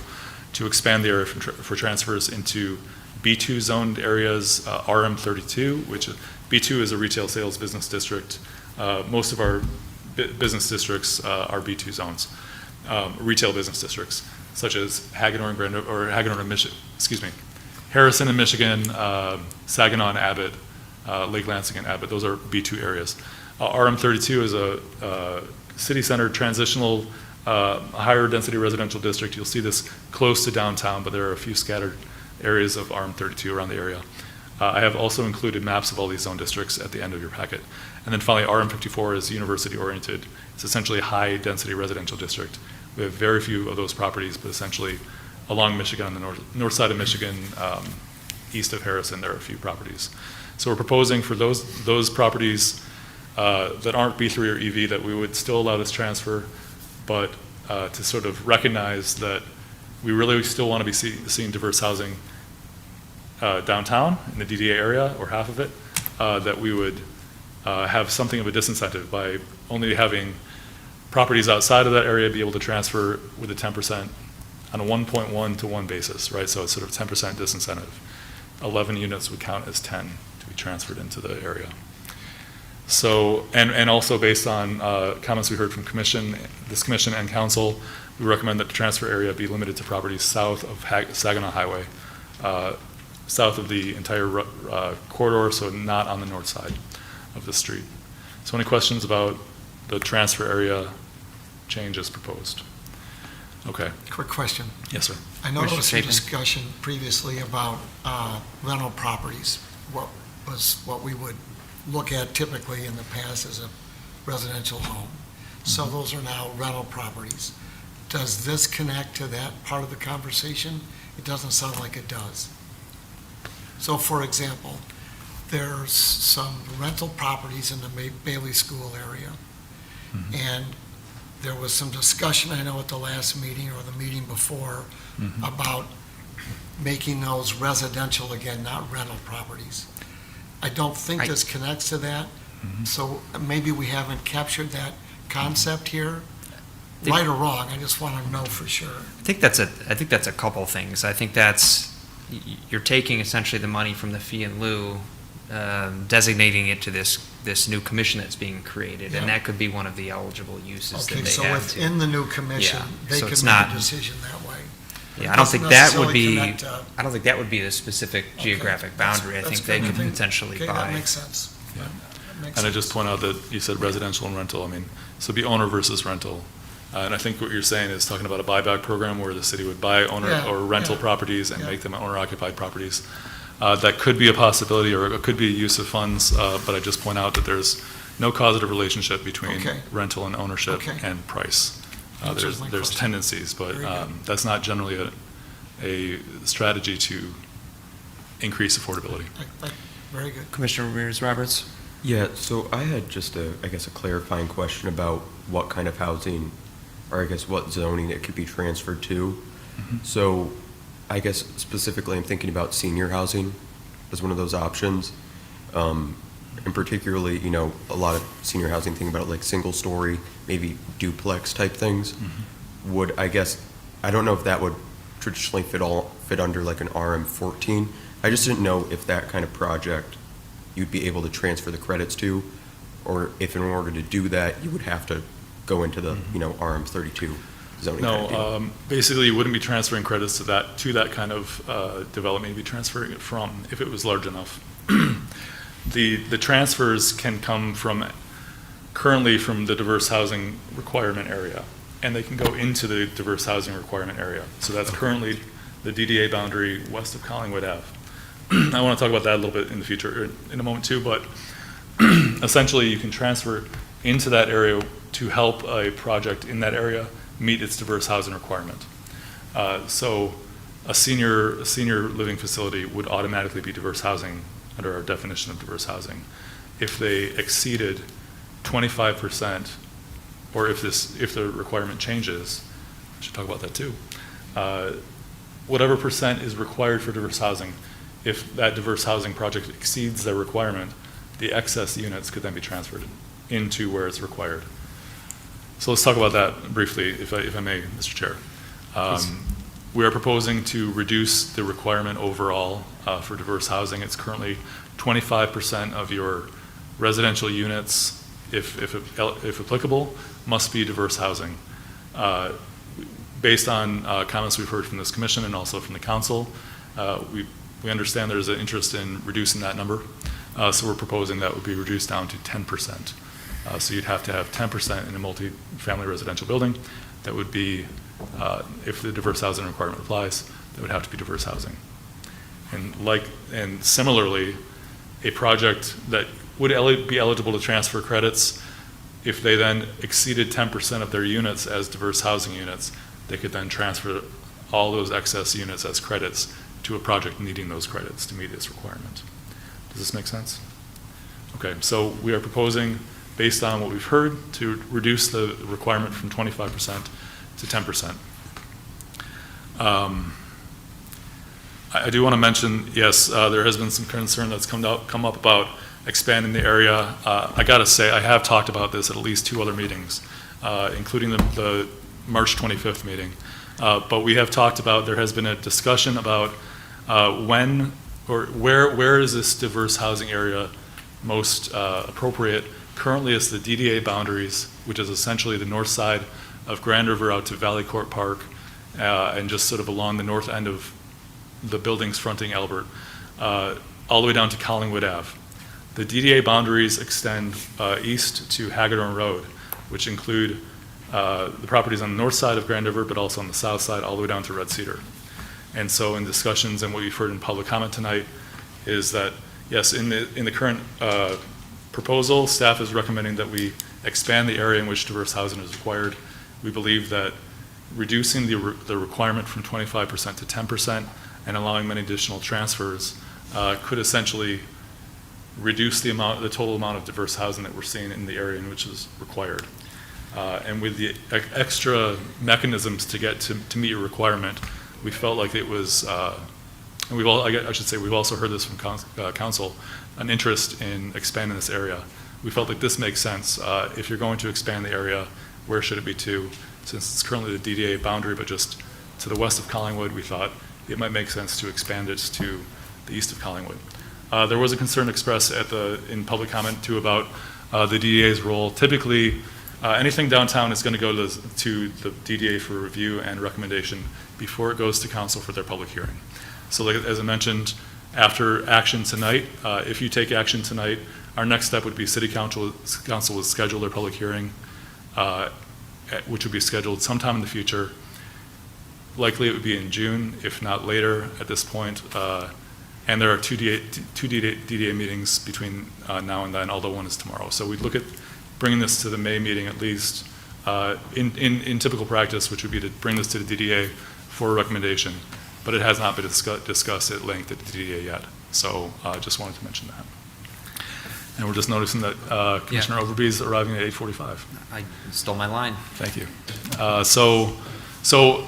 to expand the area for transfers into B2 zoned areas, RM32, which B2 is a retail sales business district. Most of our business districts are B2 zones, retail business districts, such as Hagedorn, Harrison and Michigan, Saginaw and Abbott, Lake Lansing and Abbott. Those are B2 areas. RM32 is a city center transitional higher density residential district. You'll see this close to downtown, but there are a few scattered areas of RM32 around the area. I have also included maps of all these zone districts at the end of your packet. And then finally, RM54 is university oriented. It's essentially a high density residential district. We have very few of those properties, but essentially along Michigan, on the north side of Michigan, east of Harrison, there are a few properties. So we're proposing for those properties that aren't B3 or EV that we would still allow this transfer, but to sort of recognize that we really still want to be seeing diverse housing downtown in the DDA area, or half of it, that we would have something of a disincentive by only having properties outside of that area be able to transfer with a 10% on a 1.1 to 1 basis, right? So it's sort of 10% disincentive. 11 units would count as 10 to be transferred into the area. So, and also based on comments we heard from this commission and council, we recommend that the transfer area be limited to properties south of Saginaw Highway, south of the entire corridor, so not on the north side of the street. So any questions about the transfer area changes proposed? Okay. Quick question. Yes, sir. I know there was some discussion previously about rental properties. What we would look at typically in the past as a residential home. So those are now rental properties. Does this connect to that part of the conversation? It doesn't sound like it does. So for example, there's some rental properties in the Bailey School area. And there was some discussion, I know at the last meeting or the meeting before, about making those residential again, not rental properties. I don't think this connects to that, so maybe we haven't captured that concept here. Right or wrong, I just want to know for sure. I think that's a couple things. I think you're taking essentially the money from the fee in lieu, designating it to this new commission that's being created, and that could be one of the eligible uses that Okay, they so have within the new commission, they so could it's make not- a decision that way. Yeah, I don't think that would be, Doesn't necessarily connect I don't think that would be the specific geographic boundary. I That's think they good. could potentially Okay, buy. that makes sense. Yeah. That makes And I sense. just point out that you said residential and rental, I mean, so it'd be owner versus rental. And I think what you're saying is talking about a buyback program where the city would buy owner Yeah, or rental yeah, properties and yeah. make them owner-occupied properties. That could be a possibility, or it could be a use of funds, but I just point out that there's no causative relationship between Okay. rental and ownership Okay. and price. Answers my There's question. tendencies, but Very good. that's not generally a strategy to increase affordability. Very good. Commissioner Ramirez-Roberts? Yeah, so I had just I guess a clarifying question about what kind of housing, or I guess what zoning it could be transferred to. So I guess specifically I'm thinking about senior housing as one of those options. And particularly, you know, a lot of senior housing, thinking about like single story, maybe duplex type things. Would, I guess, I don't know if that would traditionally fit under like an RM14. I just didn't know if that kind of project you'd be able to transfer the credits to, or if in order to do that, you would have to go into the, you know, RM32 zoning. kind of deal. No, basically, you wouldn't be transferring credits to that kind of development. You'd be transferring it from, if it was large enough. The transfers can come currently from the diverse housing requirement area, and they can go into the diverse housing requirement area. So that's currently the DDA boundary west of Collingwood Ave. I want to talk about that a little bit in the future, in a moment too, but essentially you can transfer into that area to help a project in that area meet its diverse housing requirement. So a senior living facility would automatically be diverse housing under our definition of diverse housing if they exceeded 25%, or if the requirement changes, I should talk about that too. Whatever percent is required for diverse housing, if that diverse housing project exceeds their requirement, the excess units could then be transferred into where it's required. So let's talk about that briefly, if I may, Mr. Chair. We are proposing to reduce the requirement overall for diverse housing. It's currently 25% of your residential units, if applicable, must be diverse housing. Based on comments we've heard from this commission and also from the council, we understand there's an interest in reducing that number. So we're proposing that would be reduced down to 10%. So you'd have to have 10% in a multi-family residential building. That would be, if the diverse housing requirement applies, that would have to be diverse housing. And similarly, a project that would be eligible to transfer credits, if they then exceeded 10% of their units as diverse housing units, they could then transfer all those excess units as credits to a project needing those credits to meet its requirement. Does this make sense? Okay, so we are proposing, based on what we've heard, to reduce the requirement from 25% to 10%. I do want to mention, yes, there has been some concern that's come up about expanding the area. I got to say, I have talked about this at least 2 other meetings, including the March 25th meeting. But we have talked about, there has been a discussion about when or where is this diverse housing area most appropriate. Currently, it's the DDA boundaries, which is essentially the north side of Grand River out to Valley Court Park, and just sort of along the north end of the buildings fronting Albert, all the way down to Collingwood Ave. The DDA boundaries extend east to Hagedorn Road, which include the properties on the north side of Grand River, but also on the south side, all the way down to Red Cedar. And so in discussions and what we've heard in public comment tonight is that, yes, in the current proposal, staff is recommending that we expand the area in which diverse housing is required. We believe that reducing the requirement from 25% to 10% and allowing many additional transfers could essentially reduce the total amount of diverse housing that we're seeing in the area in which is required. And with the extra mechanisms to get to meet your requirement, we felt like it was, and we've also heard this from council, an interest in expanding this area. We felt like this makes sense. If you're going to expand the area, where should it be to? Since it's currently the DDA boundary, but just to the west of Collingwood, we thought it might make sense to expand it to the east of Collingwood. There was a concern expressed in public comment too about the DDA's role. Typically, anything downtown is going to go to the DDA for review and recommendation before it goes to council for their public hearing. So like, as I mentioned, after action tonight, if you take action tonight, our next step would be City Council would schedule their public hearing, which would be scheduled sometime in the future. Likely it would be in June, if not later at this point. And there are two DDA meetings between now and then, although one is tomorrow. So we'd look at bringing this to the May meeting at least in typical practice, which would be to bring this to the DDA for a recommendation. But it has not been discussed at length at the DDA yet. So just wanted to mention that. And we're just noticing that Commissioner Overby is arriving at 8:45. I stole my line. Thank you. So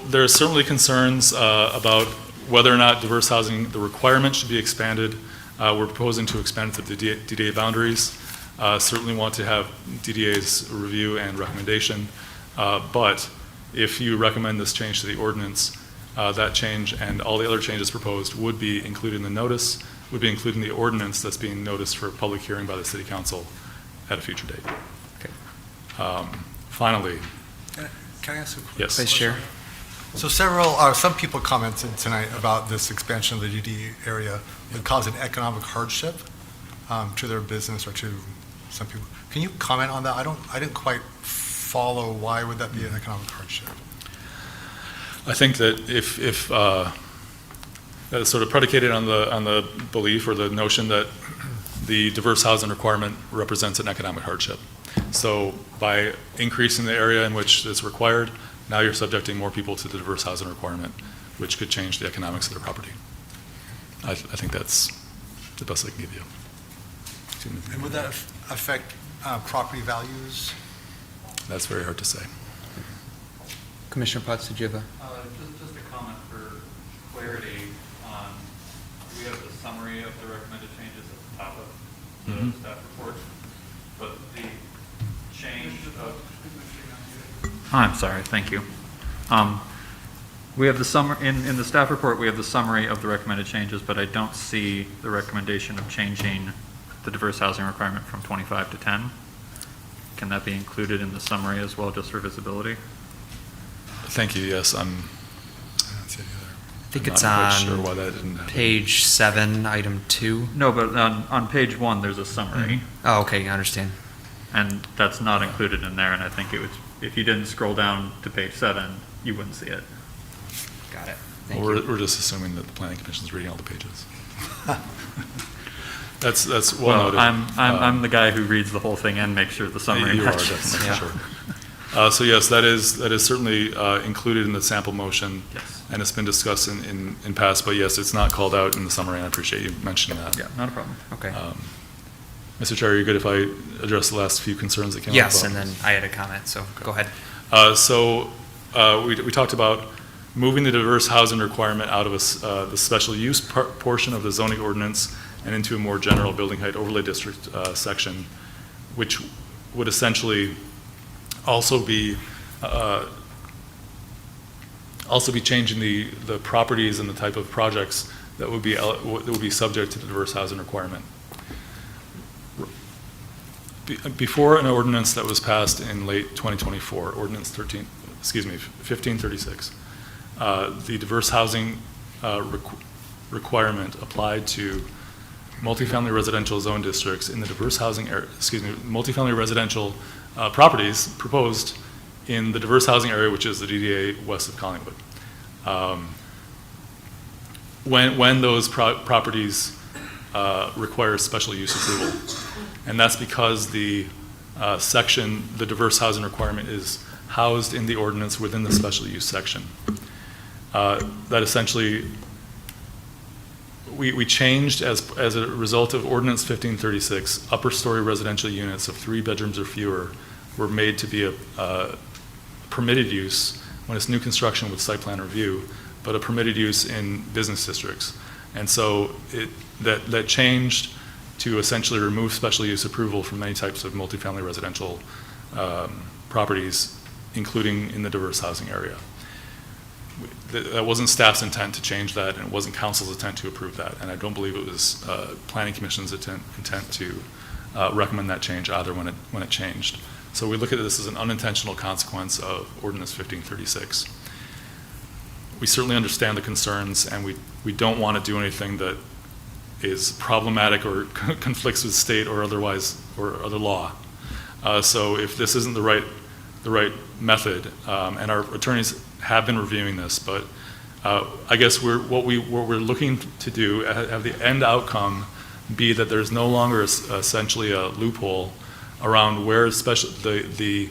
there's certainly concerns about whether or not diverse housing, the requirement should be expanded. We're proposing to expand it to the DDA boundaries. Certainly want to have DDA's review and recommendation. But if you recommend this change to the ordinance, that change and all the other changes proposed would be included in the notice, would be included in the ordinance that's being noticed for public hearing by the City Council at a future date. Okay. Finally. Can I ask a quick Yes. Vice Chair. So some people commented tonight about this expansion of the DD area would cause an economic hardship to their business or to some people. Can you comment on that? I didn't quite follow why would that be an economic hardship? I think that if that is sort of predicated on the belief or the notion that the diverse housing requirement represents an economic hardship. So by increasing the area in which it's required, now you're subjecting more people to the diverse housing requirement, which could change the economics of their property. I think that's the best I can give you. And would that affect property values? That's very hard to say. Commissioner Potts, did you have a? Just a comment for clarity on, we have the summary of the recommended changes at the top of the staff report, but the change of, I'm sorry, thank you. We have the summary, in the staff report, we have the summary of the recommended changes, but I don't see the recommendation of changing the diverse housing requirement from 25 to 10. Can that be included in the summary as well, just for visibility? Thank you. Yes, I think it's on page 7, item 2. No, but on page 1, there's a summary. Oh, okay, I understand. And that's not included in there, and I think it would, if you didn't scroll down to page 7, you wouldn't see it. Got it. Well, we're just assuming that the Planning Commission's reading all the pages. That's well noted. I'm the guy who reads the whole thing and makes sure the summary you matches. are, that's for sure. So yes, that is certainly included in the sample motion, yes. And it's been discussed in past, but yes, it's not called out in the summary, and I appreciate you mentioning that. Yeah, not a problem. Okay. Mr. Chair, are you good if I address the last few concerns that came up? Yes, and then I had a comment, so go ahead. We talked about moving the diverse housing requirement out of the special use portion of the zoning ordinance and into a more general building height overlay district section, which would essentially also be changing the properties and the type of projects that would be subject to the diverse housing requirement. Before an ordinance that was passed in late 2024, Ordinance 1536, the diverse housing requirement applied to multifamily residential zone districts in the diverse housing area, multifamily residential properties proposed in the diverse housing area, which is the DDA west of Collingwood. When those properties require special use approval. And that's because the diverse housing requirement is housed in the ordinance within the special use section. That essentially, we changed as a result of Ordinance 1536, upper story residential units of 3 bedrooms or fewer were made to be a permitted use when it's new construction with site plan review, but a permitted use in business districts. And so that changed to essentially remove special use approval from many types of multifamily residential properties, including in the diverse housing area. That wasn't staff's intent to change that, and it wasn't council's intent to approve that. And I don't believe it was planning commission's intent to recommend that change either when it changed. So we look at this as an unintentional consequence of Ordinance 1536. We certainly understand the concerns, and we don't want to do anything that is problematic or conflicts with state or otherwise or other law. So if this isn't the right method, and our attorneys have been reviewing this, but I guess what we're looking to do, have the end outcome be that there's no longer essentially a loophole around where the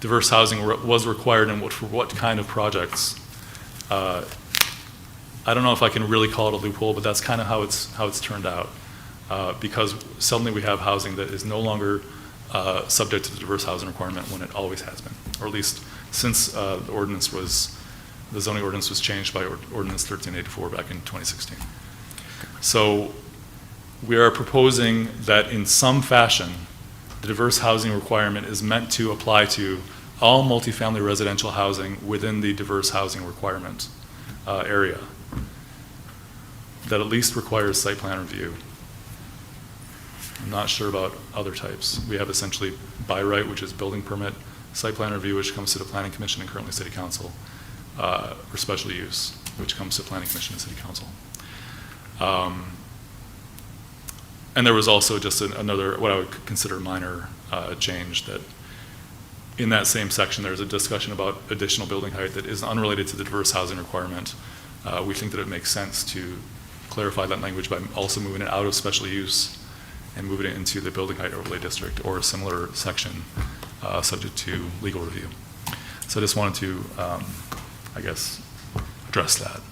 diverse housing was required and for what kind of projects. I don't know if I can really call it a loophole, but that's kind of how it's turned out, because suddenly we have housing that is no longer subject to the diverse housing requirement when it always has been, or at least since the zoning ordinance was changed by Ordinance 1384 back in 2016. So we are proposing that in some fashion, the diverse housing requirement is meant to apply to all multifamily residential housing within the diverse housing requirement area that at least requires site plan review. I'm not sure about other types. We have essentially by right, which is building permit, site plan review, which comes to the Planning Commission and currently City Council, or special use, which comes to Planning Commission and City Council. And there was also just another, what I would consider minor change, that in that same section, there's a discussion about additional building height that is unrelated to the diverse housing requirement. We think that it makes sense to clarify that language by also moving it out of special use and moving it into the building height overlay district or a similar section subject to legal review. So I just wanted to, I guess, address that.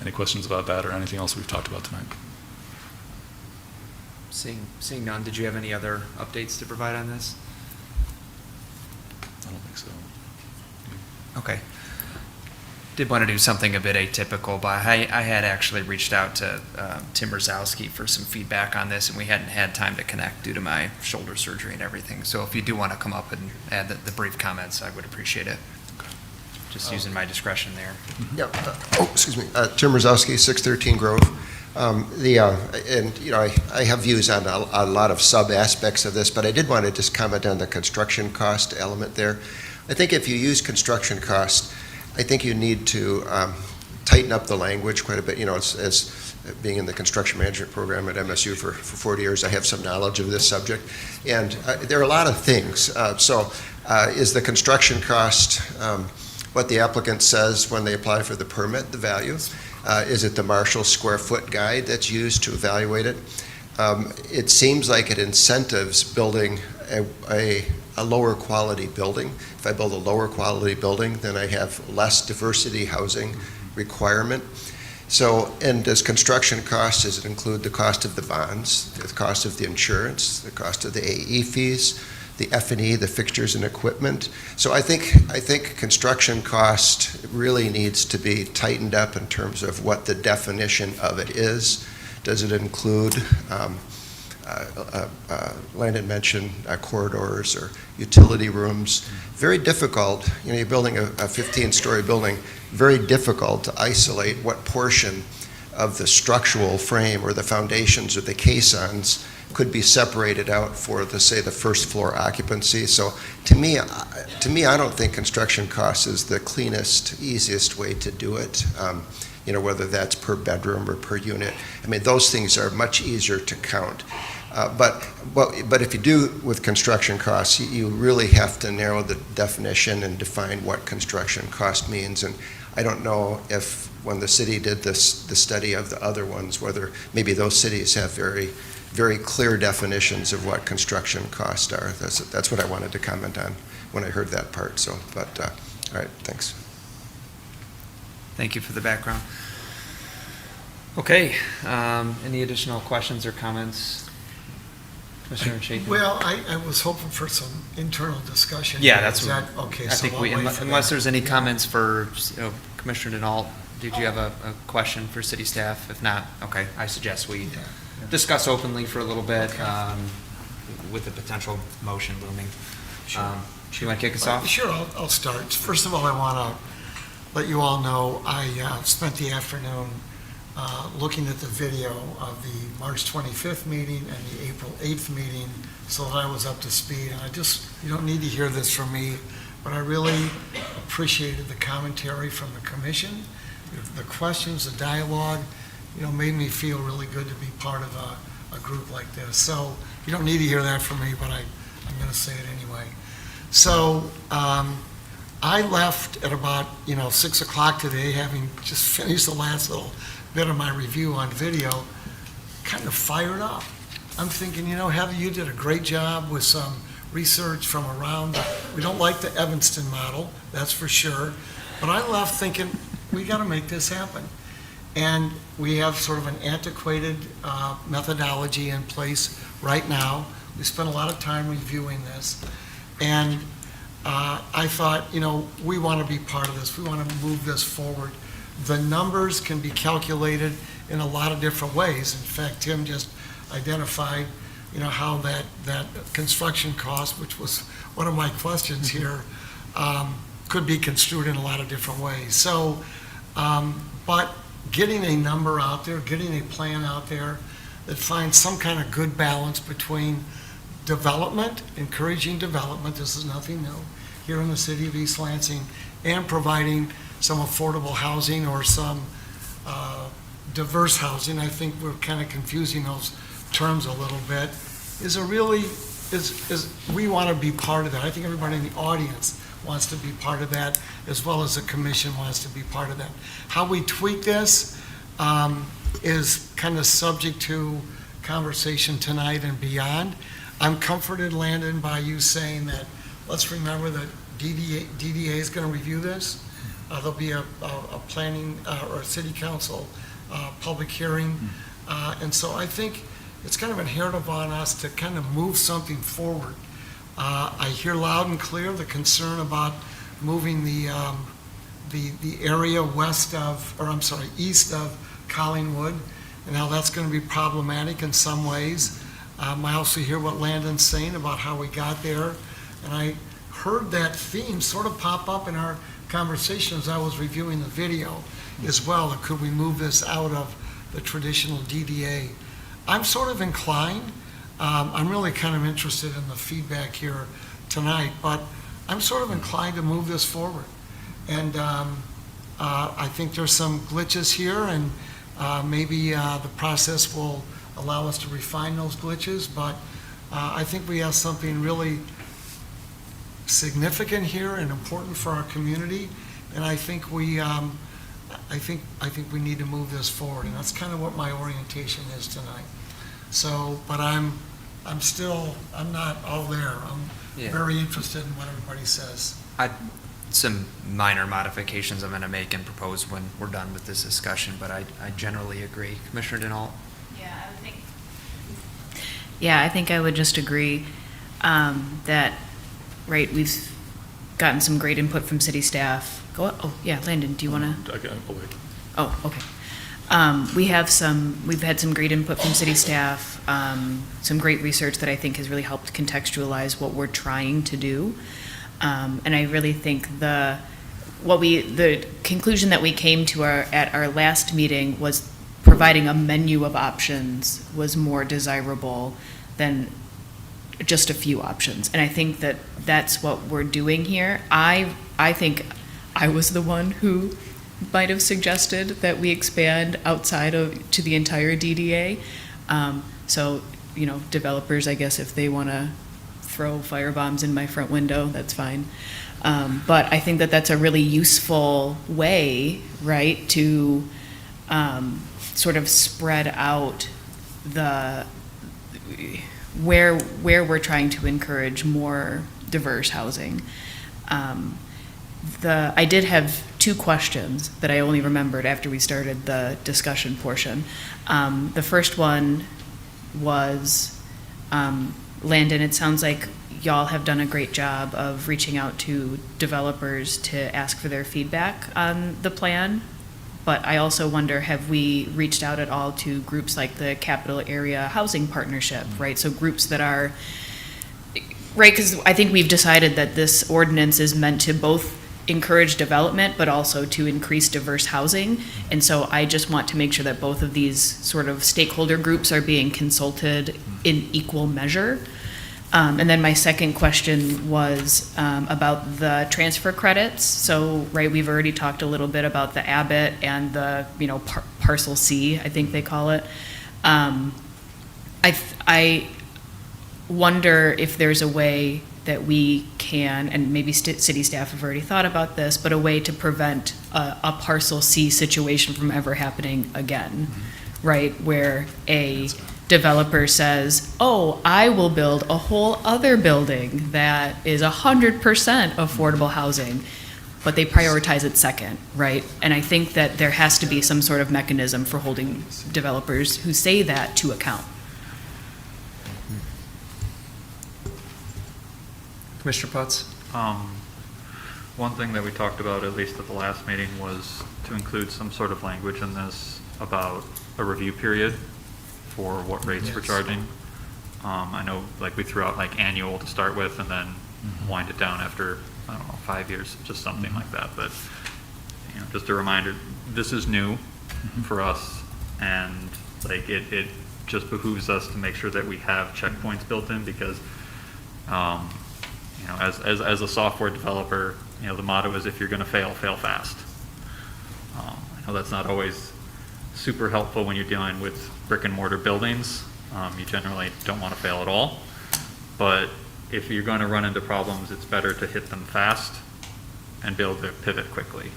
Any questions about that or anything else we've talked about tonight? Seeing none, did you have any other updates to provide on this? I don't think so. Okay. Did want to do something a bit atypical, but I had actually reached out to Tim Brzezowski for some feedback on this, and we hadn't had time to connect due to my shoulder surgery and everything. So if you do want to come up and add the brief comments, I would appreciate it. Okay. Just using my discretion there. Yeah. Excuse me. Tim Brzezowski, 613 Grove. And you know, I have views on a lot of sub aspects of this, but I did want to just comment on the construction cost element there. I think if you use construction cost, I think you need to tighten up the language quite a bit. You know, as being in the construction management program at MSU for 40 years, I have some knowledge of this subject, and there are a lot of things. Is the construction cost what the applicant says when they apply for the permit, the value? Is it the Marshall square foot guide that's used to evaluate it? It seems like it incentives building a lower quality building. If I build a lower quality building, then I have less diversity housing requirement. So, and does construction cost, does it include the cost of the bonds, the cost of the insurance, the cost of the AE fees, the F&E, the fixtures and equipment? So I think construction cost really needs to be tightened up in terms of what the definition of it is. Does it include Landon mentioned corridors or utility rooms? Very difficult, you know, you're building a 15-story building, very difficult to isolate what portion of the structural frame or the foundations or the caissons could be separated out for the, say, the first floor occupancy. So to me, I don't think construction cost is the cleanest, easiest way to do it. You know, whether that's per bedroom or per unit. I mean, those things are much easier to count. But if you do with construction costs, you really have to narrow the definition and define what construction cost means. And I don't know if when the city did the study of the other ones, whether maybe those cities have very, very clear definitions of what construction costs are. That's what I wanted to comment on when I heard that part, so, but, all right, thanks. Thank you for the background. Okay, any additional questions or comments? Commissioner Shaken? Well, I was hoping for some internal discussion. Yeah, that's Is what, that, okay, I so think we'll we, wait for unless that. there's any comments for Commissioner Denault, did you have a question for city staff? If not, okay, I suggest we discuss openly for a little bit with the potential motion looming. Sure. Do you want to kick us off? Sure, I'll start. First of all, I want to let you all know I spent the afternoon looking at the video of the March 25th meeting and the April 8th meeting so that I was up to speed. And you don't need to hear this from me, but I really appreciated the commentary from the commission, the questions, the dialogue, made me feel really good to be part of a group like this. So you don't need to hear that from me, but I'm going to say it anyway. So I left at about 6 o'clock today, having just finished the last little bit of my review on video, kind of fired up. I'm thinking, Heather, you did a great job with some research from around. We don't like the Evanston model, that's for sure. But I left thinking, we got to make this happen. And we have sort of an antiquated methodology in place right now. We spent a lot of time reviewing this. And I thought, we want to be part of this. We want to move this forward. The numbers can be calculated in a lot of different ways. In fact, Tim just identified, how that construction cost, which was one of my questions here, could be construed in a lot of different ways. So, but getting a number out there, getting a plan out there that finds some kind of good balance between development, encouraging development, this is nothing new, here in the city of East Lansing, and providing some affordable housing or some diverse housing. I think we're kind of confusing those terms a little bit. We want to be part of that. I think everybody in the audience wants to be part of that, as well as the commission wants to be part of that. How we tweak this is kind of subject to conversation tonight and beyond. I'm comforted, Landon, by you saying that, let's remember that DDA is going to review this. There'll be a planning or a city council public hearing. And so I think it's kind of inherent on us to kind of move something forward. I hear loud and clear the concern about moving the area east of Collingwood, and how that's going to be problematic in some ways. I also hear what Landon's saying about how we got there, and I heard that theme sort of pop up in our conversation as I was reviewing the video as well. Could we move this out of the traditional DDA? I'm sort of inclined. I'm really kind of interested in the feedback here tonight, but I'm sort of inclined to move this forward. And I think there's some glitches here, and maybe the process will allow us to refine those glitches, but I think we have something really significant here and important for our community, and I think we need to move this forward, and that's kind of what my orientation is tonight. So, but I'm not all there. I'm very interested in what everybody says. Some minor modifications I'm going to make and propose when we're done with this discussion, but I generally agree. Commissioner Denault? I think I would just agree that, right, we've gotten some great input from city staff. Landon, do you want to? I'll wait. Oh, okay. We've had some great input from city staff, some great research that I think has really helped contextualize what we're trying to do. And I really think the conclusion that we came to at our last meeting was providing a menu of options was more desirable than just a few options. And I think that that's what we're doing here. I think I was the one who might have suggested that we expand outside to the entire DDA. So, developers, I guess, if they want to throw firebombs in my front window, that's fine. But I think that that's a really useful way, right, to sort of spread out where we're trying to encourage more diverse housing. I did have two questions that I only remembered after we started the discussion portion. The first one was, Landon, it sounds like y'all have done a great job of reaching out to developers to ask for their feedback on the plan. But I also wonder, have we reached out at all to groups like the Capital Area Housing Partnership, right? So groups that are, right, because I think we've decided that this ordinance is meant to both encourage development, but also to increase diverse housing. And so I just want to make sure that both of these sort of stakeholder groups are being consulted in equal measure. And then my second question was about the transfer credits. So, right, we've already talked a little bit about the Abbott and the, Parcel C, I think they call it. I wonder if there's a way that we can, and maybe city staff have already thought about this, but a way to prevent a Parcel C situation from ever happening again, right? Where a developer says, oh, I will build a whole other building that is 100% affordable housing, but they prioritize it second, right? And I think that there has to be some sort of mechanism for holding developers who say that to account. Commissioner Potts? One thing that we talked about, at least at the last meeting, was to include some sort of language in this about a review period for what rates we're charging. I know, like, we threw out like annual to start with and then wind it down after, I don't know, 5 years, just something like that. But, just a reminder, this is new for us, and like it just behooves us to make sure that we have checkpoints built in, because as a software developer, the motto is, if you're going to fail, fail fast. I know that's not always super helpful when you're dealing with brick and mortar buildings. You generally don't want to fail at all. But if you're going to run into problems, it's better to hit them fast and be able to pivot quickly.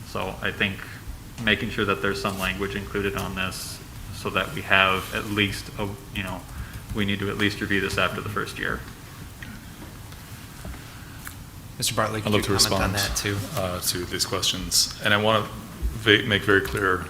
So I think making sure that there's some language included on this so that we have at least, we need to at least review this after the first year. Mr. Bartley, I'd could love you to comment respond on that too? to these questions. And I want to make very clear,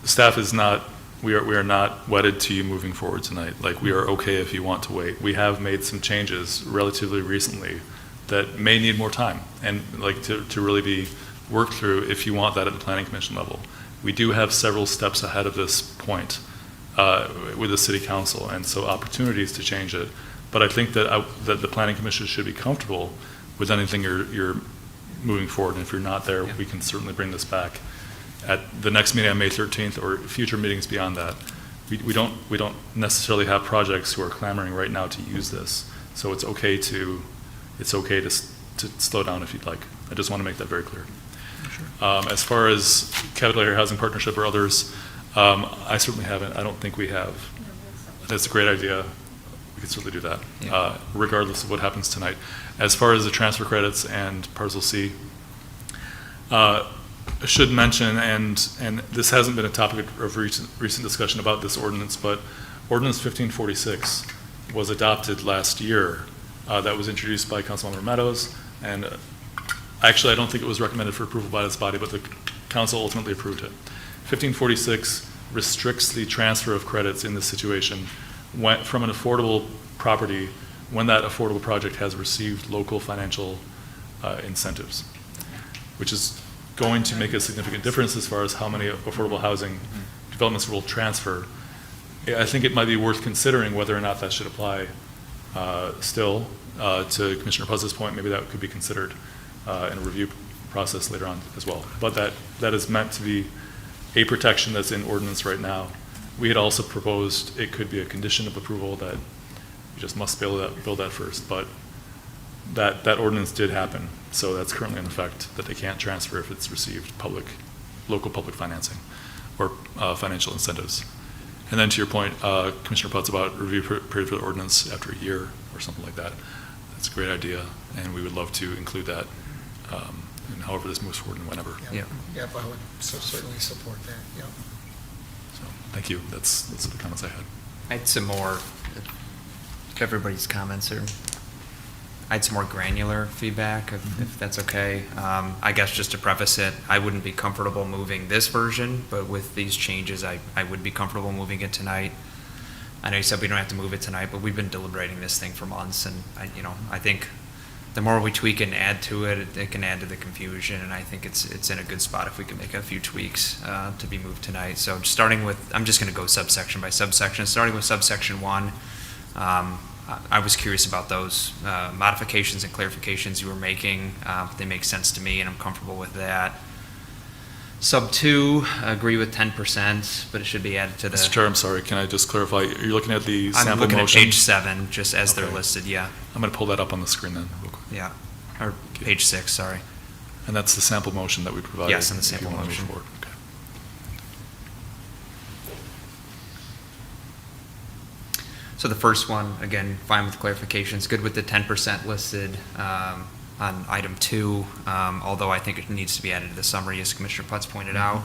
staff is not, we are not wedded to you moving forward tonight. Like, we are okay if you want to wait. We have made some changes relatively recently that may need more time, and like to really be worked through if you want that at the Planning Commission level. We do have several steps ahead of this point with the City Council, and so opportunities to change it. But I think that that the Planning Commission should be comfortable with anything you're moving forward. And if you're not there, we can certainly bring this back at the next meeting on May 13th or future meetings beyond that. We don't necessarily have projects who are clamoring right now to use this. So it's okay to slow down if you'd like. I just want to make that very clear. Sure. As far as Capital Area Housing Partnership or others, I certainly haven't. I don't think we have. That's a great idea. We could certainly do that, regardless of what happens tonight. As far as the transfer credits and Parcel C, I should mention, and this hasn't been a topic of recent discussion about this ordinance, but Ordinance 1546 was adopted last year. That was introduced by Councilmember Meadows, and actually I don't think it was recommended for approval by this body, but the council ultimately approved it. 1546 restricts the transfer of credits in this situation from an affordable property when that affordable project has received local financial incentives, which is going to make a significant difference as far as how many affordable housing developments will transfer. I think it might be worth considering whether or not that should apply still. To Commissioner Puzz's point, maybe that could be considered in a review process later on as well. But that is meant to be a protection that's in ordinance right now. We had also proposed it could be a condition of approval that you just must build that first, but that ordinance did happen, so that's currently in effect, that they can't transfer if it's received local public financing or financial incentives. And then to your point, Commissioner Putz, about review period for the ordinance after a year or something like that, that's a great idea, and we would love to include that, and however this moves forward and whenever. Yeah, I would certainly support that, yeah. So, thank you. That's the comments I had. I had some more, if everybody's comments are, I had some more granular feedback, if that's okay. I guess just to preface it, I wouldn't be comfortable moving this version, but with these changes, I would be comfortable moving it tonight. I know you said we don't have to move it tonight, but we've been deliberating this thing for months, and I think the more we tweak and add to it, it can add to the confusion, and I think it's in a good spot if we can make a few tweaks to be moved tonight. So starting with, I'm just going to go subsection by subsection. Starting with subsection 1, I was curious about those modifications and clarifications you were making. They make sense to me, and I'm comfortable with that. Sub 2, I agree with 10%, but it should be added to the... Mr. Chair, I'm sorry, can I just clarify? You're looking at the sample motion? I'm looking at page 7, just as they're listed, yeah. I'm going to pull that up on the screen then, real quick. Yeah, or page 6, sorry. And that's the sample motion that we provided? Yes, and the sample motion. Okay. So the first one, again, fine with clarifications, good with the 10% listed on item 2, although I think it needs to be added to the summary, as Commissioner Putz pointed out.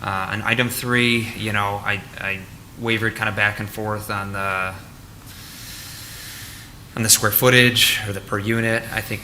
On item 3, I wavered kind of back and forth on the square footage or the per unit. I think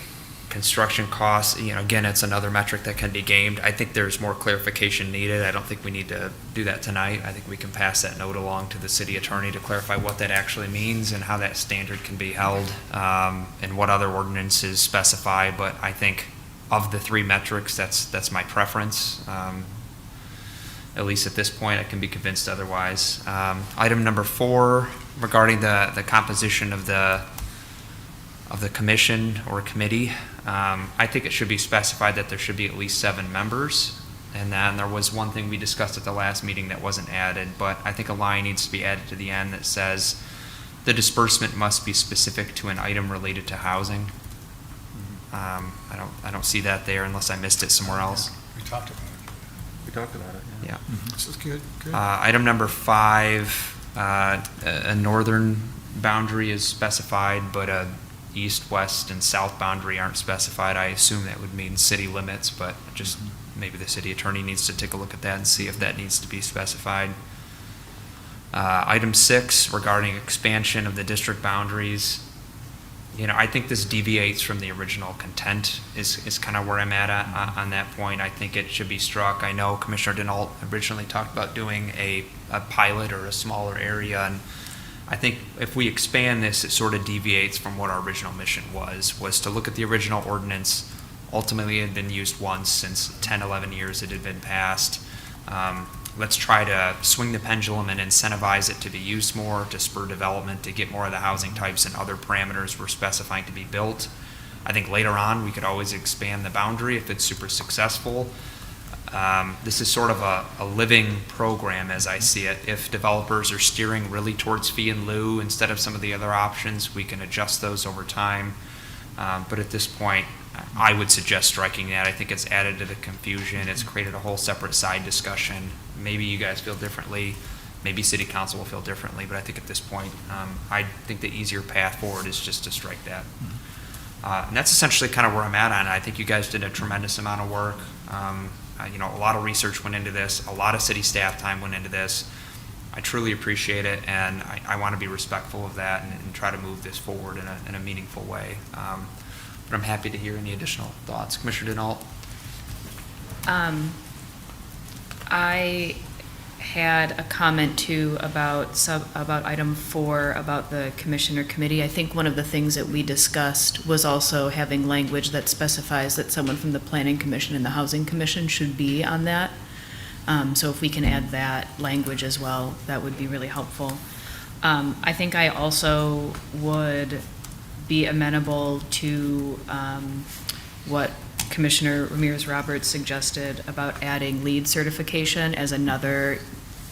construction costs, again, it's another metric that can be gamed. I think there's more clarification needed. I don't think we need to do that tonight. I think we can pass that note along to the city attorney to clarify what that actually means and how that standard can be held, and what other ordinances specify. But I think of the 3 metrics, that's my preference. At least at this point, I can be convinced otherwise. Item number 4, regarding the composition of the commission or committee, I think it should be specified that there should be at least 7 members. And then there was one thing we discussed at the last meeting that wasn't added, but I think a line needs to be added to the end that says the disbursement must be specific to an item related to housing. I don't see that there unless I missed it somewhere else. We talked about it. Yeah. This is good. Item number 5, a northern boundary is specified, but a east, west, and south boundary aren't specified. I assume that would mean city limits, but just maybe the city attorney needs to take a look at that and see if that needs to be specified. Item 6, regarding expansion of the district boundaries. I think this deviates from the original content is kind of where I'm at on that point. I think it should be struck. I know Commissioner Denault originally talked about doing a pilot or a smaller area, and I think if we expand this, it sort of deviates from what our original mission was to look at the original ordinance. Ultimately, it had been used once since 10, 11 years it had been passed. Let's try to swing the pendulum and incentivize it to be used more, to spur development, to get more of the housing types and other parameters we're specifying to be built. I think later on, we could always expand the boundary if it's super successful. This is sort of a living program as I see it. If developers are steering really towards fee and lieu instead of some of the other options, we can adjust those over time. But at this point, I would suggest striking that. I think it's added to the confusion. It's created a whole separate side discussion. Maybe you guys feel differently. Maybe city council will feel differently. But I think at this point, I think the easier path forward is just to strike that. And that's essentially kind of where I'm at on it. I think you guys did a tremendous amount of work. A lot of research went into this. A lot of city staff time went into this. I truly appreciate it, and I want to be respectful of that and try to move this forward in a meaningful way. But I'm happy to hear any additional thoughts. Commissioner Denault? I had a comment too about item 4 about the commission or committee. I think one of the things that we discussed was also having language that specifies that someone from the Planning Commission and the Housing Commission should be on that. So if we can add that language as well, that would be really helpful. I think I also would be amenable to what Commissioner Ramirez-Roberts suggested about adding LEED certification as another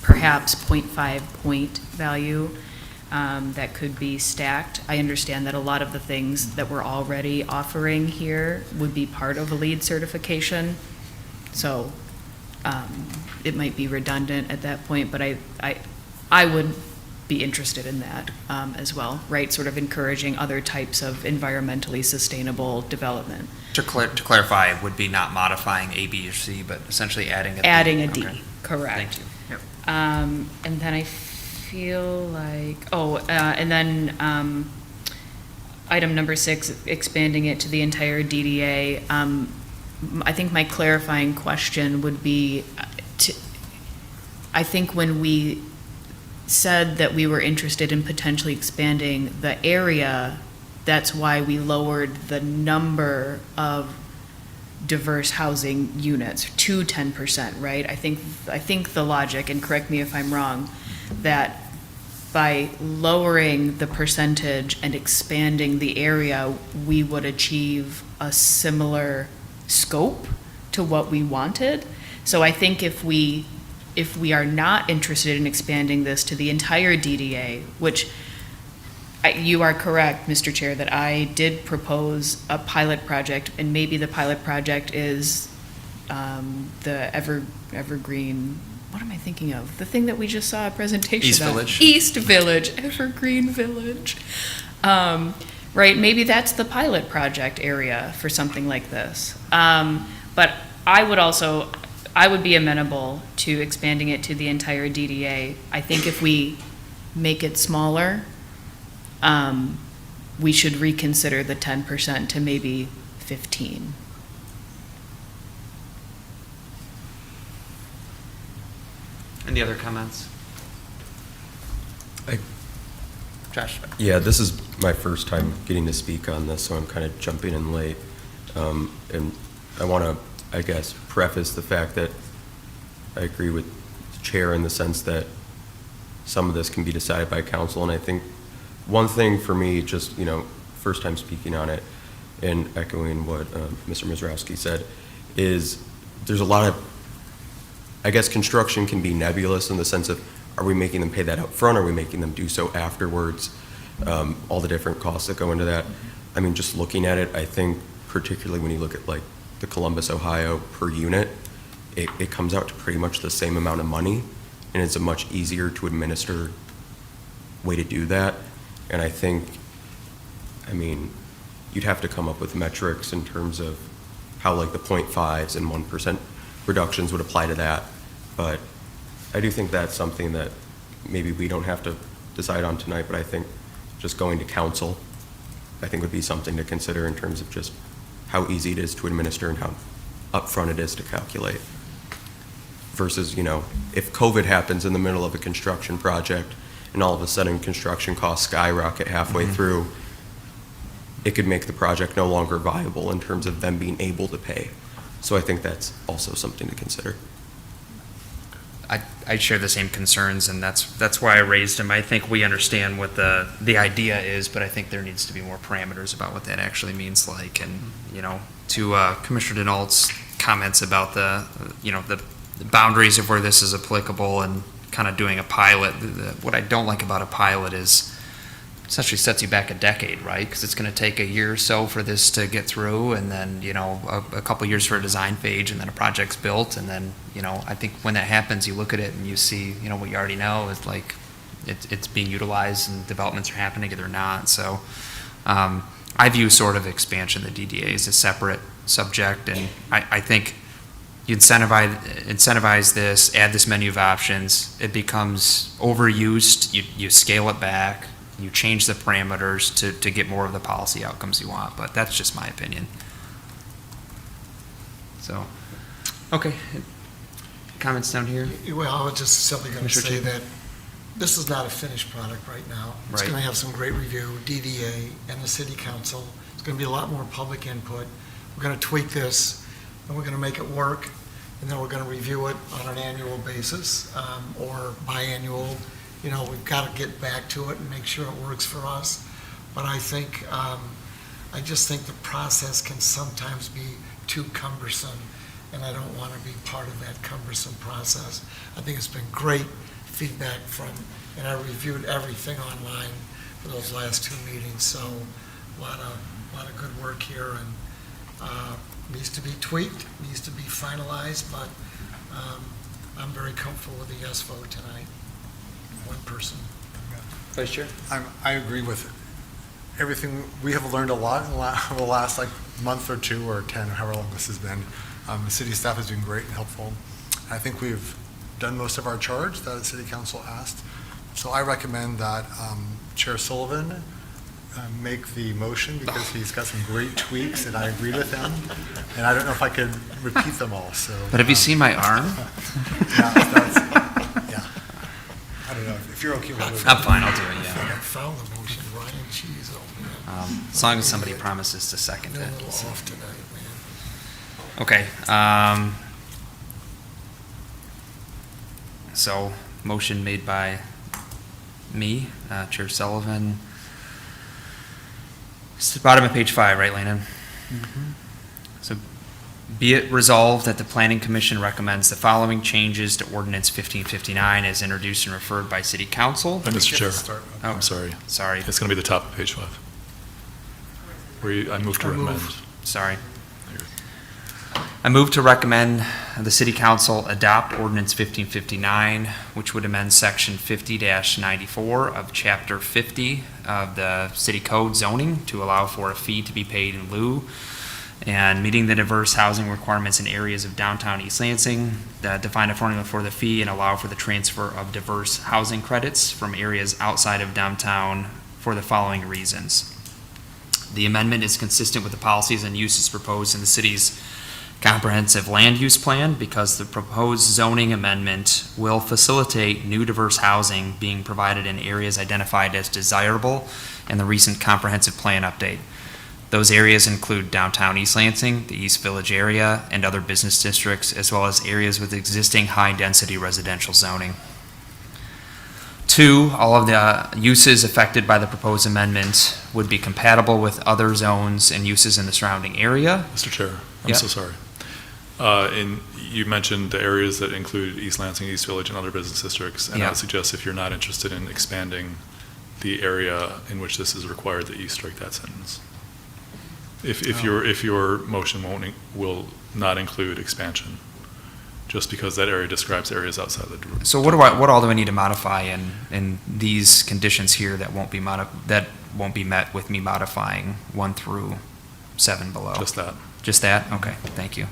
perhaps 0.5 point value that could be stacked. I understand that a lot of the things that we're already offering here would be part of a LEED certification. So it might be redundant at that point, but I would be interested in that as well, right? Sort of encouraging other types of environmentally sustainable development. To clarify, it would be not modifying A, B, or C, but essentially adding a D. Adding a D, Okay. correct. Thank you. Yep. And then I feel like, and then item number 6, expanding it to the entire DDA. I think my clarifying question would be, I think when we said that we were interested in potentially expanding the area, that's why we lowered the number of diverse housing units to 10%, right? I think the logic, and correct me if I'm wrong, that by lowering the percentage and expanding the area, we would achieve a similar scope to what we wanted. So I think if we are not interested in expanding this to the entire DDA, which you are correct, Mr. Chair, that I did propose a pilot project, and maybe the pilot project is the Evergreen, what am I thinking of? The thing that we just saw a presentation East of. Village. East Village, Evergreen Village. Right, maybe that's the pilot project area for something like this. But I would be amenable to expanding it to the entire DDA. I think if we make it smaller, we should reconsider the 10% to maybe 15. Any other comments? Josh? Yeah, this is my first time getting to speak on this, so I'm kind of jumping in late. And I want to, I guess, preface the fact that I agree with the chair in the sense that some of this can be decided by council. And I think one thing for me, just, first time speaking on it and echoing what Mr. Mizrowski said, is there's a lot of, I guess, construction can be nebulous in the sense of, are we making them pay that up front? Are we making them do so afterwards? All the different costs that go into that. I mean, just looking at it, I think particularly when you look at like the Columbus, Ohio per unit, it comes out to pretty much the same amount of money, and it's a much easier to administer way to do that. And I think, you'd have to come up with metrics in terms of how like the 0.5s and 1% reductions would apply to that. But I do think that's something that maybe we don't have to decide on tonight, but I think just going to council, I think would be something to consider in terms of just how easy it is to administer and how upfront it is to calculate. Versus, if COVID happens in the middle of a construction project and all of a sudden construction costs skyrocket halfway through, it could make the project no longer viable in terms of them being able to pay. So I think that's also something to consider. I share the same concerns, and that's why I raised them. I think we understand what the idea is, but I think there needs to be more parameters about what that actually means. Like, and to Commissioner Denault's comments about the boundaries of where this is applicable and kind of doing a pilot. What I don't like about a pilot is essentially sets you back a decade, right? Because it's going to take a year or so for this to get through, and then, a couple years for a design phase, and then a project's built, and then, I think when that happens, you look at it and you see, what you already know is like, it's being utilized and developments are happening or they're not. So, I view sort of expansion of the DDA as a separate subject, and I think you incentivize this, add this menu of options, it becomes overused, you scale it back, you change the parameters to get more of the policy outcomes you want, but that's just my opinion. So, okay. Comments down here? Well, I was just simply going to Commissioner say Chin? that this is not a finished product right now. It's Right. going to have some great review, DDA and the city council. It's going to be a lot more public input. We're going to tweak this, and we're going to make it work, and then we're going to review it on an annual basis or biannual. We've got to get back to it and make sure it works for us. But I think, I just think the process can sometimes be too cumbersome, and I don't want to be part of that cumbersome process. I think it's been great feedback and I reviewed everything online for those last 2 meetings, so a lot of good work here, and needs to be tweaked, needs to be finalized, but I'm very comfortable with the yes vote tonight. Vice Chair? I agree with everything. We have learned a lot in the last like month or two or 10, or however long this has been. The city staff has been great and helpful. I think we've done most of our charge that the city council asked. So I recommend that Chair Sullivan make the motion because he's got some great tweaks and I agree with him. And I don't know if I could repeat them all, so. But have you seen my arm? Yeah, I don't know, if you're okay with it. I'm fine, I'll do it, I yeah. found the motion, Ryan, jeez, oh man. As long as somebody promises to second Been a it. little off tonight, man. Okay, so motion made by me, Chair Sullivan. It's the bottom of page 5, right, Landon? So be it resolved that the Planning Commission recommends the following changes to Ordinance 1559 as introduced and referred by City Council. Mr. Chair, Oh, I'm sorry. Sorry. It's going to be the top of page 5. I move to recommend. Sorry. I move to recommend the City Council adopt Ordinance 1559, which would amend Section 50-94 of Chapter 50 of the City Code zoning to allow for a fee to be paid in lieu and meeting the diverse housing requirements in areas of downtown East Lansing, define a formula for the fee and allow for the transfer of diverse housing credits from areas outside of downtown for the following reasons. The amendment is consistent with the policies and uses proposed in the city's comprehensive land use plan because the proposed zoning amendment will facilitate new diverse housing being provided in areas identified as desirable in the recent comprehensive plan update. Those areas include downtown East Lansing, the East Village area, and other business districts, as well as areas with existing high-density residential zoning. 2, all of the uses affected by the proposed amendment would be compatible with other zones and uses in the surrounding area. Mr. Chair, I'm Yeah. so sorry. And you mentioned the areas that include East Lansing, East Village, and other business districts. And I Yeah. would suggest if you're not interested in expanding the area in which this is required, that you strike that sentence. If your motion will not include expansion, just because that area describes areas outside the. So what all do I need to modify in these conditions here that won't be met with me modifying 1 through 7 below? Just that. Just that? Okay, thank you.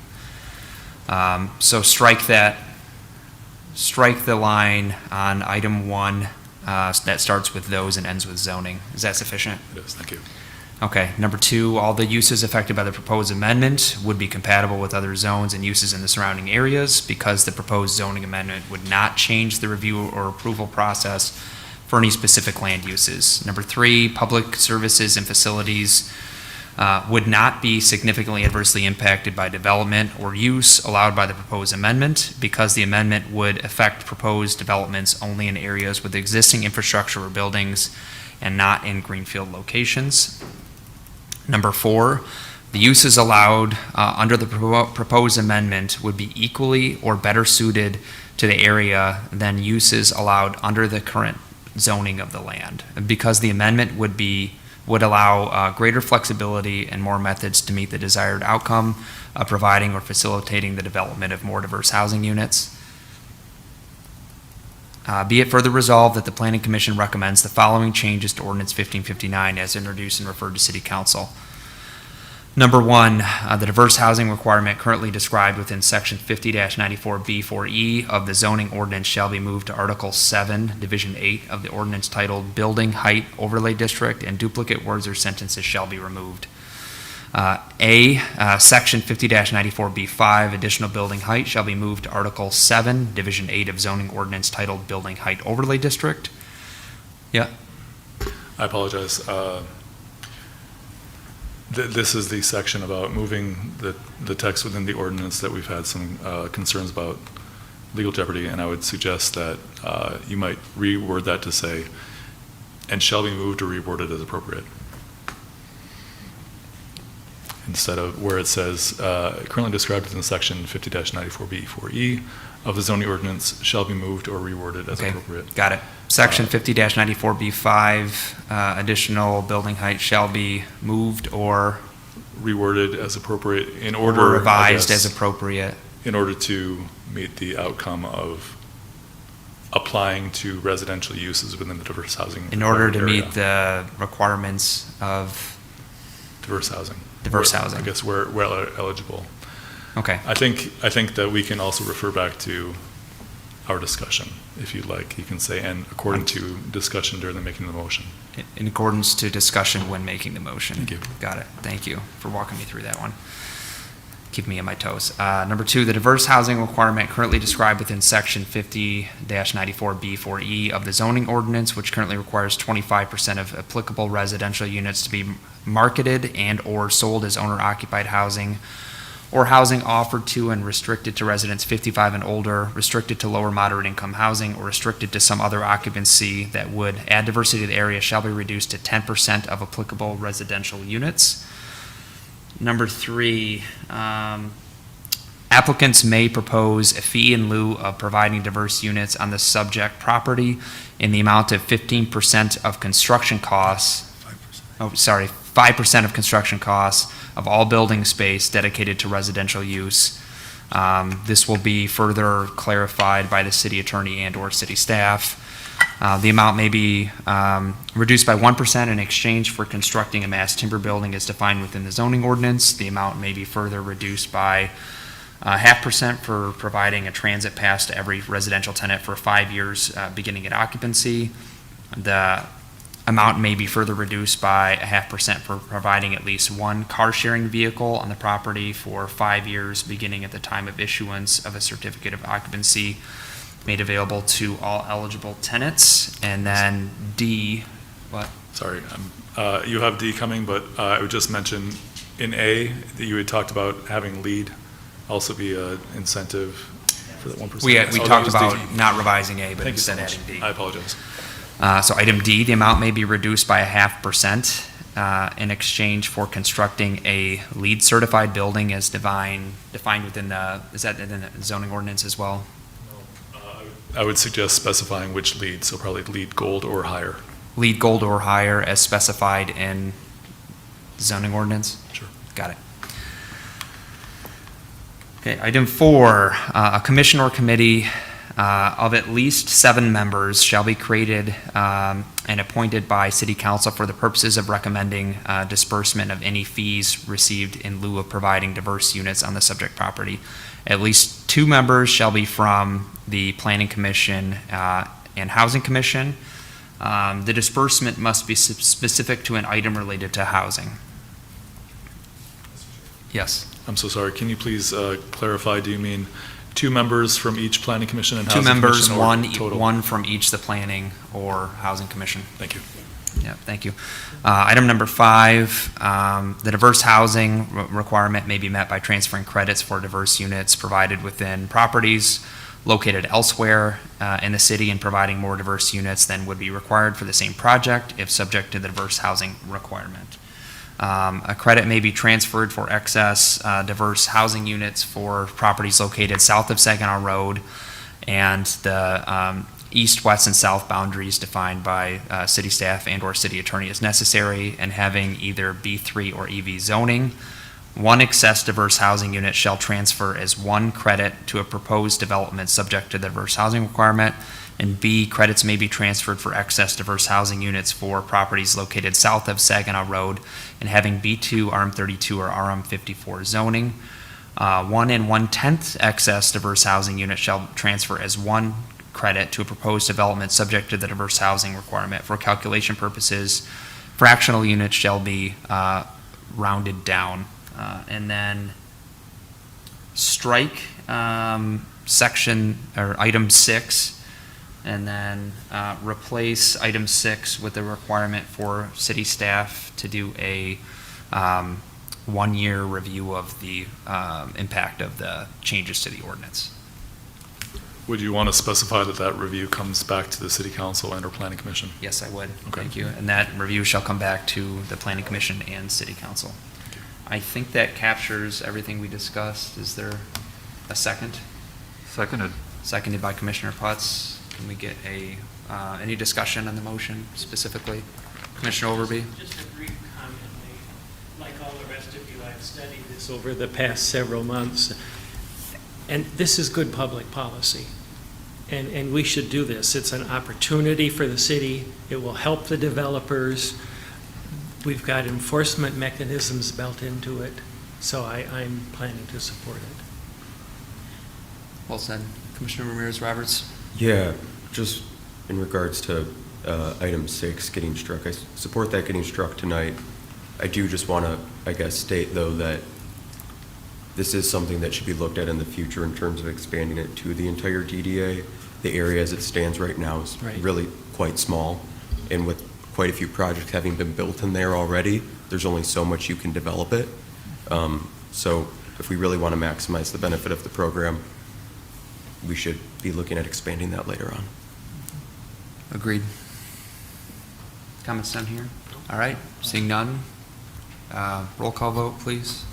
So strike the line on item 1 that starts with those and ends with zoning. Is that sufficient? It is, thank you. Okay, number 2, all the uses affected by the proposed amendment would be compatible with other zones and uses in the surrounding areas because the proposed zoning amendment would not change the review or approval process for any specific land uses. Number 3, public services and facilities would not be significantly adversely impacted by development or use allowed by the proposed amendment because the amendment would affect proposed developments only in areas with existing infrastructure or buildings and not in greenfield locations. Number 4, the uses allowed under the proposed amendment would be equally or better suited to the area than uses allowed under the current zoning of the land because the amendment would allow greater flexibility and more methods to meet the desired outcome of providing or facilitating the development of more diverse housing units. Be it further resolved that the Planning Commission recommends the following changes to Ordinance 1559 as introduced and referred to City Council. Number 1, the diverse housing requirement currently described within Section 50-94B4E of the Zoning Ordinance shall be moved to Article 7, Division 8 of the ordinance titled Building Height Overlay District, and duplicate words or sentences shall be removed. Section 50-94B5, additional building height shall be moved to Article 7, Division 8 of Zoning Ordinance titled Building Height Overlay District. Yeah. I apologize. This is the section about moving the text within the ordinance that we've had some concerns about legal jeopardy, and I would suggest that you might reword that to say, and shall be moved or reworded as appropriate. Instead of where it says, currently described within section 50-94B4E of the zoning ordinance shall be moved or reworded as appropriate. Got it. Section 50-94B5, additional building height shall be moved or reworded as appropriate in order, or revised as appropriate. In order to meet the outcome of applying to residential uses within the diverse housing. In order to area. meet the requirements of Diverse housing. diverse We're- housing. I guess we're eligible. Okay. I think that we can also refer back to our discussion, if you'd like. You can say, and according to discussion during the making of the motion. In accordance to discussion when making the motion. Thank you. Got it. Thank you for walking me through that one. Keep me on my toes. Number 2, the diverse housing requirement currently described within section 50-94B4E of the zoning ordinance, which currently requires 25% of applicable residential units to be marketed and/or sold as owner-occupied housing, or housing offered to and restricted to residents 55 and older, restricted to lower moderate income housing, or restricted to some other occupancy that would add diversity to the area shall be reduced to 10% of applicable residential units. Number 3, applicants may propose a fee in lieu of providing diverse units on the subject property in the amount of 15% of construction costs. 5% of construction costs of all building space dedicated to residential use. This will be further clarified by the city attorney and/or city staff. The amount may be reduced by 1% in exchange for constructing a mass timber building as defined within the zoning ordinance. The amount may be further reduced by 0.5% for providing a transit pass to every residential tenant for 5 years beginning at occupancy. The amount may be further reduced by 0.5% for providing at least one car-sharing vehicle on the property for 5 years beginning at the time of issuance of a certificate of occupancy made available to all eligible tenants. And then D, what? Sorry, you have D coming, but I would just mention in A that you had talked about having lead also be an incentive for that 1%. We Oh, that talked was about D. not revising A, but Thank you so instead much. adding D. I apologize. So item D, the amount may be reduced by 0.5% in exchange for constructing a LEED certified building as defined within the, is that in the zoning ordinance as well? I would suggest specifying which lead, so probably lead gold or higher. LEED gold or higher as specified in zoning ordinance? Sure. Got it. Okay, item 4, a commission or committee of at least 7 members shall be created and appointed by City Council for the purposes of recommending disbursement of any fees received in lieu of providing diverse units on the subject property. At least 2 members shall be from the Planning Commission and Housing Commission. The disbursement must be specific to an item related to housing. Yes. I'm so sorry. Can you please clarify? Do you mean 2 members from each Planning Commission and 2 Housing members, Commission? Total? one from each the Planning or Housing Commission. Thank you. Yeah, thank you. Item number 5, the diverse housing requirement may be met by transferring credits for diverse units provided within properties located elsewhere in the city and providing more diverse units than would be required for the same project if subject to the diverse housing requirement. A credit may be transferred for excess diverse housing units for properties located south of Saginaw Road and the east, west, and south boundaries defined by city staff and/or city attorney as necessary, and having either B3 or EV zoning. 1 excess diverse housing unit shall transfer as 1 credit to a proposed development subject to the diverse housing requirement. And B, credits may be transferred for excess diverse housing units for properties located south of Saginaw Road and having B2, RM32, or RM54 zoning. 1 1/10 excess diverse housing unit shall transfer as 1 credit to a proposed development subject to the diverse housing requirement. For calculation purposes, fractional units shall be rounded down. And then strike section or item 6, and then replace item 6 with the requirement for city staff to do a 1-year review of the impact of the changes to the ordinance. Would you want to specify that that review comes back to the City Council and/or Planning Commission? Yes, I would. Okay. Thank you. And that review shall come back to the Planning Commission and City Council. I think that captures everything we discussed. Is there a second? Seconded. Seconded by Commissioner Putz. Can we get any discussion on the motion specifically? Commissioner Overby? Just a brief comment. Like all the rest of you, I've studied this over the past several months, and this is good public policy. and we should do this. It's an opportunity for the city. It will help the developers. We've got enforcement mechanisms built into it, so I'm planning to support it. Well said. Commissioner Ramirez Roberts? Yeah, just in regards to item 6 getting struck, I support that getting struck tonight. I do just want to, I guess, state though that this is something that should be looked at in the future in terms of expanding it to the entire DDA. The area as it stands right now is really quite small, and with quite a few projects having been built in there already, there's only so much you can develop it. So if we really want to maximize the benefit of the program, we should be looking at expanding that later on. Agreed. Comments done here? All right, seeing none. Roll call vote, please.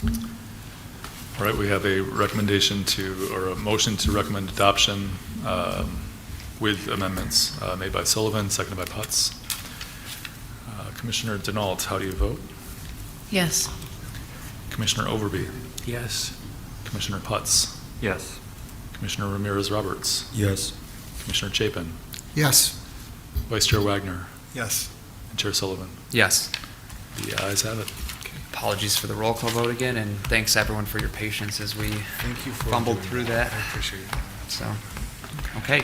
All right, we have a recommendation or a motion to recommend adoption with amendments made by Sullivan, seconded by Putz. Commissioner Denault, how do you vote? Yes. Commissioner Overby? Yes. Commissioner Putz? Yes. Commissioner Ramirez Roberts? Yes. Commissioner Chapin? Yes. Vice Chair Wagner? Yes. And Chair Sullivan? Yes. The ayes have it. Apologies for the roll call vote again, and thanks everyone for your patience as we fumbled through that. I appreciate it. So, okay.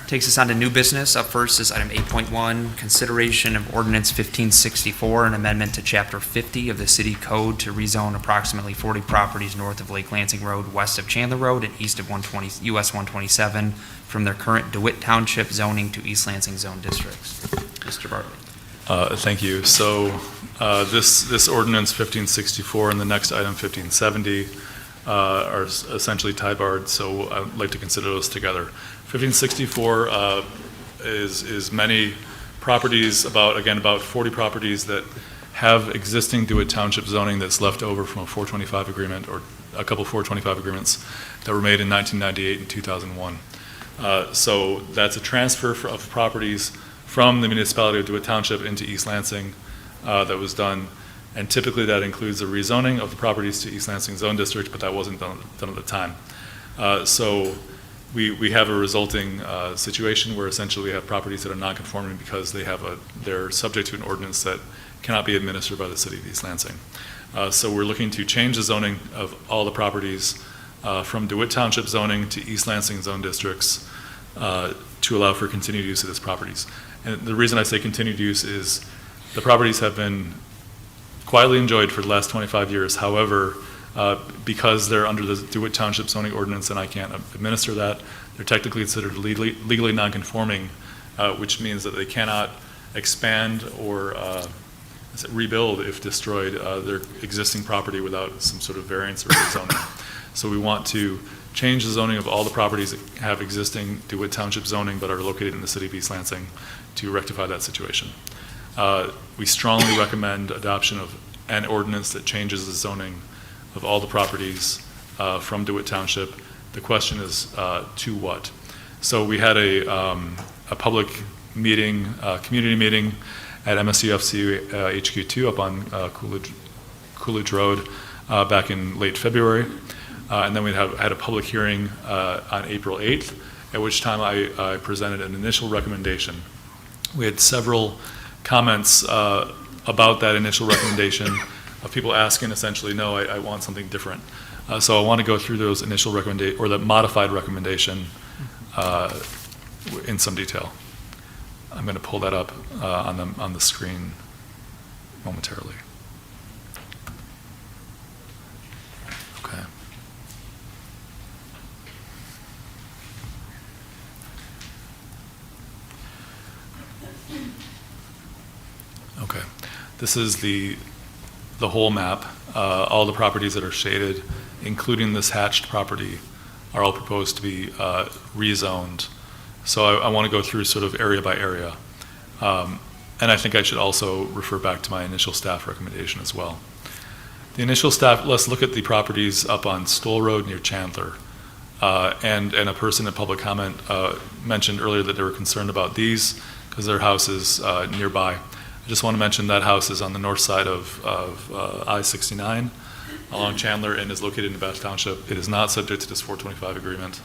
Takes us on to new business. Up first is item 8.1, consideration of ordinance 1564, an amendment to chapter 50 of the city code to rezone approximately 40 properties north of Lake Lansing Road, west of Chandler Road, and east of US 127 from their current DeWitt Township zoning to East Lansing zone districts. Mr. Bartley. Thank you. So this ordinance 1564 and the next item 1570 are essentially tie-barred, so I'd like to consider those together. 1564 is many properties, about 40 properties that have existing DeWitt Township zoning that's left over from a 425 agreement or a couple 425 agreements that were made in 1998 and 2001. So that's a transfer of properties from the municipality of DeWitt Township into East Lansing that was done. And typically that includes a rezoning of the properties to East Lansing Zone District, but that wasn't done at the time. So we have a resulting situation where essentially we have properties that are non-conforming because they're subject to an ordinance that cannot be administered by the city of East Lansing. So we're looking to change the zoning of all the properties from DeWitt Township zoning to East Lansing Zone Districts to allow for continued use of these properties. And the reason I say continued use is the properties have been quietly enjoyed for the last 25 years. However, because they're under the DeWitt Township zoning ordinance and I can't administer that, they're technically considered legally non-conforming, which means that they cannot expand or rebuild, if destroyed, their existing property without some sort of variance or rezoning. So we want to change the zoning of all the properties that have existing DeWitt Township zoning but are located in the city of East Lansing to rectify that situation. We strongly recommend adoption of an ordinance that changes the zoning of all the properties from DeWitt Township. The question is to what? So we had a public meeting, community meeting at MSU HQ2 up on Coolidge Road back in late February. And then we had a public hearing on April 8th, at which time I presented an initial recommendation. We had several comments about that initial recommendation of people asking essentially, no, I want something different. So I want to go through those initial or the modified recommendation in some detail. I'm going to pull that up on the screen momentarily. Okay. Okay. This is the whole map. All the properties that are shaded, including this hatched property, are all proposed to be rezoned. So I want to go through sort of area by area. And I think I should also refer back to my initial staff recommendation as well. The initial staff, let's look at the properties up on Stoll Road near Chandler. And a person in public comment mentioned earlier that they were concerned about these because their house is nearby. I just want to mention that house is on the north side of I-69 along Chandler and is located in Bath Township. It is not subject to this 425 agreement.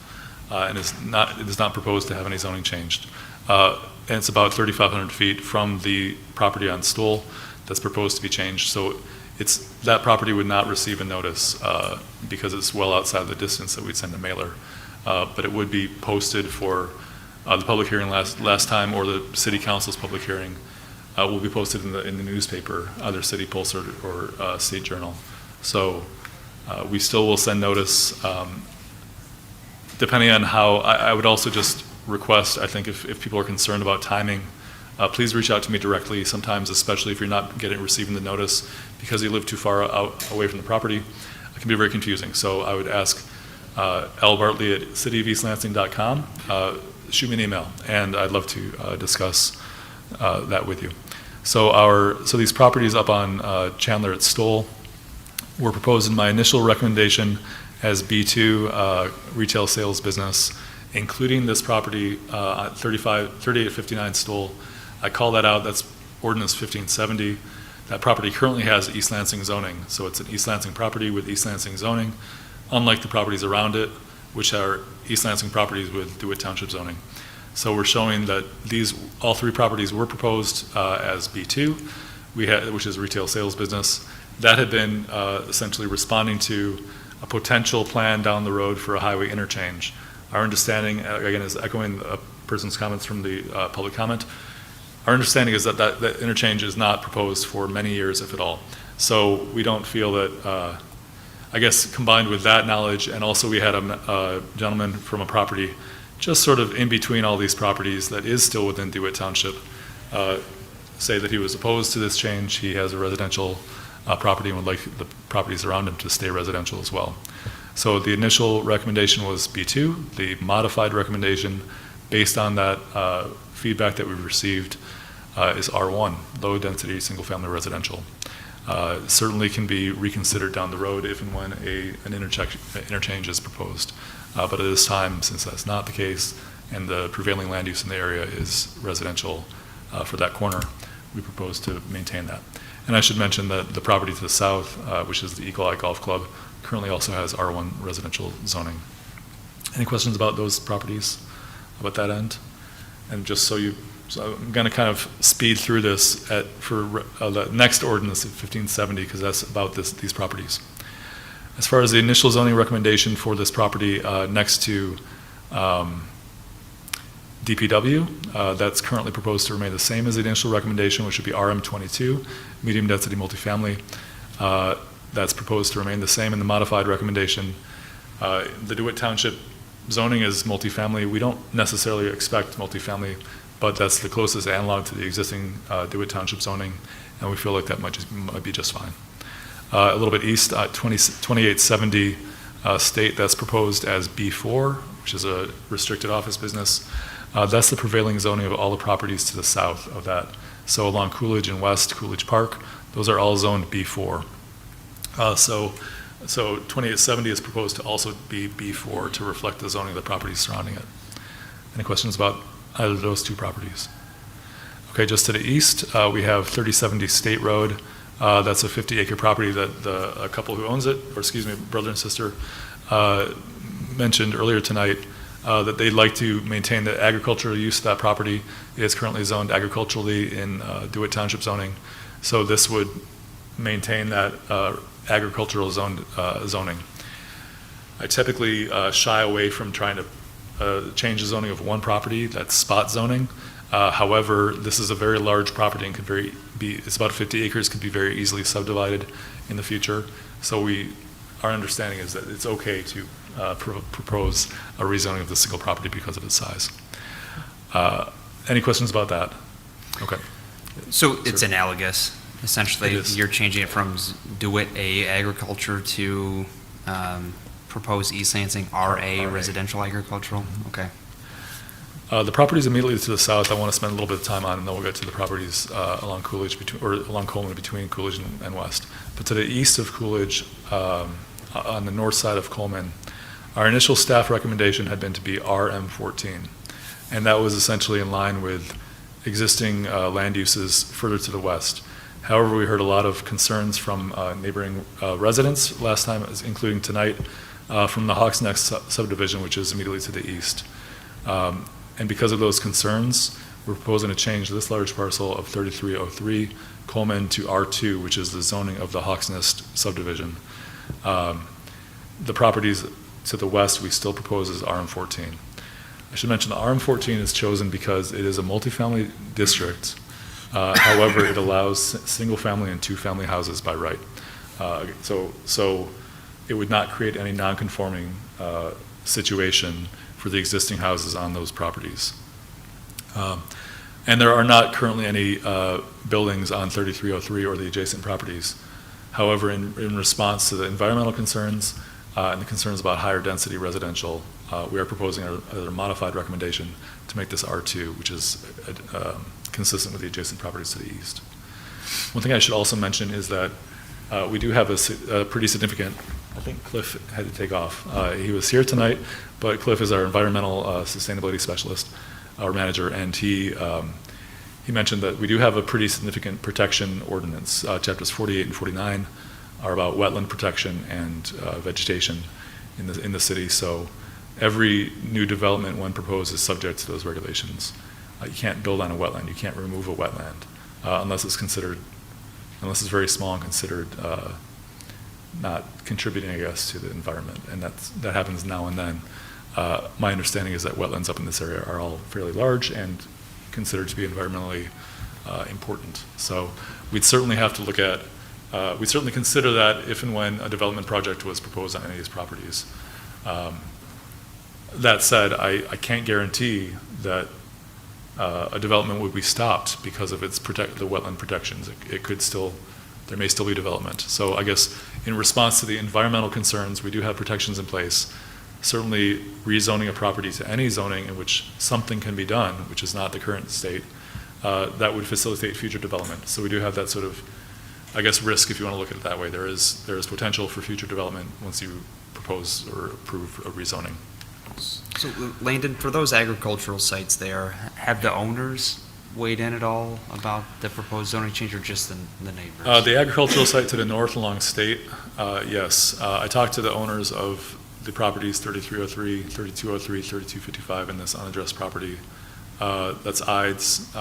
and it is not proposed to have any zoning changed. And it's about 3,500 feet from the property on Stoll that's proposed to be changed. So that property would not receive a notice because it's well outside the distance that we'd send a mailer. But it would be posted for the public hearing last time, or the city council's public hearing will be posted in the newspaper, either City Pulse or State Journal. So we still will send notice, depending on how. I would also just request, I think if people are concerned about timing, please reach out to me directly. Sometimes, especially if you're not receiving the notice because you live too far away from the property, it can be very confusing. So I would ask L. Bartley at cityofelastlansing.com, shoot me an email, and I'd love to discuss that with you. So these properties up on Chandler at Stoll were proposed in my initial recommendation as B2 retail sales business, including this property, 3859 Stoll. I call that out. That's Ordinance 1570. That property currently has East Lansing zoning. So it's an East Lansing property with East Lansing zoning, unlike the properties around it, which are East Lansing properties with DeWitt Township zoning. So we're showing that all three properties were proposed as B2, which is retail sales business. That had been essentially responding to a potential plan down the road for a highway interchange. Our understanding, again, is echoing a person's comments from the public comment. Our understanding is that interchange is not proposed for many years, if at all. So we don't feel that, I guess combined with that knowledge, and also we had a gentleman from a property just sort of in between all these properties that is still within DeWitt Township, say that he was opposed to this change. He has a residential property and would like the properties around him to stay residential as well. So the initial recommendation was B2. The modified recommendation, based on that feedback that we've received, is R1, low density single family residential. Certainly can be reconsidered down the road if and when an interchange is proposed. But at this time, since that's not the case, and the prevailing land use in the area is residential for that corner, we propose to maintain that. And I should mention that the property to the south, which is the Eagle Eye Golf Club, currently also has R1 residential zoning. Any questions about those properties, about that end? And just so I'm going to kind of speed through this for the next ordinance at 1570, because that's about these properties. As far as the initial zoning recommendation for this property next to DPW, that's currently proposed to remain the same as the initial recommendation, which would be RM22, medium density multifamily. That's proposed to remain the same in the modified recommendation. The DeWitt Township zoning is multifamily. We don't necessarily expect multifamily, but that's the closest analog to the existing DeWitt Township zoning, and we feel like that might be just fine. A little bit east, 2870 State, that's proposed as B4, which is a restricted office business. That's the prevailing zoning of all the properties to the south of that. So along Coolidge and west, Coolidge Park, those are all zoned B4. So 2870 is proposed to also be B4 to reflect the zoning of the properties surrounding it. Any questions about either of those two properties? Okay, just to the east, we have 3070 State Road. That's a 50-acre property that a couple who owns it, or excuse me, brother and sister, mentioned earlier tonight that they'd like to maintain the agricultural use of that property. It is currently zoned agriculturally in DeWitt Township zoning. So this would maintain that agricultural zoning. I typically shy away from trying to change the zoning of one property. That's spot zoning. However, this is a very large property and could it's about 50 acres, could be very easily subdivided in the future. So our understanding is that it's okay to propose a rezoning of the single property because of its size. Any questions about that? Okay. So it's analogous, essentially. It is. You're changing it from DeWitt A agriculture to proposed East Lansing RA residential agricultural? Okay. The properties immediately to the south, I want to spend a little bit of time on, and then we'll get to the properties along Coolidge, or along Coleman, between Coolidge and west. But to the east of Coolidge, on the north side of Coleman, our initial staff recommendation had been to be RM14, and that was essentially in line with existing land uses further to the west. However, we heard a lot of concerns from neighboring residents last time, including tonight, from the Hawks Neck subdivision, which is immediately to the east. And because of those concerns, we're proposing to change this large parcel of 3303 Coleman to R2, which is the zoning of the Hawks Nest subdivision. The properties to the west, we still propose as RM14. I should mention the RM14 is chosen because it is a multifamily district. However, it allows single-family and two-family houses by right. So it would not create any non-conforming situation for the existing houses on those properties. And there are not currently any buildings on 3303 or the adjacent properties. However, in response to the environmental concerns and the concerns about higher density residential, we are proposing a modified recommendation to make this R2, which is consistent with the adjacent properties to the east. One thing I should also mention is that we do have a pretty significant, I think Cliff had to take off. He was here tonight, but Cliff is our environmental sustainability specialist, our manager, and he mentioned that we do have a pretty significant protection ordinance. Chapters 48 and 49 are about wetland protection and vegetation in the city. So every new development when proposed is subject to those regulations. You can't build on a wetland. You can't remove a wetland unless it's very small and considered not contributing, I guess, to the environment. And that happens now and then. My understanding is that wetlands up in this area are all fairly large and considered to be environmentally important. So we'd certainly have to look at, we'd certainly consider that if and when a development project was proposed on any of these properties. That said, I can't guarantee that a development would be stopped because of its the wetland protections. There may still be development. So I guess in response to the environmental concerns, we do have protections in place. Certainly rezoning a property to any zoning in which something can be done, which is not the current state, that would facilitate future development. So we do have that sort of, I guess, risk, if you want to look at it that way. There is potential for future development once you propose or approve a rezoning. So Landon, for those agricultural sites there, have the owners weighed in at all about the proposed zoning change, or just the neighbors? The agricultural site to the north along State, yes. I talked to the owners of the properties 3303, 3203, 3255, and this unaddressed property. That's Ides.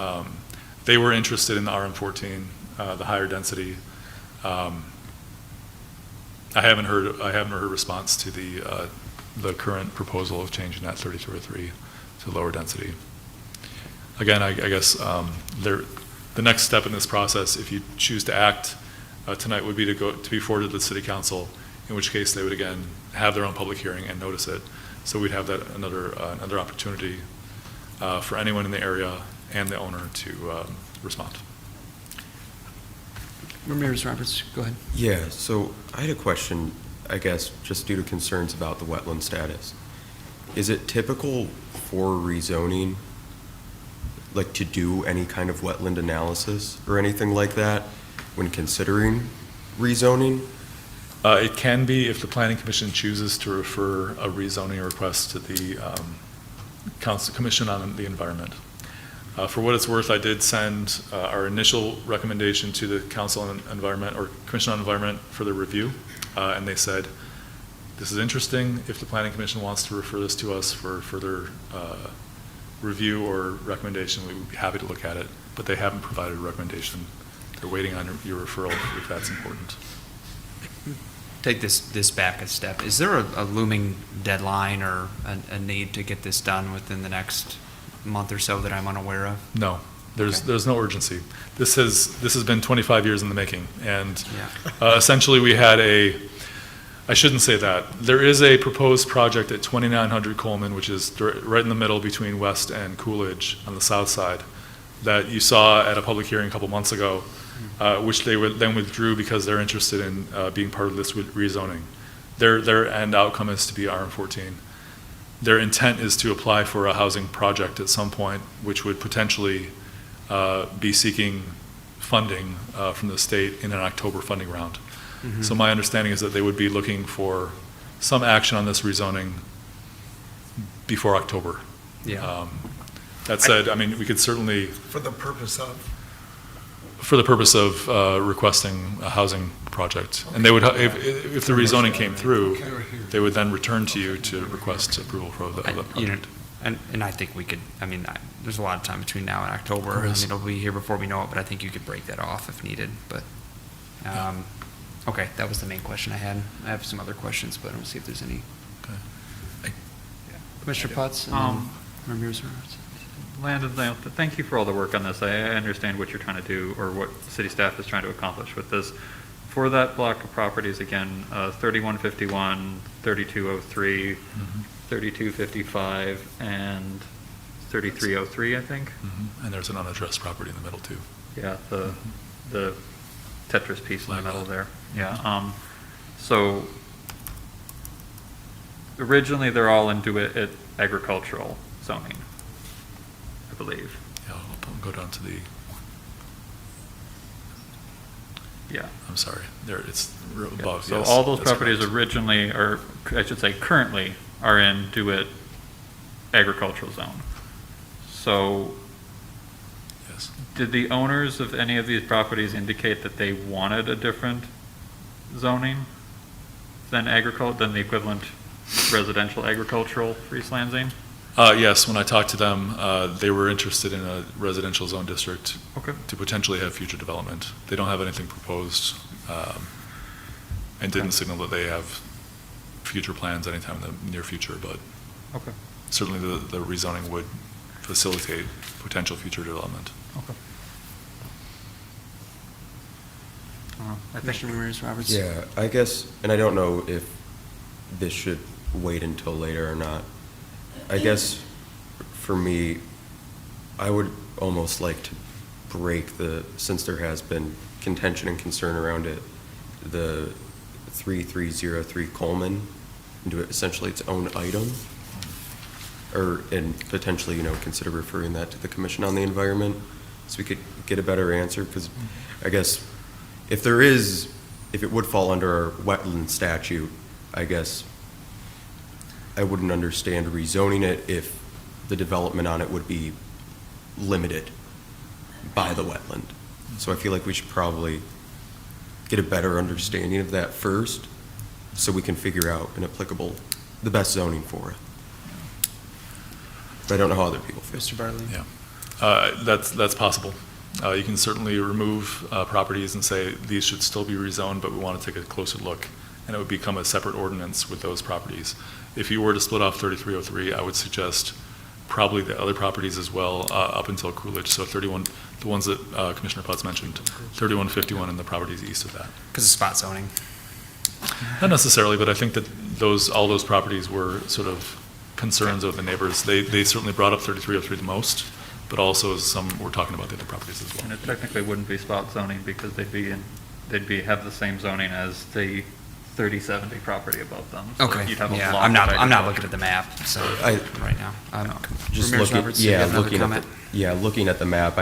They were interested in the RM14, the higher density. I haven't heard a response to the current proposal of changing that 3303 to lower density. Again, I guess the next step in this process, if you choose to act tonight, would be to be forwarded to the City Council, in which case they would again have their own public hearing and notice it. So we'd have that another opportunity for anyone in the area and the owner to respond. Ramirez Roberts, go ahead. Yeah, so I had a question, I guess, just due to concerns about the wetland status. Is it typical for rezoning, like, to do any kind of wetland analysis or anything like that when considering rezoning? It can be if the Planning Commission chooses to refer a rezoning request to the Commission on the Environment. For what it's worth, I did send our initial recommendation to the Council on Environment, or Commission on Environment, for their review, and they said, this is interesting. If the Planning Commission wants to refer this to us for further review or recommendation, we would be happy to look at it, but they haven't provided a recommendation. They're waiting on your referral if that's important. Take this back a step. Is there a looming deadline or a need to get this done within the next month or so that I'm unaware of? No, there's no urgency. This has been 25 years in the making, and essentially we had I shouldn't say that. There is a proposed project at 2900 Coleman, which is right in the middle between West and Coolidge on the south side, that you saw at a public hearing a couple months ago, which they then withdrew because they're interested in being part of this rezoning. Their end outcome is to be RM14. Their intent is to apply for a housing project at some point, which would potentially be seeking funding from the state in an October funding round. Mm-hmm. So my understanding is that they would be looking for some action on this rezoning before October. Yeah. That said, I mean, we could certainly... For the purpose of? For the purpose of requesting a housing project. And they would, if the rezoning came through, they would then return to you to request approval for the project. And I think we could, there's a lot of time between now and October. There is. It'll be here before we know it, but I think you could break that off if needed, but, okay, that was the main question I had. I have some other questions, but I don't see if there's any. Commissioner Putz? Ramirez? Landon, thank you for all the work on this. I understand what you're trying to do, or what city staff is trying to accomplish with this. For that block of properties, again, 3151, 3203, 3255, and 3303, I think. And there's an unaddressed property in the middle, too. Yeah, the Tetris piece in the middle there. Yeah. So originally, they're all into it agricultural zoning, I believe. Yeah, I'll go down to the. Yeah. I'm sorry. There, it's above. So yes, all those that's properties correct. originally, or I should say currently, are in DeWitt agricultural zone. So yes. Did the owners of any of these properties indicate that they wanted a different zoning than the equivalent residential agricultural for East Lansing? Yes, when I talked to them, they were interested in a residential zone district to potentially have future development. They don't have anything proposed and didn't signal that they have future plans anytime in the near future, but certainly the rezoning would facilitate potential future development. Commissioner Ramirez Roberts? Yeah, I guess, and I don't know if this should wait until later or not. I guess for me, I would almost like to break since there has been contention and concern around it, the 3303 Coleman into essentially its own item, and potentially, consider referring that to the Commission on the Environment so we could get a better answer, because I guess if it would fall under our wetland statute, I guess I wouldn't understand rezoning it if the development on it would be limited by the wetland. So I feel like we should probably get a better understanding of that first so we can figure out the best zoning for it. But I don't know how other people feel. Mr. Bartley? Yeah, that's possible. You can certainly remove properties and say these should still be rezoned, but we want to take a closer look, and it would become a separate ordinance with those properties. If you were to split off 3303, I would suggest probably the other properties as well, up until Coolidge. So 31, the ones that Commissioner Putz mentioned, 3151 and the properties east of that. Because of spot zoning. Not necessarily, but I think that all those properties were sort of concerns of the neighbors. They certainly brought up 3303 the most, but also we're talking about the other properties as well. And it technically wouldn't be spot zoning because they'd have the same zoning as the 3070 property above them. So Okay. you'd have a Yeah, block I'm not of looking at the map, so right now. Just Ramirez looking, Roberts, you have another comment? looking at the map,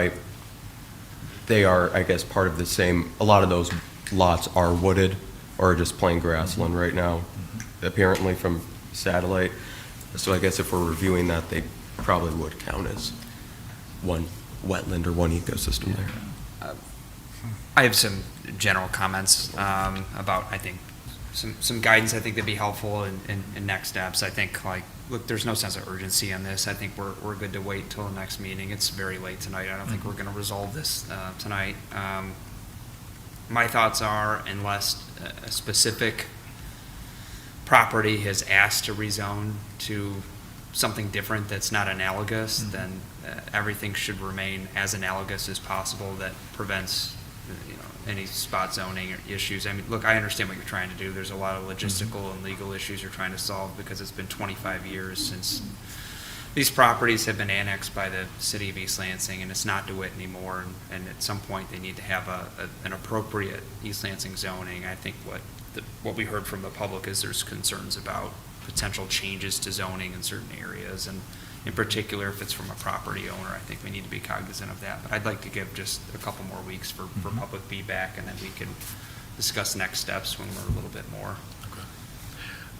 they are, I guess, part of the same. A lot of those lots are wooded or just plain grassland right now, apparently from satellite. So I guess if we're reviewing that, they probably would count as one wetland or one ecosystem there. I have some general comments about, I think, some guidance I think that'd be helpful in next steps. I think, look, there's no sense of urgency on this. I think we're good to wait until the next meeting. It's very late tonight. I don't think we're going to resolve this tonight. My thoughts are, unless a specific property has asked to rezone to something different that's not analogous, then everything should remain as analogous as possible that prevents any spot zoning or issues. I mean, look, I understand what you're trying to do. There's a lot of logistical and legal issues you're trying to solve because it's been 25 years since these properties have been annexed by the city of East Lansing, and it's not DeWitt anymore. And at some point, they need to have an appropriate East Lansing zoning. I think what we heard from the public is there's concerns about potential changes to zoning in certain areas, and in particular, if it's from a property owner, I think we need to be cognizant of that. But I'd like to give just a couple more weeks for public feedback, and then we can discuss next steps when we're a little bit more. Okay.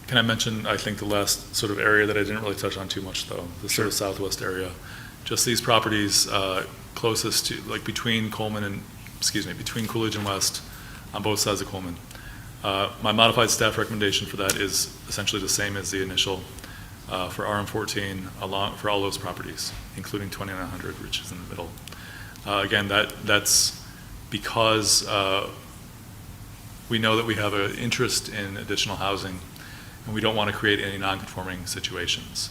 Can I mention, I think the last sort of area that I didn't really touch on too much, though, the sort of southwest area. Just these properties closest to, between Coleman and between Coolidge and West on both sides of Coleman. My modified staff recommendation for that is essentially the same as the initial for RM14 for all those properties, including 2900, which is in the middle. Again, that's because we know that we have an interest in additional housing, and we don't want to create any non-conforming situations.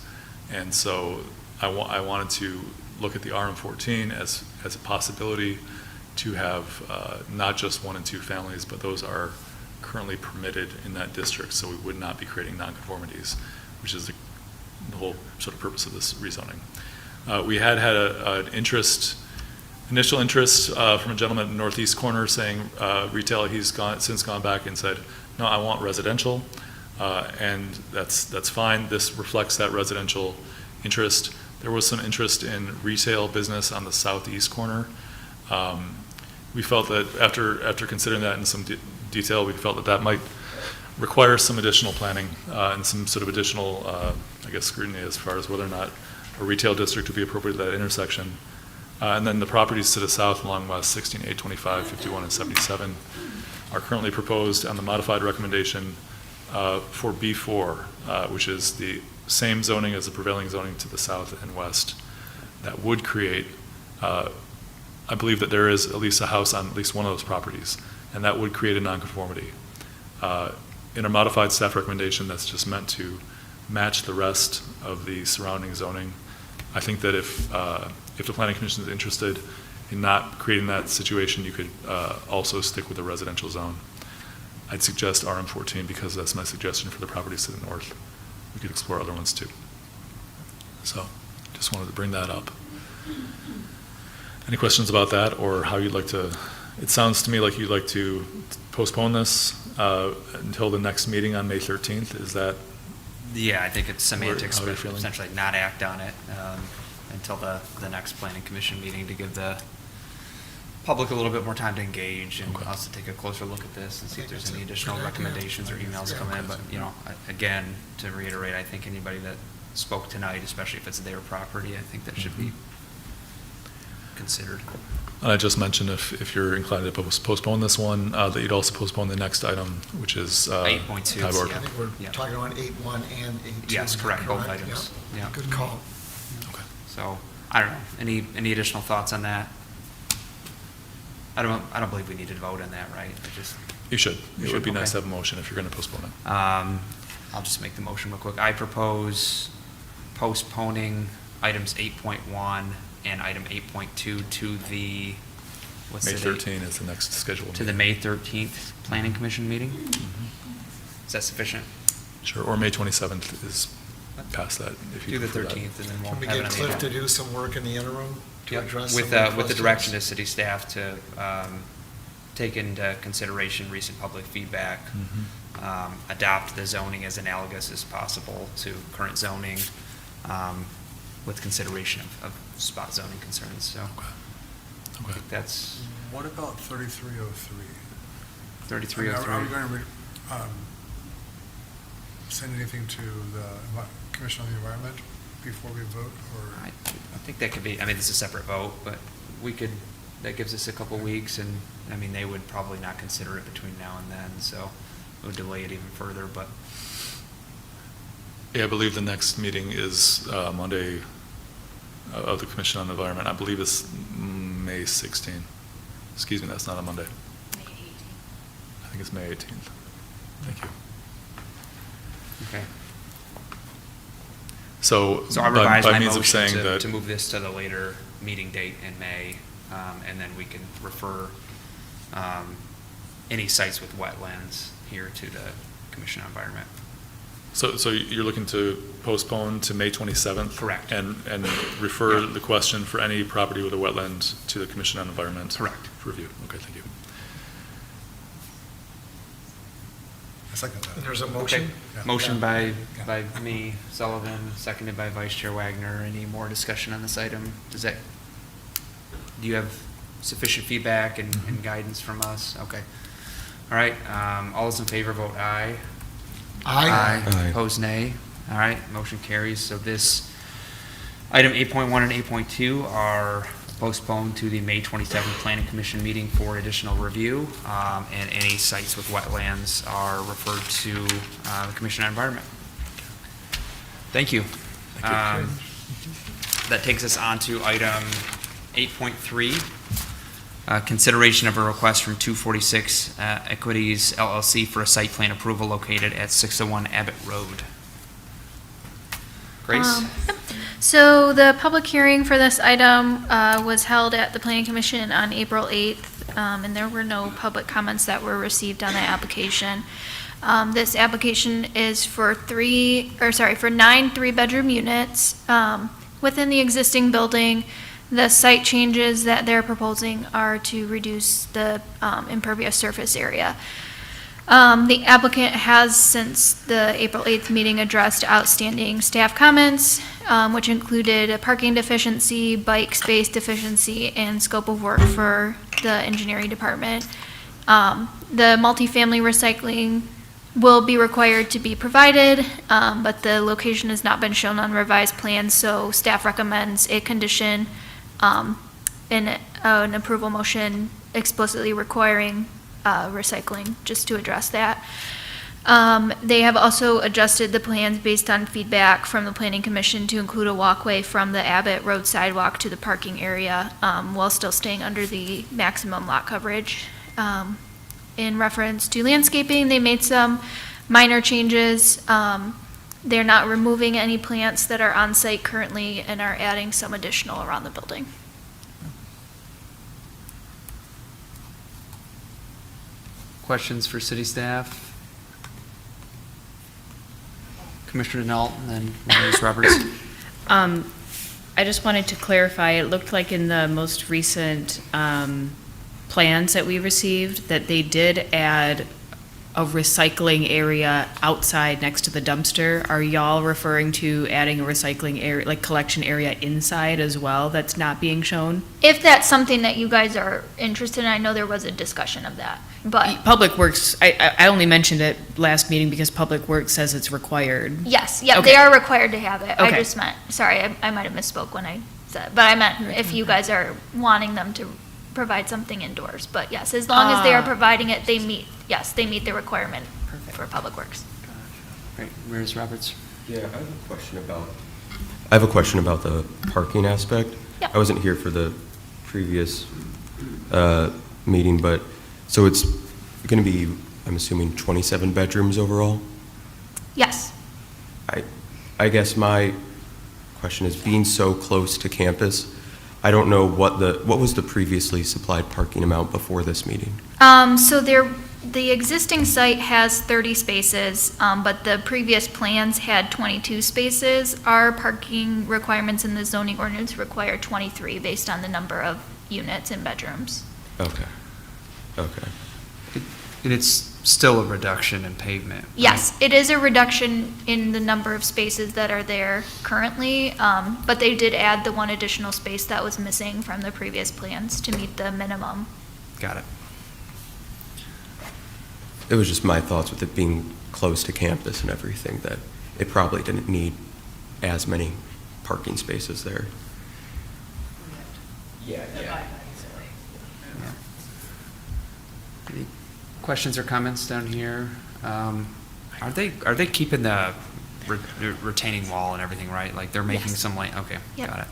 And so I wanted to look at the RM14 as a possibility to have not just 1 and 2 families, but those are currently permitted in that district, so we would not be creating nonconformities, which is the whole sort of purpose of this rezoning. We had an initial interest from a gentleman in the northeast corner saying retail. He's since gone back and said, no, I want residential, and that's fine. This reflects that residential interest. There was some interest in retail business on the southeast corner. We felt that after considering that in some detail, we felt that might require some additional planning and some sort of additional, I guess, scrutiny as far as whether or not a retail district would be appropriate at that intersection. And then the properties to the south along West 16, 825, 51, and 77 are currently proposed on the modified recommendation for B4, which is the same zoning as the prevailing zoning to the south and west. That would create, I believe that there is at least a house on at least one of those properties, and that would create a nonconformity. In a modified staff recommendation, that's just meant to match the rest of the surrounding zoning. I think that if the Planning Commission is interested in not creating that situation, you could also stick with the residential zone. I'd suggest RM14 because that's my suggestion for the properties to the north. We could explore other ones too. So just wanted to bring that up. Any questions about that, or how you'd like to? It sounds to me like you'd like to postpone this until the next meeting on May 13th. Is that? Yeah, I think it's semantics, how are you but feeling? essentially not act on it until the next planning commission meeting to give the public a little bit more time to engage and us to take a closer look at this and see if there's any additional recommendations or emails come in. But, again, to reiterate, I think anybody that spoke tonight, especially if it's their property, I think that should be considered. I just mentioned if you're inclined to postpone this one, that you'd also postpone the next item, which is 8.2. High Board. I think we're talking about 8.1 and 8.2. Yes, correct, both items. Yeah. Yeah. Good call. Okay. So, I don't know, any additional thoughts on that? I don't believe we need to vote on that, right? You should. It would be nice to okay. have a motion if you're going to postpone it. I'll just make the motion real quick. I propose postponing items 8.1 and item 8.2 to the, what's May the date? 13 is the next scheduled To the meeting. May 13th Planning Commission meeting? Mhm. Is that sufficient? Sure, or May 27th is past that. If you Do the prefer that. 13th, and then we'll Can we have it get on the Cliff to agenda. do some work in the interim to Yep, address with, some of the with the questions? direction of city staff to take into consideration recent public feedback, adopt the zoning as analogous as possible to current zoning, with consideration of spot zoning concerns, so. I think that's What about 3303? 3303. Are we going to send anything to the Commission on the Environment before we vote, or? I think that could be, I mean, it's a separate vote, but that gives us a couple weeks, and, I mean, they would probably not consider it between now and then, so it would delay it even further, but. Yeah, I believe the next meeting is Monday of the Commission on the Environment. I believe it's May 16th. Excuse me, that's not a Monday. May 18th. I think it's May 18th. Thank you. Okay. So I revised by my means of motion saying that to move this to the later meeting date in May, and then we can refer any sites with wetlands here to the Commission on Environment. So you're looking to postpone to May 27th? Correct. And refer the question for any property with a wetland to the Commission on Environment? Correct. For review. Okay, thank you. I second that. There's a motion? Okay. Motion by me, Sullivan, seconded by Vice Chair Wagner. Any more discussion on this item? Do you have sufficient feedback and guidance from us? Okay. All right, all those in favor vote aye. Aye. Aye. Opposed, nay. All right, motion carries. So this, item 8.1 and 8.2 are postponed to the May 27th Planning Commission meeting for additional review, and any sites with wetlands are referred to the Commission on Environment. Thank you. That takes us on to item 8.3, consideration of a request from 246 Equities LLC for a site plan approval located at 601 Abbott Road. Grace? So the public hearing for this item was held at the Planning Commission on April 8th, and there were no public comments that were received on the application. This application is for 9 three-bedroom units within the existing building. The site changes that they're proposing are to reduce the impervious surface area. The applicant has, since the April 8th meeting, addressed outstanding staff comments, which included a parking deficiency, bike space deficiency, and scope of work for the engineering department. The multifamily recycling will be required to be provided, but the location has not been shown on revised plans, so staff recommends a condition in an approval motion explicitly requiring recycling, just to address that. They have also adjusted the plans based on feedback from the Planning Commission to include a walkway from the Abbott Road sidewalk to the parking area, while still staying under the maximum lot coverage. In reference to landscaping, they made some minor changes. They're not removing any plants that are on site currently and are adding some additional around the building. Questions for city staff? Commissioner Denault, and then Ms. Roberts. I just wanted to clarify, it looked like in the most recent plans that we received that they did add a recycling area outside next to the dumpster. Are y'all referring to adding a recycling area, like collection area inside as well, that's not being shown? If that's something that you guys are interested in, I know there was a discussion of that, but. Public Works, I only mentioned it last meeting because Public Works says it's required. Yes, yeah, Okay. they are required to have it. I Okay. just meant, sorry, I might have misspoke when I said, but I meant if you guys are wanting them to provide something indoors. But yes, as long as they are providing it, they meet the requirement for Public Works. Great, Ms. Roberts. Yeah, I have a question about the parking aspect. Yeah. I wasn't here for the previous meeting, but, so it's going to be, I'm assuming, 27 bedrooms overall? Yes. I guess my question is, being so close to campus, I don't know what was the previously supplied parking amount before this meeting? So the existing site has 30 spaces, but the previous plans had 22 spaces. Our parking requirements in the zoning ordinance require 23 based on the number of units and bedrooms. Okay. And it's still a reduction in pavement. Right? Yes, it is a reduction in the number of spaces that are there currently, but they did add the one additional space that was missing from the previous plans to meet the minimum. Got it. It was just my thoughts with it being close to campus and everything, that it probably didn't need as many parking spaces there. Yeah. Any questions or comments down here? Are they keeping the retaining wall and everything, right? Like they're making Yes. some okay, Yep. got it.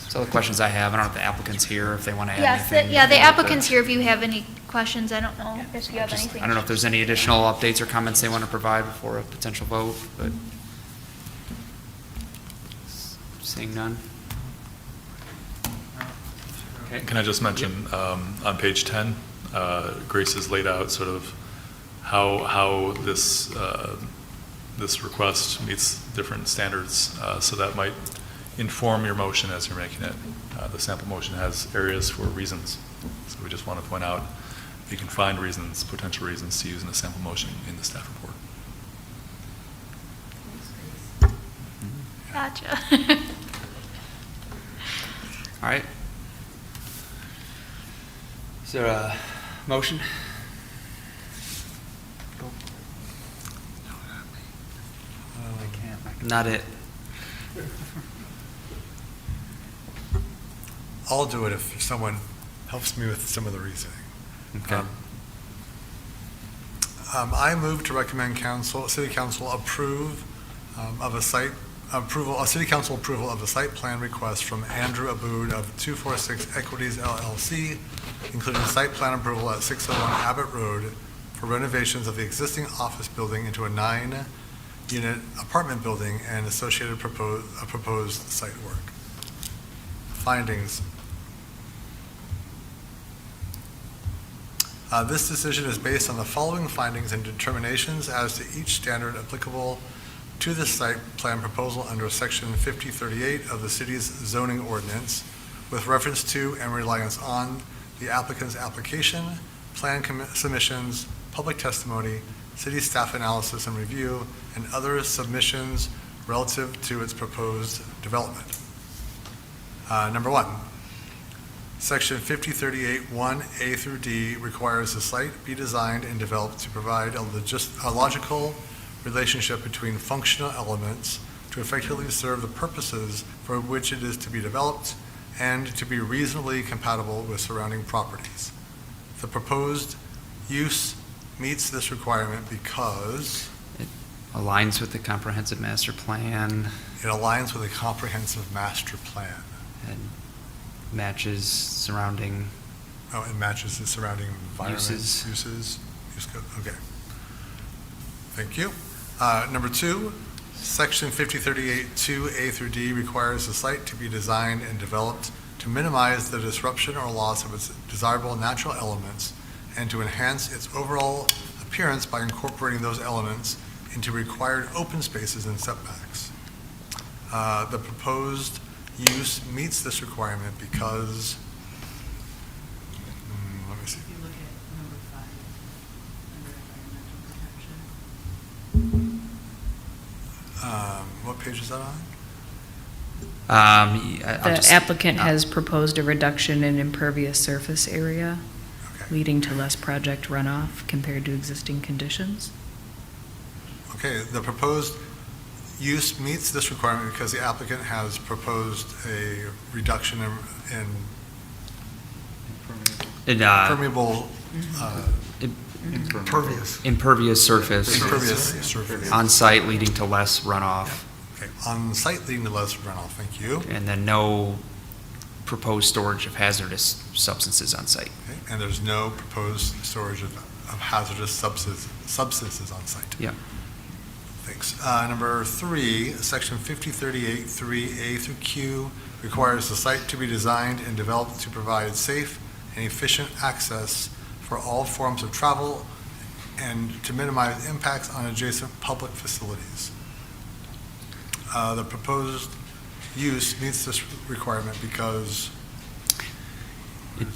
So the questions I have, I don't know if the applicant's here, if they want to add Yes, anything. the applicant's here if you have any questions. I don't know if you have anything. I don't know if there's any additional updates or comments they want to provide before a potential vote, but seeing none. Okay. Can I just mention, on page 10, Grace has laid out sort of how this request meets different standards, so that might inform your motion as you're making it. The sample motion has areas for reasons, so we just want to point out if you can find reasons, potential reasons to use in the sample motion in the staff report. Gotcha. All right. Is there a motion? I can't. Not it. I'll do it if someone helps me with some of the reasoning. Okay. I move to recommend City Council approve City Council approval of a site plan request from Andrew Abood of 246 Equities LLC, including site plan approval at 601 Abbott Road for renovations of the existing office building into a 9-unit apartment building and associated proposed site work. Findings. This decision is based on the following findings and determinations as to each standard applicable to the site plan proposal under Section 5038 of the city's Zoning Ordinance, with reference to and reliance on the applicant's application, plan submissions, public testimony, city staff analysis and review, and other submissions relative to its proposed development. Number one, Section 5038 1A through D requires the site be designed and developed to provide a logical relationship between functional elements to effectively serve the purposes for which it is to be developed and to be reasonably compatible with surrounding properties. The proposed use meets this requirement because It aligns with the comprehensive master plan it aligns with a comprehensive master plan. and matches surrounding Oh, it matches the surrounding environment. Uses. Use code, okay. Thank you. Number two, Section 5038 2A through D requires the site to be designed and developed to minimize the disruption or loss of its desirable natural elements and to enhance its overall appearance by incorporating those elements into required open spaces and setbacks. The proposed use meets this requirement because, let me see. If you look at number 5, under environmental protection. What page is that on? The applicant has proposed a reduction in impervious surface area, leading to less project runoff compared to existing conditions. Okay, the proposed use meets this requirement because the applicant has proposed a reduction in permeable, impervious surface. Impervious surface. On site leading to less runoff. Okay, on site leading to less runoff, thank you. And then no proposed storage of hazardous substances on site. Okay, and there's no proposed storage of hazardous substances on site. Yeah. Thanks. Number three, Section 5038 3A through Q requires the site to be designed and developed to provide safe and efficient access for all forms of travel and to minimize impacts on adjacent public facilities. The proposed use meets this requirement because It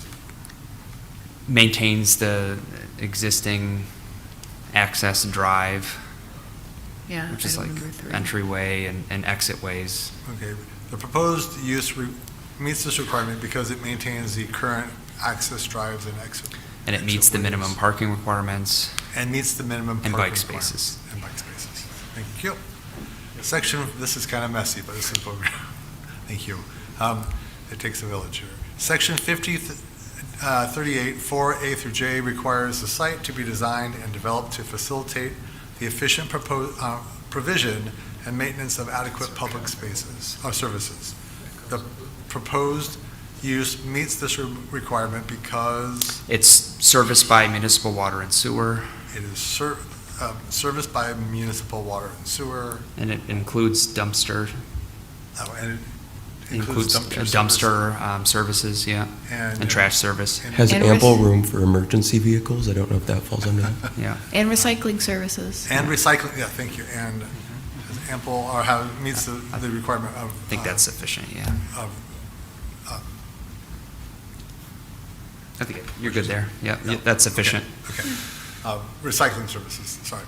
maintains the existing access drive, Yeah, which is like item number 3. entryway and exit ways. Okay, the proposed use meets this requirement because it maintains the current access drives and exit. And it meets the minimum parking requirements. And meets the minimum And parking bike spaces. requirements. And bike spaces. Thank you. Section, this is kind of messy, but it's simple. Thank you. It takes a village here. Section 5038 4A through J requires the site to be designed and developed to facilitate the efficient provision and maintenance of adequate public spaces or services. The proposed use meets this requirement because It's serviced by municipal water and sewer. it is serviced by municipal water and sewer. And it includes dumpster. Oh, and it Includes dumpster services, yeah, and trash service. Has ample room for emergency vehicles. I don't know if that falls under that. Yeah. And recycling services. And recycling, yeah, thank you, and has ample, or how, meets the requirement of. I think that's sufficient, yeah. I think you're good there. Yeah, that's sufficient. Okay. Recycling services, sorry.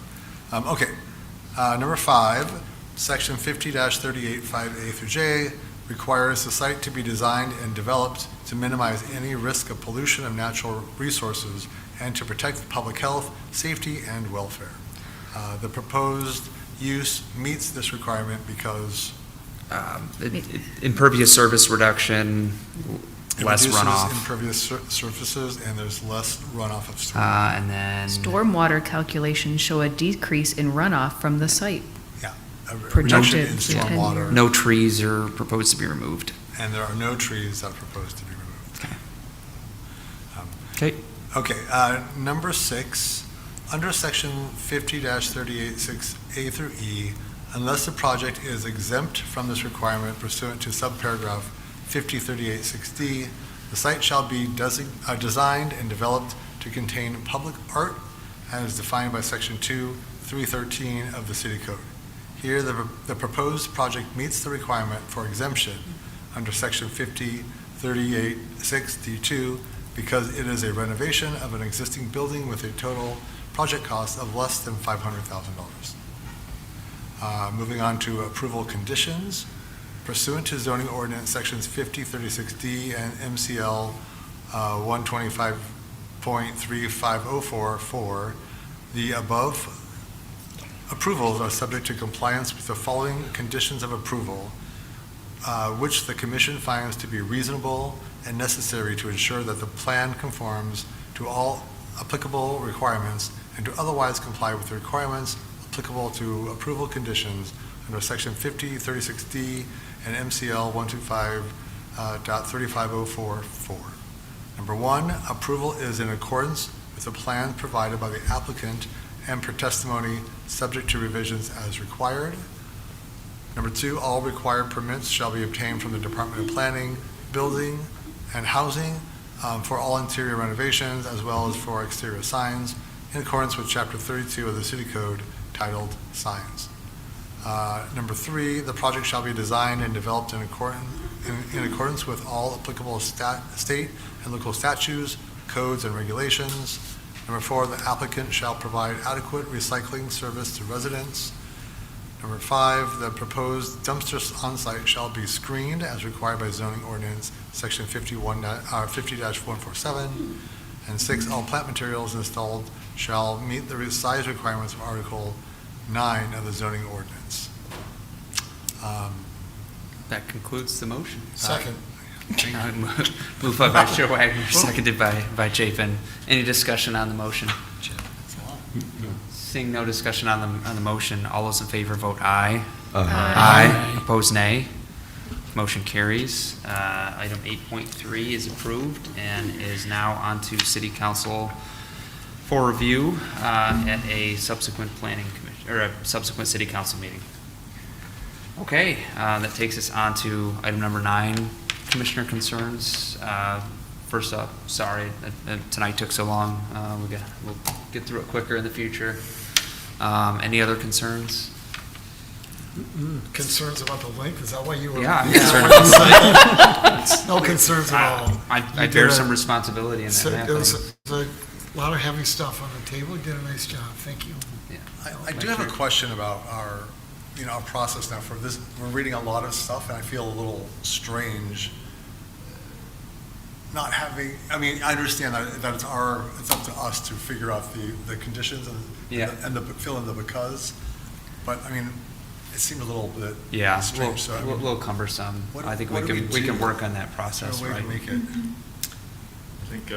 Okay. Number 5, Section 50-38 5A through J requires the site to be designed and developed to minimize any risk of pollution of natural resources and to protect public health, safety, and welfare. The proposed use meets this requirement because Impervious surface reduction It less reduces runoff. impervious surfaces, and there's less runoff of storm. And then, Stormwater calculations show a decrease in runoff from the site. Yeah, a reduction in Projected to 10 stormwater, years. no trees are proposed to be removed. and there are no trees that are proposed to be removed. Okay. Okay, number 6, under section 50-386A through E, unless the project is exempt from this requirement pursuant to subparagraph 50-386D, the site shall be designed and developed to contain public art as defined by section 2-313 of the city code. Here, the proposed project meets the requirement for exemption under section 50-386D2 because it is a renovation of an existing building with a total project cost of less than $500,000. Moving on to approval conditions. Pursuant to zoning ordinance sections 5036D and MCL 125.3504, the above approvals are subject to compliance with the following conditions of approval, which the commission finds to be reasonable and necessary to ensure that the plan conforms to all applicable requirements and to otherwise comply with the requirements applicable to approval conditions under section 5036D and MCL 125.35044. Number 1, approval is in accordance with the plan provided by the applicant and per testimony subject to revisions as required. Number 2, all required permits shall be obtained from the Department of Planning, Building, and Housing for all interior renovations as well as for exterior signs in accordance with Chapter 32 of the City Code titled Signs. Number 3, the project shall be designed and developed in accordance with all applicable state and local statutes, codes, and regulations. Number 4, the applicant shall provide adequate recycling service to residents. Number 5, the proposed dumpsters on site shall be screened as required by zoning ordinance section 50-147. And 6, all plant materials installed shall meet the size requirements of Article 9 of the zoning ordinance. That concludes the motion. Second. Moved by Vice Chair Wagner, seconded by Chapin. Any discussion on the motion? Seeing no discussion on the motion, all those in favor vote aye. Aye. Opposed, nay. Motion carries. Item 8.3 is approved and is now on to City Council for review at a subsequent planning commission, or a subsequent City Council meeting. Okay, that takes us on to item number 9, Commissioner concerns. First up, sorry that tonight took so long. We'll get through it quicker in the future. Any other concerns? Concerns about the length, is that why you were? Yeah, I'm concerned about the length. No concerns at all. I bear some responsibility in that It happening. was a lot of heavy stuff on the table. You did a nice job. Thank you. I do have a question about our process now for this. We're reading a lot of stuff, and I feel a little strange not having, I mean, I understand that it's up to us to figure out the conditions and fill in the because, but I mean, it seemed a little bit strange. So, a little cumbersome. I think we can work on that process, right? right? Make it. I think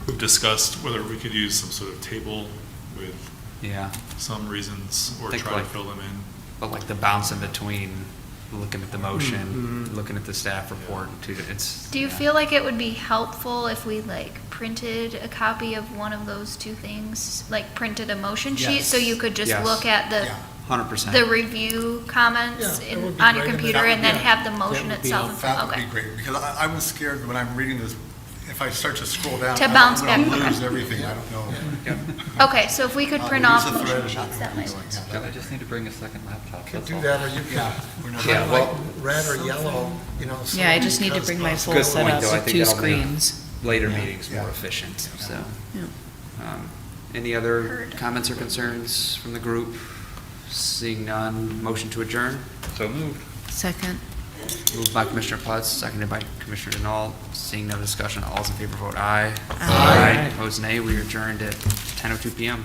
we've discussed whether we could use some sort of table with some reasons or try to fill them in. But like the bounce in between looking at the motion, looking at the staff report, Do you feel like it would be helpful if we printed a copy of one of those two things, printed a motion sheet, so you could just look at the 100%. the review comments on your computer and then have the motion itself? That would be great, because I was scared when I'm reading this, if I start to scroll down, To bounce I'm gonna back. lose everything. I don't know. Okay, so if we could print off motion sheets, that might work. I just need to bring a second laptop. You could do that, or you could red or yellow, so Yeah, I just need to bring my full setup with 2 screens. Later meetings more efficient, so. Any other comments or concerns from the group? Seeing none, motion to adjourn? So moved. Second. Moved by Commissioner Putz, seconded by Commissioner Denault. Seeing no discussion, all those in favor vote aye. Aye. Opposed, nay. We are adjourned at 10:02 PM.